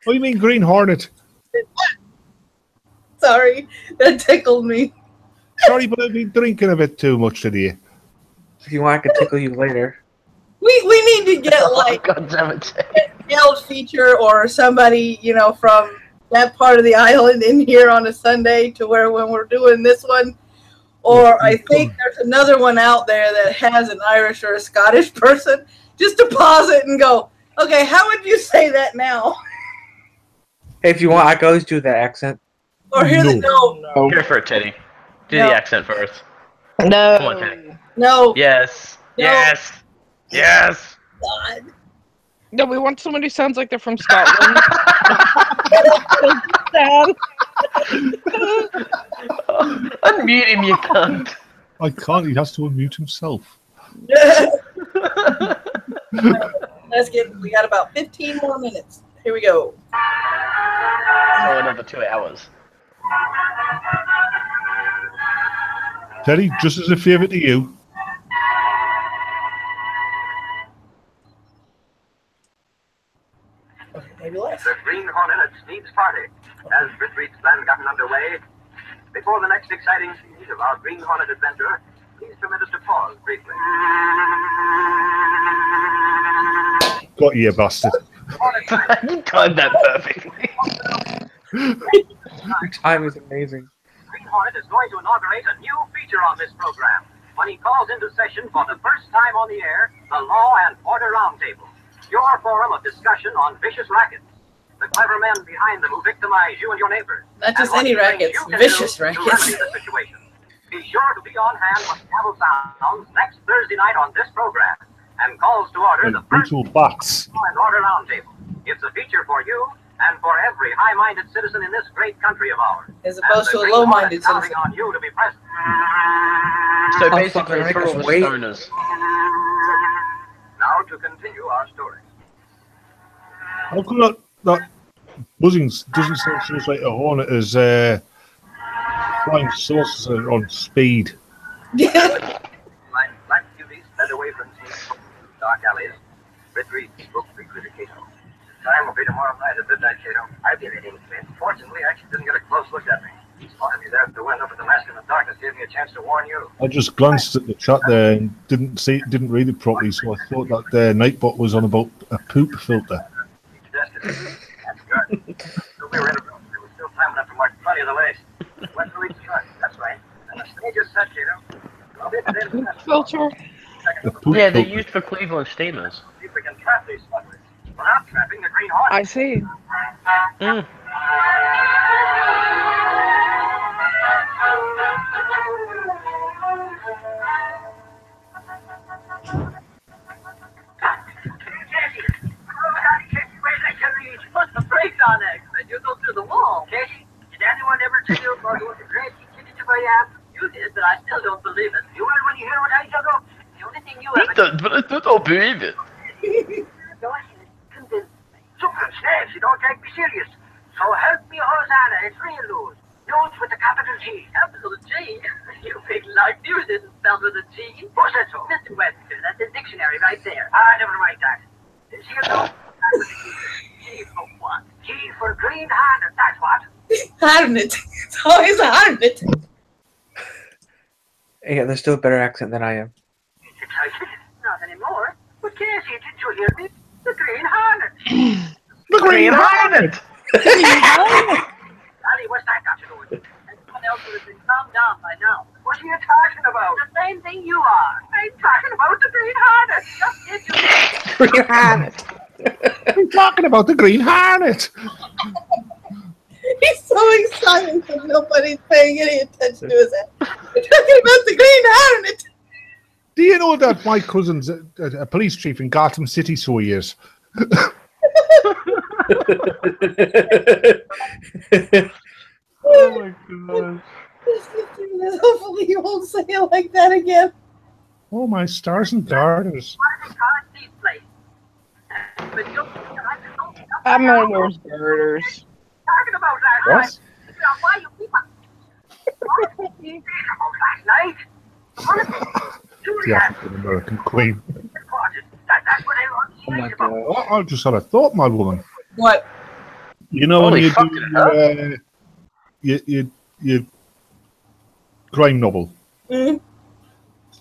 What do you mean Green Hornet? Sorry, that tickled me. Sorry, but I've been drinking a bit too much today. If you want, I can tickle you later. We need to get like God damn it. Guild feature or somebody, you know, from that part of the island in here on a Sunday to where when we're doing this one. Or I think there's another one out there that has an Irish or a Scottish person. Just to pause it and go, okay, how would you say that now? Hey, if you want, I can always do that accent. Or hear the no. Here for it, Teddy. Do No. the accent first. No. Come on, Teddy. No. Yes. No. Yes. Yes. God. No, we want someone who sounds like they're from Scotland. Unmute him, you cunt. I can't, he has to unmute himself. We got about 15 more minutes. Here we go. So another 2 hours. Teddy, just as a favour to you. Maybe less. The Green Hornet at Sneed's party. As retreat's plan gotten underway, before the next exciting siege of our Green Hornet adventure, please permit us to pause briefly. Got you, bastard. You timed that perfectly. Your time is amazing. Green Hornet is going to inaugurate a new feature on this program when he calls into session for the first time on the air the Law and Order Roundtable, your forum of discussion on vicious rackets. The clever men behind them who victimize you and your neighbors. Not just And what any things rackets, you can vicious do rackets. To remedy the situation. Be sure to be on hand when Cattle sounds next Thursday night on this program. And calls to order the first Beetle bats. and order roundtable. It's a feature for you and for every high-minded citizen in this great country of ours. As opposed to a Green low-minded Hornet citizen. counting on you to be present. So Oh, basically, fuck, it's for all the make us wait. stoners. Now to continue our story. How come that buzzing doesn't sound so much like a Hornet as flying saucers are on speed? My black beauties led away from scene, dark alleys. Retreat spoke to Recruiter Cato. Time will be tomorrow night at midnight, Cato. I'll be ready. Fortunately, I actually didn't get a close look at me. Spotted me there at the window, but the mask in the darkness gave me a chance to warn you. I just glanced at the chat there and didn't read it properly, so I thought that Nightbot was on about a poop filter. That's good. So we were in a room. There was still time enough to mark plenty of the lace. Went through each truck. That's right. And the stage is set, Cato. I'll be at the end of the Filter. The poop Yeah, they're filter. used for Cleveland steamers. See if we can trap these smugglers. Without trapping the Green Hornet. I see. Mm. What's the brakes on that? You go through the wall. Casey, did anyone ever tell you about what the crazy kitty I am? You did, but I still don't believe it. You will when you hear what I tell you. The only thing you ever But I don't believe it. Go ahead, convince me. Super snakes, you don't take me serious. So help me, Hosanna, it's real news. News with a capital G. Capital G? You big life, news isn't spelled with a G. Who said so? Mr. Webster, that's the dictionary right there. I never write that. See you know? G for what? G for Green Hornet, that's what. Hornet. It's always a Hornet. Yeah, there's still a better accent than I am. Not anymore. But Casey, did you hear me? The Green Hornet. The Green Hornet! Daddy, what's that got to do with it? Everyone else would have been calmed down by now. What are you talking about? The same thing you are. I'm talking about the Green Hornet. Just did you Green Hornet. I'm talking about the Green Hornet! He's so excited that nobody's paying any attention to his head. We're talking about the Green Hornet. Do you know that my cousin's a police chief in Gotham City, so he is? Oh my god. Hopefully you won't say it like that again. Oh, my stars and garters. I'm gonna wear girders. talking about last What? night? Why you people? Last night? The African American Queen. That's what I want to Oh my about. god. I just had a thought, my woman. What? You know when Holy you fucking do your crime novel, Mm?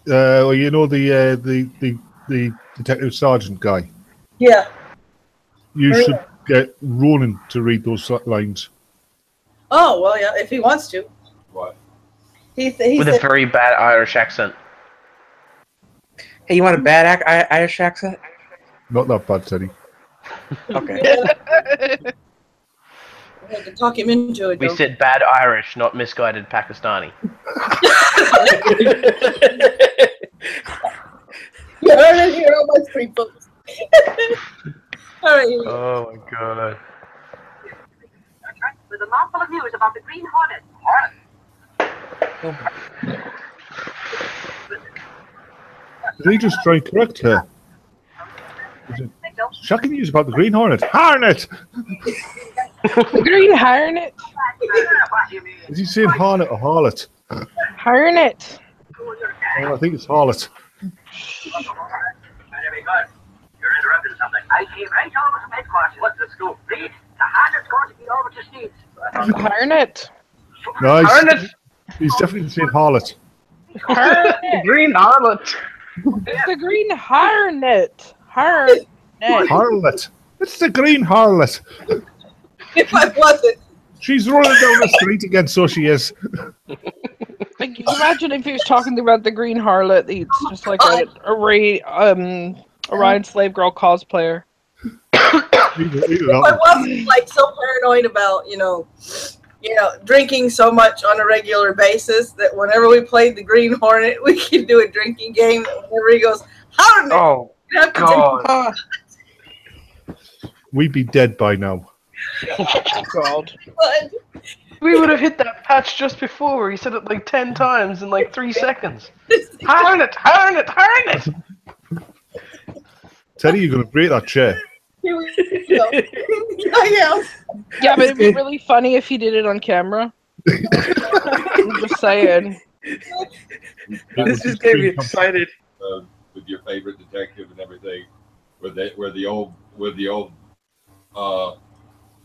or you know the detective sergeant guy. Yeah. You Really? should get Ronan to read those lines. Oh, well, yeah, if he wants to. What? He With a said, very bad Irish accent. Hey, you want a bad Irish accent? Not that bad, Teddy. Okay. I had to talk him into it. We though. said bad Irish, not misguided Pakistani. You heard it here on my screen, folks. All right. Oh my god. That's right. With a mouthful of news about the Green Hornet. Did he just try and correct her? Shocking news about the Green Hornet. Hornet! The Green Hornet. Is he saying Hornet or Harlot? Hornet. Oh, I think it's Harlot. Very good. You're interrupting something. I came right over from headquarters. What's the scoop? Read. The Hornet's going to be over to Steve's. Hornet. No, Hornet! he's definitely saying Harlot. Hornet. Green Harlot! It's the Green Hornet. Hornet. Harlot. It's the Green Harlot. If I wasn't. She's running down the street again, so she is. Like, imagine if he was talking about the Green Harlot. He's just like a Ryan Slave Girl cosplayer. Either If I wasn't like so paranoid about, you know, drinking so much on a regular basis that whenever we played the Green Hornet, we could do a drinking game. Whenever he goes, Hornet! Oh, God. We'd be dead by now. God. We would have hit that patch just before where he said it like 10 times in like 3 seconds. Hornet! Hornet! Hornet! Teddy, you're going to break that chair. Here we go. Yeah, but it'd be really funny if he did it on camera. I'm just saying. This just gave me excited. With your favorite detective and everything, where the old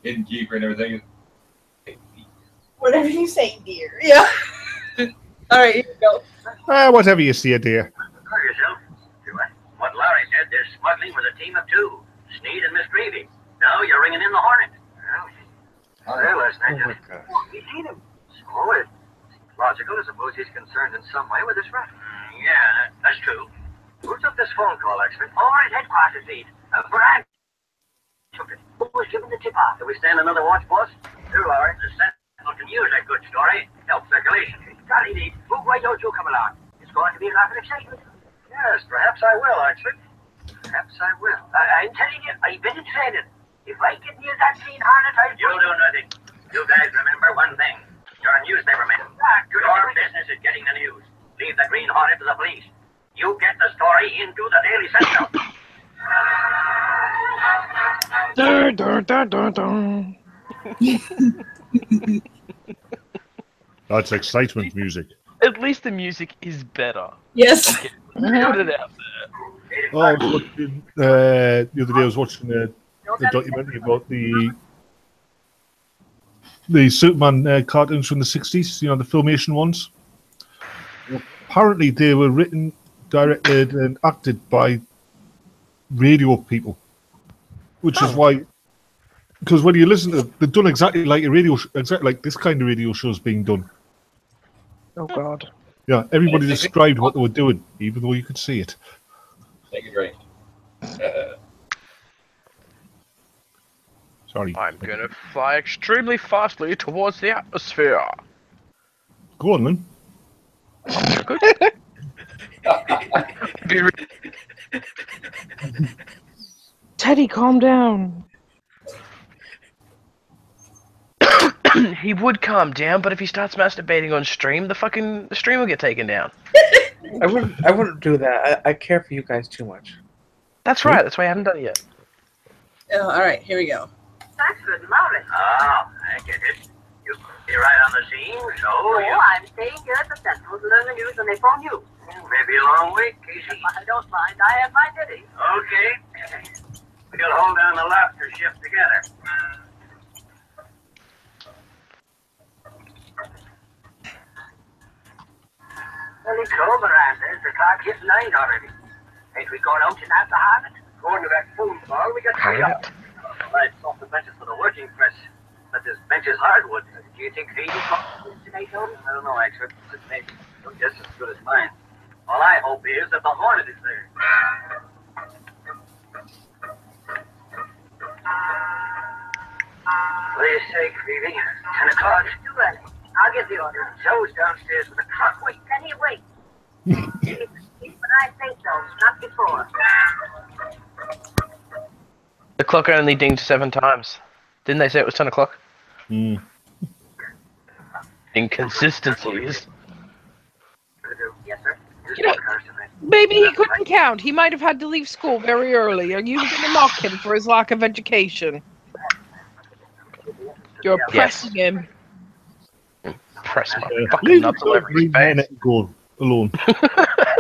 innkeeper and everything. Whatever you say, dear. Yeah. All right, here we go. Whatever you see, dear. Hurt yourself. What Larry said, they're smuggling with a team of 2. Sneed and Miss Greavy. Now you're ringing in the Hornet. Well, last night we seen him. So it's logical to suppose he's concerned in some way with this rat. Yeah, that's true. Who took this phone call, expert? Over at headquarters, lead. Brad took it. Who was given the tip-off? Do we stand another watch, boss? Sure, Larry. The Sentinel can use that good story. Help circulation. Golly, lead. Why don't you come along? It's going to be a lot of excitement. Yes, perhaps I will, actually. Perhaps I will. I'm telling you, I've been in training. If I get near that Green Hornet, I'll... You do nothing. You guys remember one thing. You're newspapermen. Your business is getting the news. Leave the Green Hornet to the police. You get the story into the Daily Sentinel. That's excitement music. At least the music is better. Yes. Put it out there. Oh, I was watching, the other day I was watching a documentary about the Superman cartoons from the 60s, you know, the Filmation ones. Apparently they were written, directed and acted by radio people. Which is why, because when you listen to them, they're done exactly like a radio, exactly like this kind of radio show is being done. Oh, God. Yeah, everybody described what they were doing, even though you could see it. Take a drink. Sorry. I'm gonna fly extremely fastly towards the atmosphere. Go on, then. Teddy, calm down. He would calm down, but if he starts masturbating on stream, the stream will get taken down. I wouldn't do that. I care for you guys too much. That's right. That's why I haven't done it yet. All right, here we go. That's good, Maurice. Oh, I get it. You be right on the scene, so I'm staying here at the Sentinel to learn the news when they phone you. Maybe a long week, Casey. I don't mind. I have my duty. Okay. We'll hold down the laughter shift together. Well, it's over, Anders. The clock hit 9 already. Ain't we going out and have the Hornet? Going to that phone call, we got to be up. Right, off the benches for the working press. But this bench is hardwood. Do you think Phoebe comes today, Tony? I don't know, actually. It's maybe just as good as mine. All I hope is that the Hornet is there. What do you say, Phoebe? 10 o'clock? Too early. I'll get the order. Joe's downstairs with a clock. Wait, can he wait? When I say so, not before. The clock only dinged 7 times. Didn't they say it was 10 o'clock? Inconsistencies. Yes, sir. You know, maybe he couldn't count. He might have had to leave school very early. Are you going to mock him for his lack of education? You're oppressing him. Press my fucking nuts all over his face. Go alone.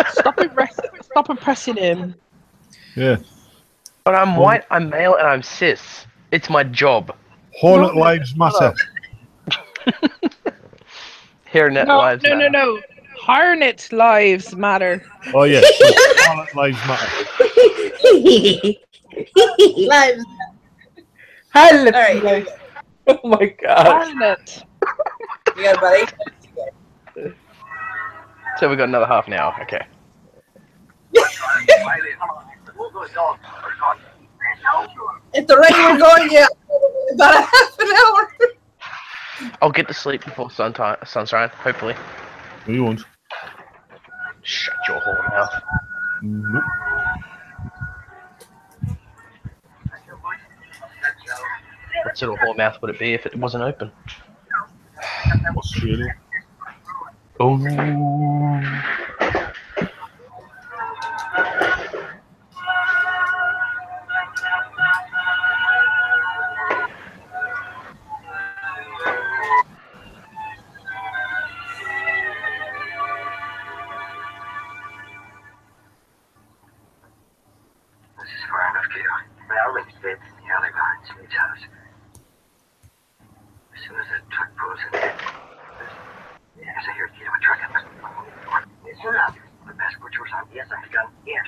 Stop oppressing him. Yeah. But I'm white, I'm male, and I'm cis. It's my job. Hornet lives matter. Hornet lives matter. No. Hornet lives matter. Oh, yeah. Hornet lives matter. Lives. Hornet. All right. Oh my God. Hornet. You got about 8 minutes to go. So we got another half an hour. Okay. At the rate we're going, yeah, about a half an hour. I'll get to sleep before sunshine, hopefully. No, you won't. Shut your whore mouth. Nope. What sort of whore mouth would it be if it wasn't open? Australia. Oh. This is far enough, Kiddo. Well, let's sit in the alley behind Sweet's house. As soon as that truck pulls in, yes, I hear Kiddo, a truck up. It's enough. The passport yours on. Yes, I've got it.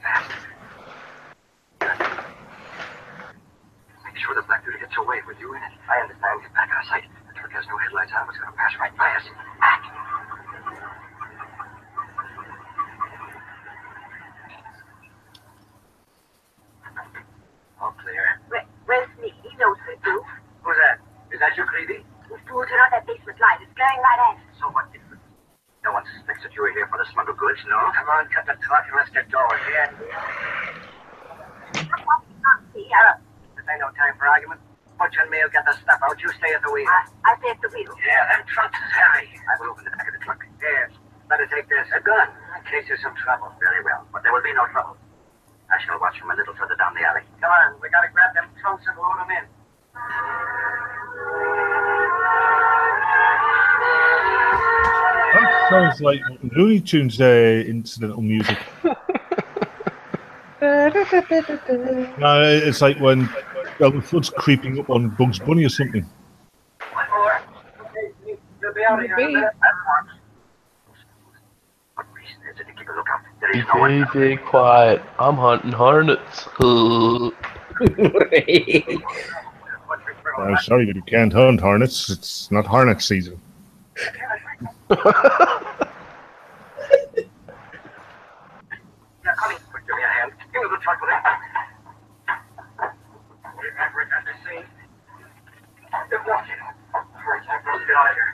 Fast. Make sure the black dude gets away with you in it. I understand. Get back out of sight. The truck has no headlights on. It's going to pass right by us. Act. All clear. Where's Sneak? He knows what to do. Who's that? Is that you, Creepy? Fool, turn on that basement light. It's glaring right at us. So what difference? No one suspects that you were here for the smuggled goods, no? Come on, cut the talk and let's get going. Yeah. This ain't no time for argument. Butcher and me'll get the stuff out. You stay at the wheel. I stay at the wheel. Yeah, them trucks is heavy. I will open the back of the truck. Yes. Better take this. A gun. In case there's some trouble. Very well. But there will be no trouble. I shall watch from a little further down the alley. Come on. We gotta grab them trunks and load them in. That sounds like Looney Tunes incidental music. No, it's like when Flood's creeping up on Bugs Bunny or something. One more. Okay, you'll be out of here in a minute. What reason is it to keep a lookout? There is no one. Very quiet. I'm hunting hornets. I'm sorry, but you can't hunt hornets. It's not hornet season. Yeah, come in. Quick, give me a hand. Give me the truck with it. We're back at the scene. They're walking. Hurry, time for us to get out of here.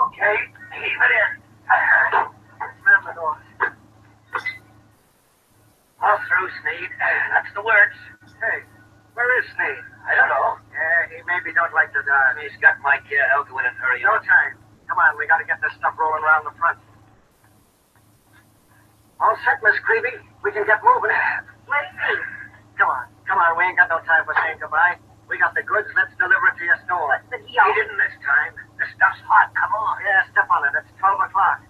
Okay, keep it in. Slam the door. All through, Sneed. That's the words. Hey, where is Sneed? I don't know. Yeah, he maybe don't like to die. He's got my care. I'll go in and hurry. No time. Come on, we gotta get this stuff rolling around the front. All set, Miss Creepy. We can get moving. Let's see. Come on. We ain't got no time for saying goodbye. We got the goods. Let's deliver it to your store. But he didn't this time. This stuff's hot. Come on. Yeah, step on it. It's 12 o'clock.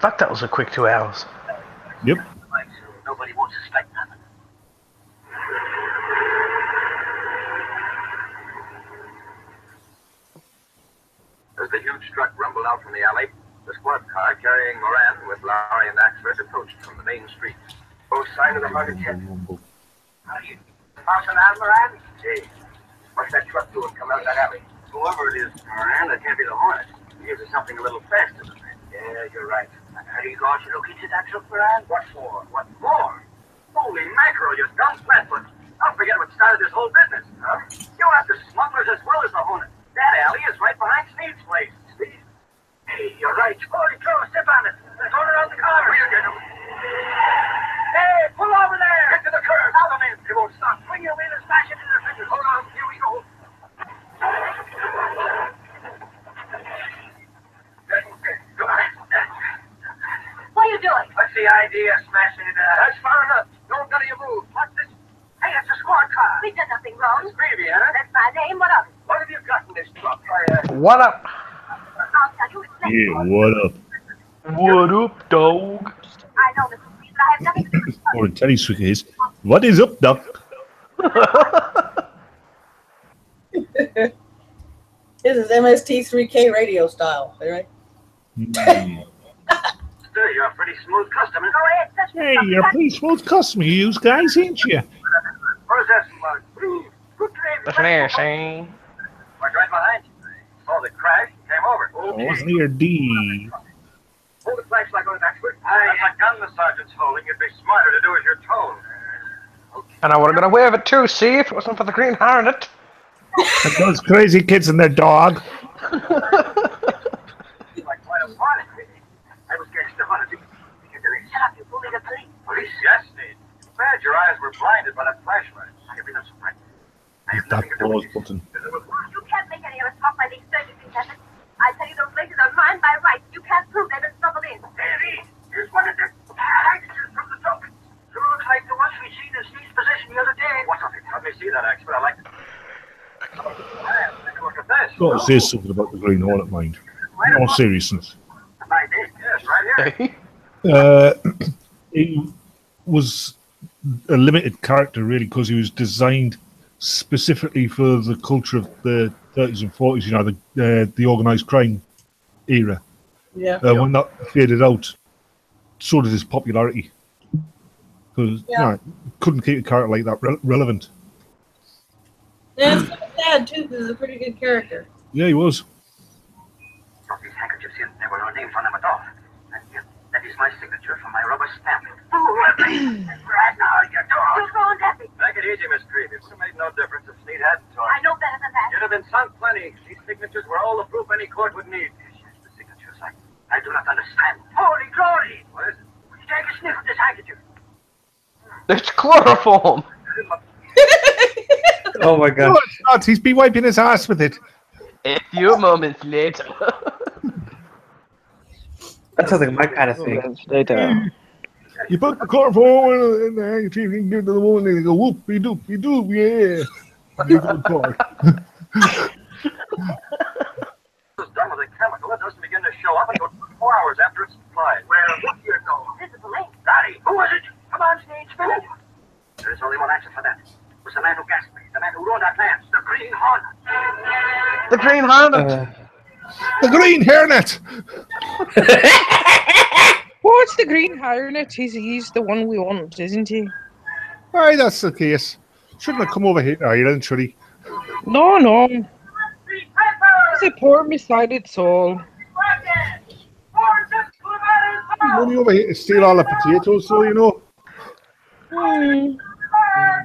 Fuck, that was a quick 2 hours. Yep. Nobody won't suspect nothing. As the huge truck rumbled out from the alley, the squad car carrying Moran with Lowry and Axford approached from the main street. Both sides of the rugged head. How do you... Parson Moran? Gee, what's that truck doing coming out of that alley? Whoever it is, Moran, that can't be the Hornet. He gives us something a little faster than that. Yeah, you're right. Are you going to look into that truck, Moran? What for? What more? Holy mackerel, you dumb flatfoot. Don't forget what started this whole business, huh? You're after smugglers as well as the Hornet. That alley is right behind Sneed's place. Sneed? Hey, you're right. Holy cow, step on it. Let's turn around the car. We'll get him. Hey, pull over there. Get to the curb. Now them in. They won't stop. Swing your wheel and smash it into the fingers. Hold on. Here we go. What are you doing? What's the idea of smashing it out? That's far enough. Don't none of you move. What's this? Hey, it's a squad car. We did nothing wrong. It's Creepy, huh? That's my name. What of it? What have you got in this truck? What up? I'll tell you. Yeah, what up? What up, dog? I know this is me, but I have nothing to do with it. Or Teddy Swick is. What is up, Doc? This is MST3K radio style, right? Still, you're a pretty smooth customer. Go ahead, touch me. Hey, you're a pretty smooth customer, you guys, ain't you? Where's that slug? Good trade. Shane. We're right behind you. Saw the crash and came over. Oh, it's near D. Hold the flash looks like an expert. That's a gun the sergeant's holding. You'd be smarter to do as you're told. And I would have been aware of it too, see, if it wasn't for the Green Hornet. And those crazy kids and their dog. Like quite a party. I was getting the Hornet. Shut up, you bully the police. Police? Yes, Steve. Bad, your eyes were blinded by that flashlight. I have been surprised. That pause button. You can't make any of us talk by these surgery methods. I tell you, those places are mine by right. You can't prove they've been smuggled in. Davy, here's one of the packages from the tokens. Sure looks like the ones we seen in Steve's possession the other day. What's up? Let me see that, expert. I like it. Take a look at this. Got to say something about the Green Hornet, mind. In all seriousness. Yes, right here. He was a limited character, really, because he was designed specifically for the culture of the 30s and 40s, you know, the organised crime era. Yeah. When that faded out, so did his popularity. Because couldn't keep a character like that relevant. Yeah, it's kind of sad, too, because he's a pretty good character. Yeah, he was. Got these handkerchiefs here. There were no names on them at all. And that is my signature for my rubber stamp. Right now, you dog. You're going deafy. Take it easy, Miss Creevy. It would have made no difference if Sneed hadn't told. I know better than that. You'd have been sunk plenty. These signatures were all the proof any court would need. The signatures, I do not understand. Holy glory! What is it? Take a sniff of this handkerchief. It's chloroform! Oh my god. No, it's not. He's been wiping his ass with it. A few moments later. That sounds like my kind of thing. You put the chloroform in the handkerchief, you can give it to the woman, and they go, whoop, you do, yeah. Give it the cord. It's done with a chemical. It doesn't begin to show up until 4 hours after it's applied. Where would you go? This is the link. Daddy, who is it? Come on, Sneed, spin it. There's only one answer for that. It was the man who gassed me, the man who ruined our plans, the Green Hornet. The Green Hornet! The Green Hornet! What's the Green Hornet? He's the one we want, isn't he? Aye, that's the case. Shouldn't have come over here, Ireland, should he? No. He's a poor, misguided soul. He's only over here to steal all the potatoes, so you know.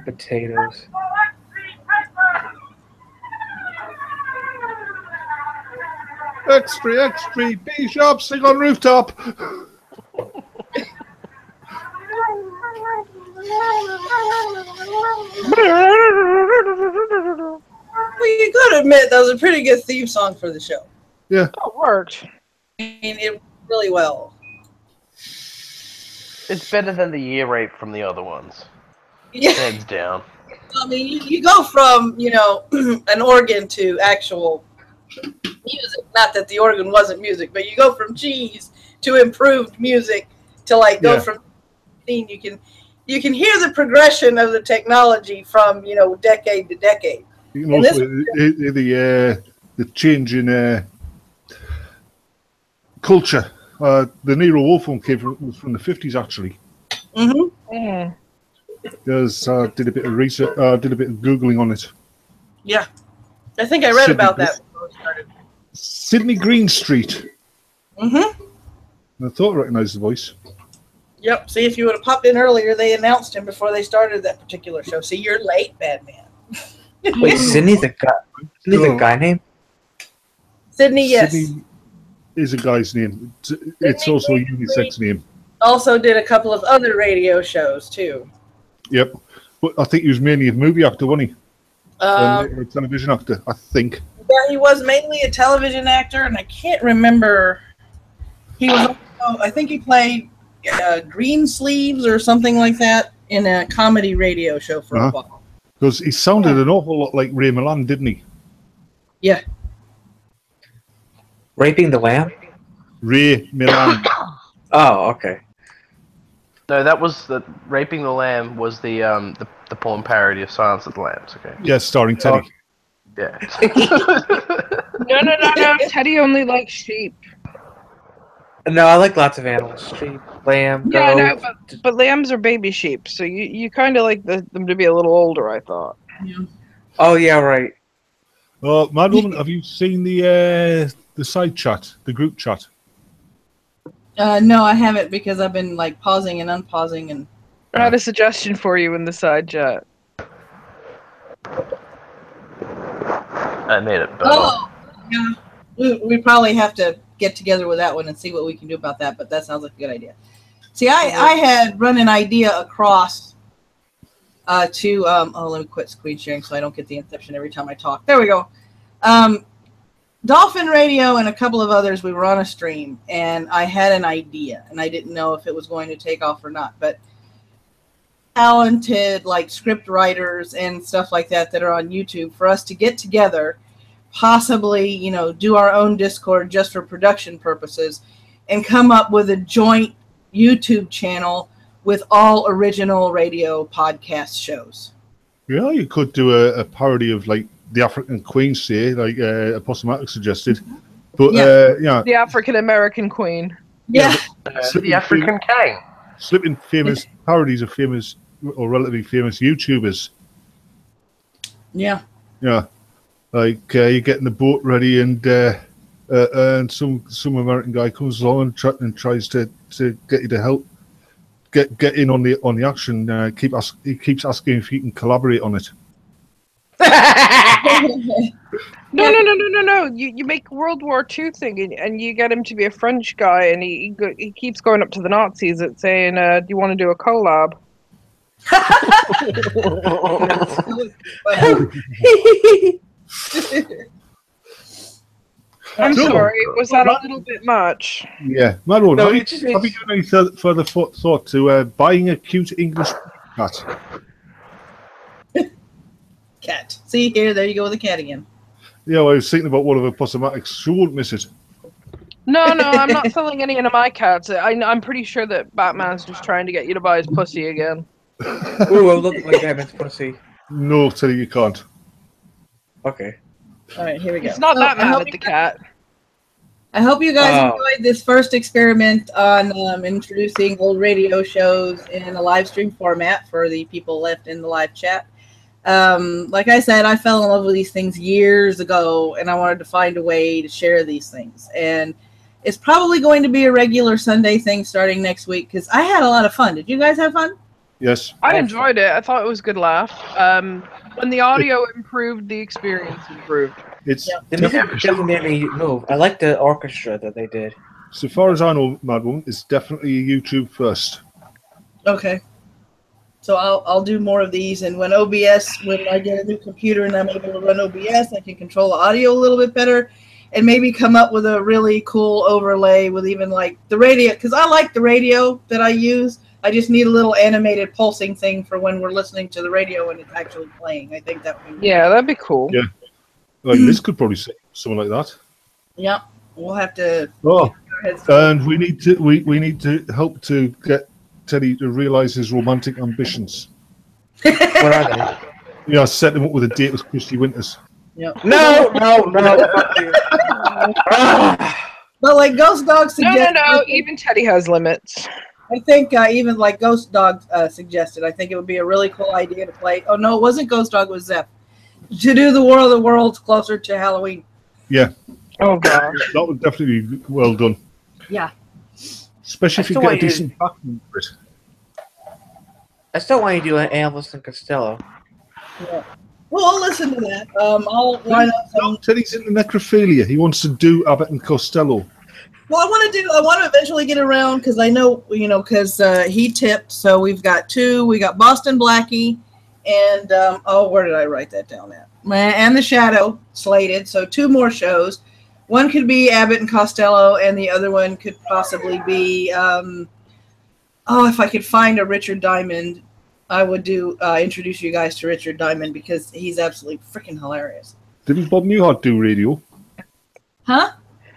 Potatoes. Extra, B-shop, sing on rooftop. Well, you gotta admit, that was a pretty good theme song for the show. Yeah. It worked. I mean, it really well. It's better than the ear rape from the other ones. Yeah. Hands down. I mean, you go from, you know, an organ to actual music. Not that the organ wasn't music, but you go from cheese to improved music to like go from scene. You can hear the progression of the technology from, you know, decade to decade. You can also the change in culture. The Nero Wolfe one was from the 50s, actually. Mm-hmm. Yeah. Did a bit of research, did a bit of Googling on it. Yeah. I think I read about that before we started. Sydney Greenstreet. Mm-hmm. I thought I recognised the voice. Yep. See, if you would have popped in earlier, they announced him before they started that particular show. See, you're late, bad man. Wait, Sydney's a guy name? Sydney, yes. Sydney is a guy's name. It's also a unisex name. Also did a couple of other radio shows, too. Yep. But I think he was mainly a movie actor, wasn't he? Or a television actor, I think. Yeah, he was mainly a television actor, and I can't remember. He was also, I think he played Green Sleeves or something like that in a comedy radio show for a while. Because he sounded an awful lot like Ray Milland, didn't he? Yeah. Raping the Lamb? Ray Milland. Oh, okay. No, that was the Raping the Lamb was the porn parody of Silence of the Lambs. Okay. Yeah, starring Teddy. Yeah. No. Teddy only likes sheep. No, I like lots of animals. Sheep, lamb, Yeah, goat. no, but lambs are baby sheep, so you kind of like them to be a little older, I thought. Yeah. Oh, yeah, right. Mad Woman, have you seen the side chat, the group chat? No, I haven't because I've been like pausing and unpausing and. I had a suggestion for you in the side chat. I made it better. Oh, yeah. We probably have to get together with that one and see what we can do about that. But that sounds like a good idea. See, I had run an idea across to let me quit screen sharing so I don't get the inception every time I talk. There we go. Dolphin Radio and a couple of others, we were on a stream, and I had an idea, and I didn't know if it was going to take off or not. But talented, like, script writers and stuff like that that are on YouTube, for us to get together, possibly, you know, do our own Discord just for production purposes, and come up with a joint YouTube channel with all original radio podcast shows. Yeah, you could do a parody of, like, the African Queen, say, like Aposematic suggested. But, yeah. The African American Queen. Yeah. The African King. Slipping famous parodies of famous or relatively famous YouTubers. Yeah. Yeah. Like, you're getting the boat ready and some American guy comes along and tries to get you to help get in on the action. He keeps asking if he can collaborate on it. No. You make World War II thing and you get him to be a French guy and he keeps going up to the Nazis and saying, do you want to do a collab? I'm sorry, was that a little bit much? Yeah. Madon, have you given any further thought to buying a cute English cat? Cat. See, there you go with the cat again. Yeah, well, I was thinking about one of the Aposematics. She won't miss it. No, I'm not selling any of my cats. I'm pretty sure that Batman's just trying to get you to buy his pussy again. Ooh, I'm looking like Batman's pussy. No, Teddy, you can't. Okay. All right, here we go. He's not that mad at the cat. I hope you guys enjoyed this first experiment on introducing old radio shows in a live stream format for the people left in the live chat. Like I said, I fell in love with these things years ago, and I wanted to find a way to share these things. And it's probably going to be a regular Sunday thing starting next week, because I had a lot of fun. Did you guys have fun? Yes. I enjoyed it. I thought it was a good laugh. When the audio improved, the experience improved. The music doesn't make me move. I like the orchestra that they did. So far as I know, Madwoman, it's definitely a YouTube first. Okay. So I'll do more of these, and when I get a new computer and I'm able to run OBS, I can control the audio a little bit better, and maybe come up with a really cool overlay with even like the radio, because I like the radio that I use. I just need a little animated pulsing thing for when we're listening to the radio and it's actually playing. I think that would be that'd be cool. Yeah, like this could probably say something like that. Yep, we'll have to. Oh, and we need to help to get Teddy to realize his romantic ambitions. What are they? Yeah, set him up with a date with Christy Winters. Yep. No. But like Ghost Dog suggested. No. Even Teddy has limits. I think even like Ghost Dog suggested, I think it would be a really cool idea to play. Oh no, it wasn't Ghost Dog, it was Zeph. To do the War of the Worlds closer to Halloween. Yeah. Oh gosh. That would definitely be well done. Yeah. Especially if you get a decent backing for it. I still want you to do an Elvis and Costello. Yeah. Well, I'll listen to that. I'll line up some. Teddy's into necrophilia. He wants to do Abbott and Costello. Well, I want to eventually get around, because I know, because he tipped. So we've got two. We got Boston Blackie, and where did I write that down at? And The Shadow slated. So two more shows. One could be Abbott and Costello, and the other one could possibly be, if I could find a Richard Diamond, I would introduce you guys to Richard Diamond, because he's absolutely freaking hilarious. Didn't Bob Newhart do radio? Huh?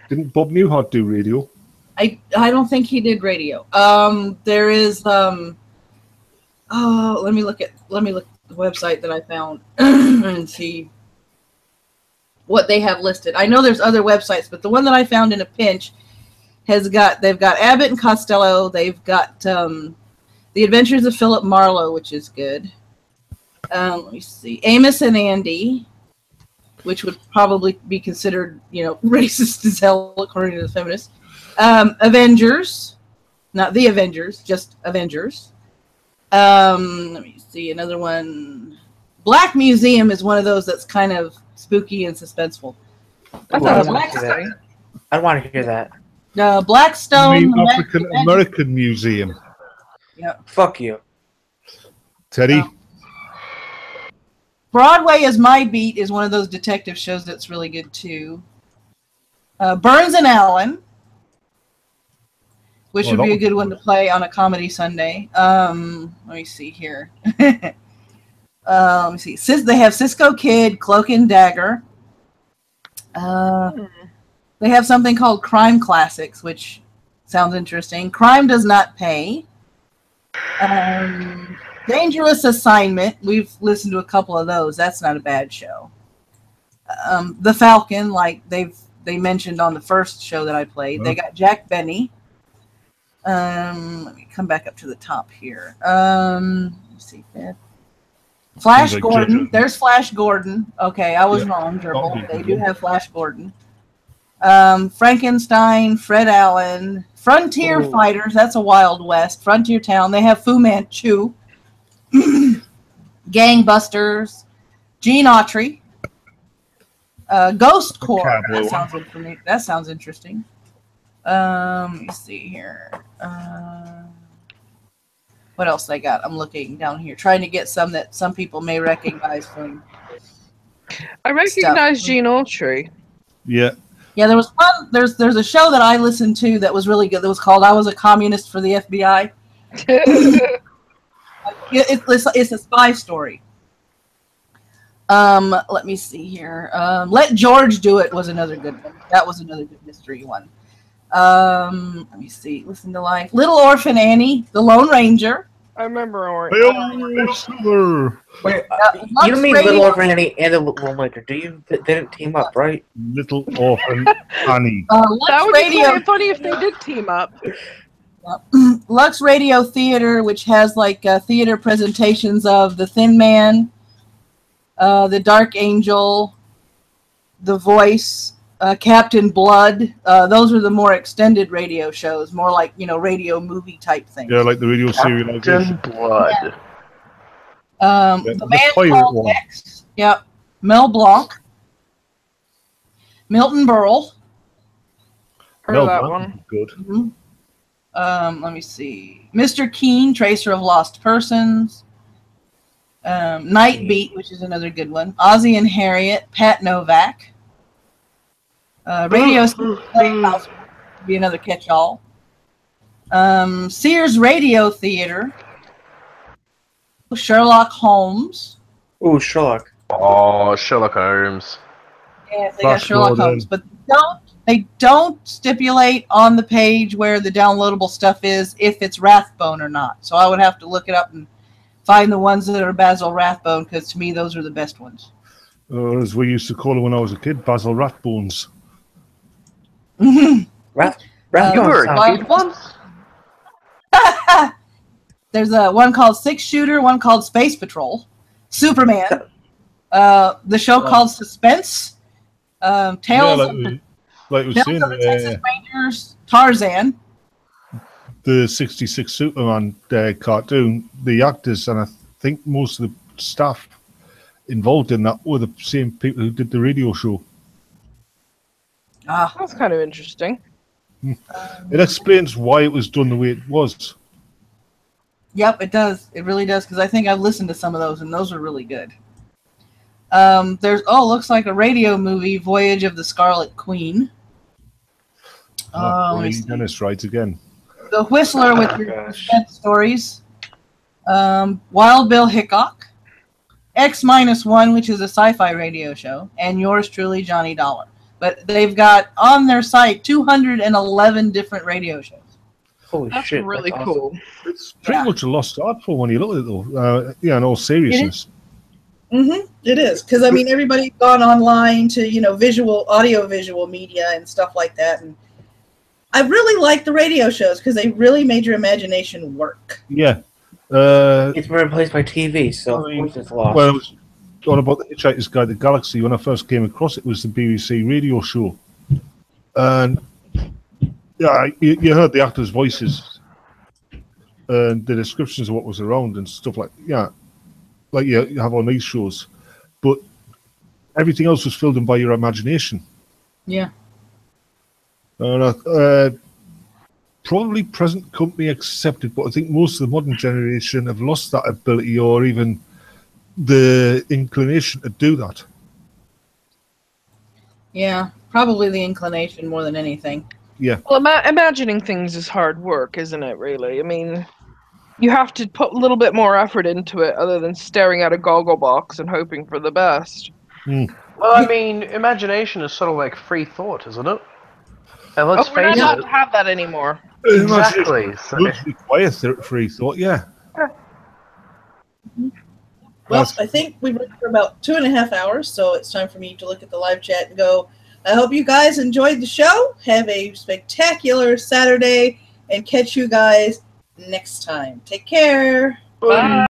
Didn't Bob Newhart do radio? I don't think he did radio. There is let me look at the website that I found and see what they have listed. I know there's other websites, but the one that I found in a pinch they've got Abbott and Costello, they've got The Adventures of Philip Marlowe, which is good. Let me see. Amos and Andy, which would probably be considered, racist as hell according to the feminists. Avengers. Not the Avengers, just Avengers. Let me see another one. Black Museum is one of those that's kind of spooky and suspenseful. I want to hear that. Blackstone. The African American Museum. Yeah. Fuck you. Teddy. Broadway is My Beat is one of those detective shows that's really good too. Burns and Allen, which would be a good one to play on a comedy Sunday. Let me see here. Let me see. They have Cisco Kid, Cloak and Dagger. They have something called Crime Classics, which sounds interesting. Crime Does Not Pay. Dangerous Assignment. We've listened to a couple of those. That's not a bad show. The Falcon, like they mentioned on the first show that I played. They got Jack Benny. Let me come back up to the top here. Let's see. Flash Gordon. There's Flash Gordon. Okay, I was wrong, Gerbil. They do have Flash Gordon. Frankenstein, Fred Allen, Frontier Fighters. That's a Wild West. Frontier Town. They have Fu Manchu. Gangbusters. Gene Autry. Ghost Corps. That sounds interesting. Let me see here. What else they got? I'm looking down here, trying to get some that some people may recognize from. I recognize Gene Autry. Yeah. Yeah, there was one. There's a show that I listened to that was really good. That was called "I Was a Communist for the FBI." It's a spy story. Let me see here. Let George Do It was another good one. That was another good mystery one. Let me see. Listen to Life. Little Orphan Annie, The Lone Ranger. I remember Wait, you don't mean Little Orphan Annie and the Lone Ranger, do you? They didn't team up, right? Little Orphan Annie. That would be kind of funny if they did team up. Lux Radio Theater, which has like theater presentations of The Thin Man, The Dark Angel, The Voice, Captain Blood. Those are the more extended radio shows, more like, radio movie type things. Yeah, like the radio serialization. Captain Blood. The Man Called X. Yep. Mel Blanc. Milton Berle. Heard of that one. Good. Mm-hmm. Let me see. Mr. Keen, Tracer of Lost Persons. Night Beat, which is another good one. Ozzie and Harriet. Pat Novak. Radio Playhouse would be another catch-all. Sears Radio Theater. Sherlock Holmes. Oh, Sherlock. Oh, Sherlock Holmes. Yeah, they got Sherlock Holmes, but they don't stipulate on the page where the downloadable stuff is if it's Rathbone or not. So I would have to look it up and find the ones that are Basil Rathbone, because to me those are the best ones. As we used to call it when I was a kid, Basil Rathbones. Rathbones. There's one called Six Shooter, one called Space Patrol, Superman, the show called Suspense, Tales of the Texas Rangers, Tarzan. The 66 Superman cartoon, the actors and I think most of the staff involved in that were the same people who did the radio show. That's kind of interesting. It explains why it was done the way it was. Yep, it does. It really does, because I think I've listened to some of those, and those are really good. Looks like a radio movie, Voyage of the Scarlet Queen. Dennis writes again. The Whistler with your suspense stories. Wild Bill Hickok. X-1, which is a sci-fi radio show. And yours truly, Johnny Dollar. But they've got on their site 211 different radio shows. Holy That's shit. really That's cool. awesome. It's pretty much a lost art for when you look at it, though. In all seriousness. It is. Because, I mean, everybody's gone online to, audio-visual media and stuff like that. And I really like the radio shows because they really made your imagination work. Yeah. It's been replaced by TV, so of course it's lost. Well, I was on about the Hitchhiker's Guide to the Galaxy. When I first came across it, was the BBC radio show. And yeah, you heard the actors' voices and the descriptions of what was around and stuff like you have on these shows, but everything else was filled in by your imagination. Yeah. Probably present company accepted, but I think most of the modern generation have lost that ability or even the inclination to do that. Yeah, probably the inclination more than anything. Yeah. Well, imagining things is hard work, isn't it, really? I mean, you have to put a little bit more effort into it other than staring at a goggle box and hoping for the best. Mm. Well, I mean, imagination is sort of like free thought, isn't it? And let's we're not face allowed it. to have that anymore. Exactly. So. Require free thought, yeah. Well, I think we've been for about 2.5 hours, so it's time for me to look at the live chat and go, I hope you guys enjoyed the show. Have a spectacular Saturday, and catch you guys next time. Take care. Bye.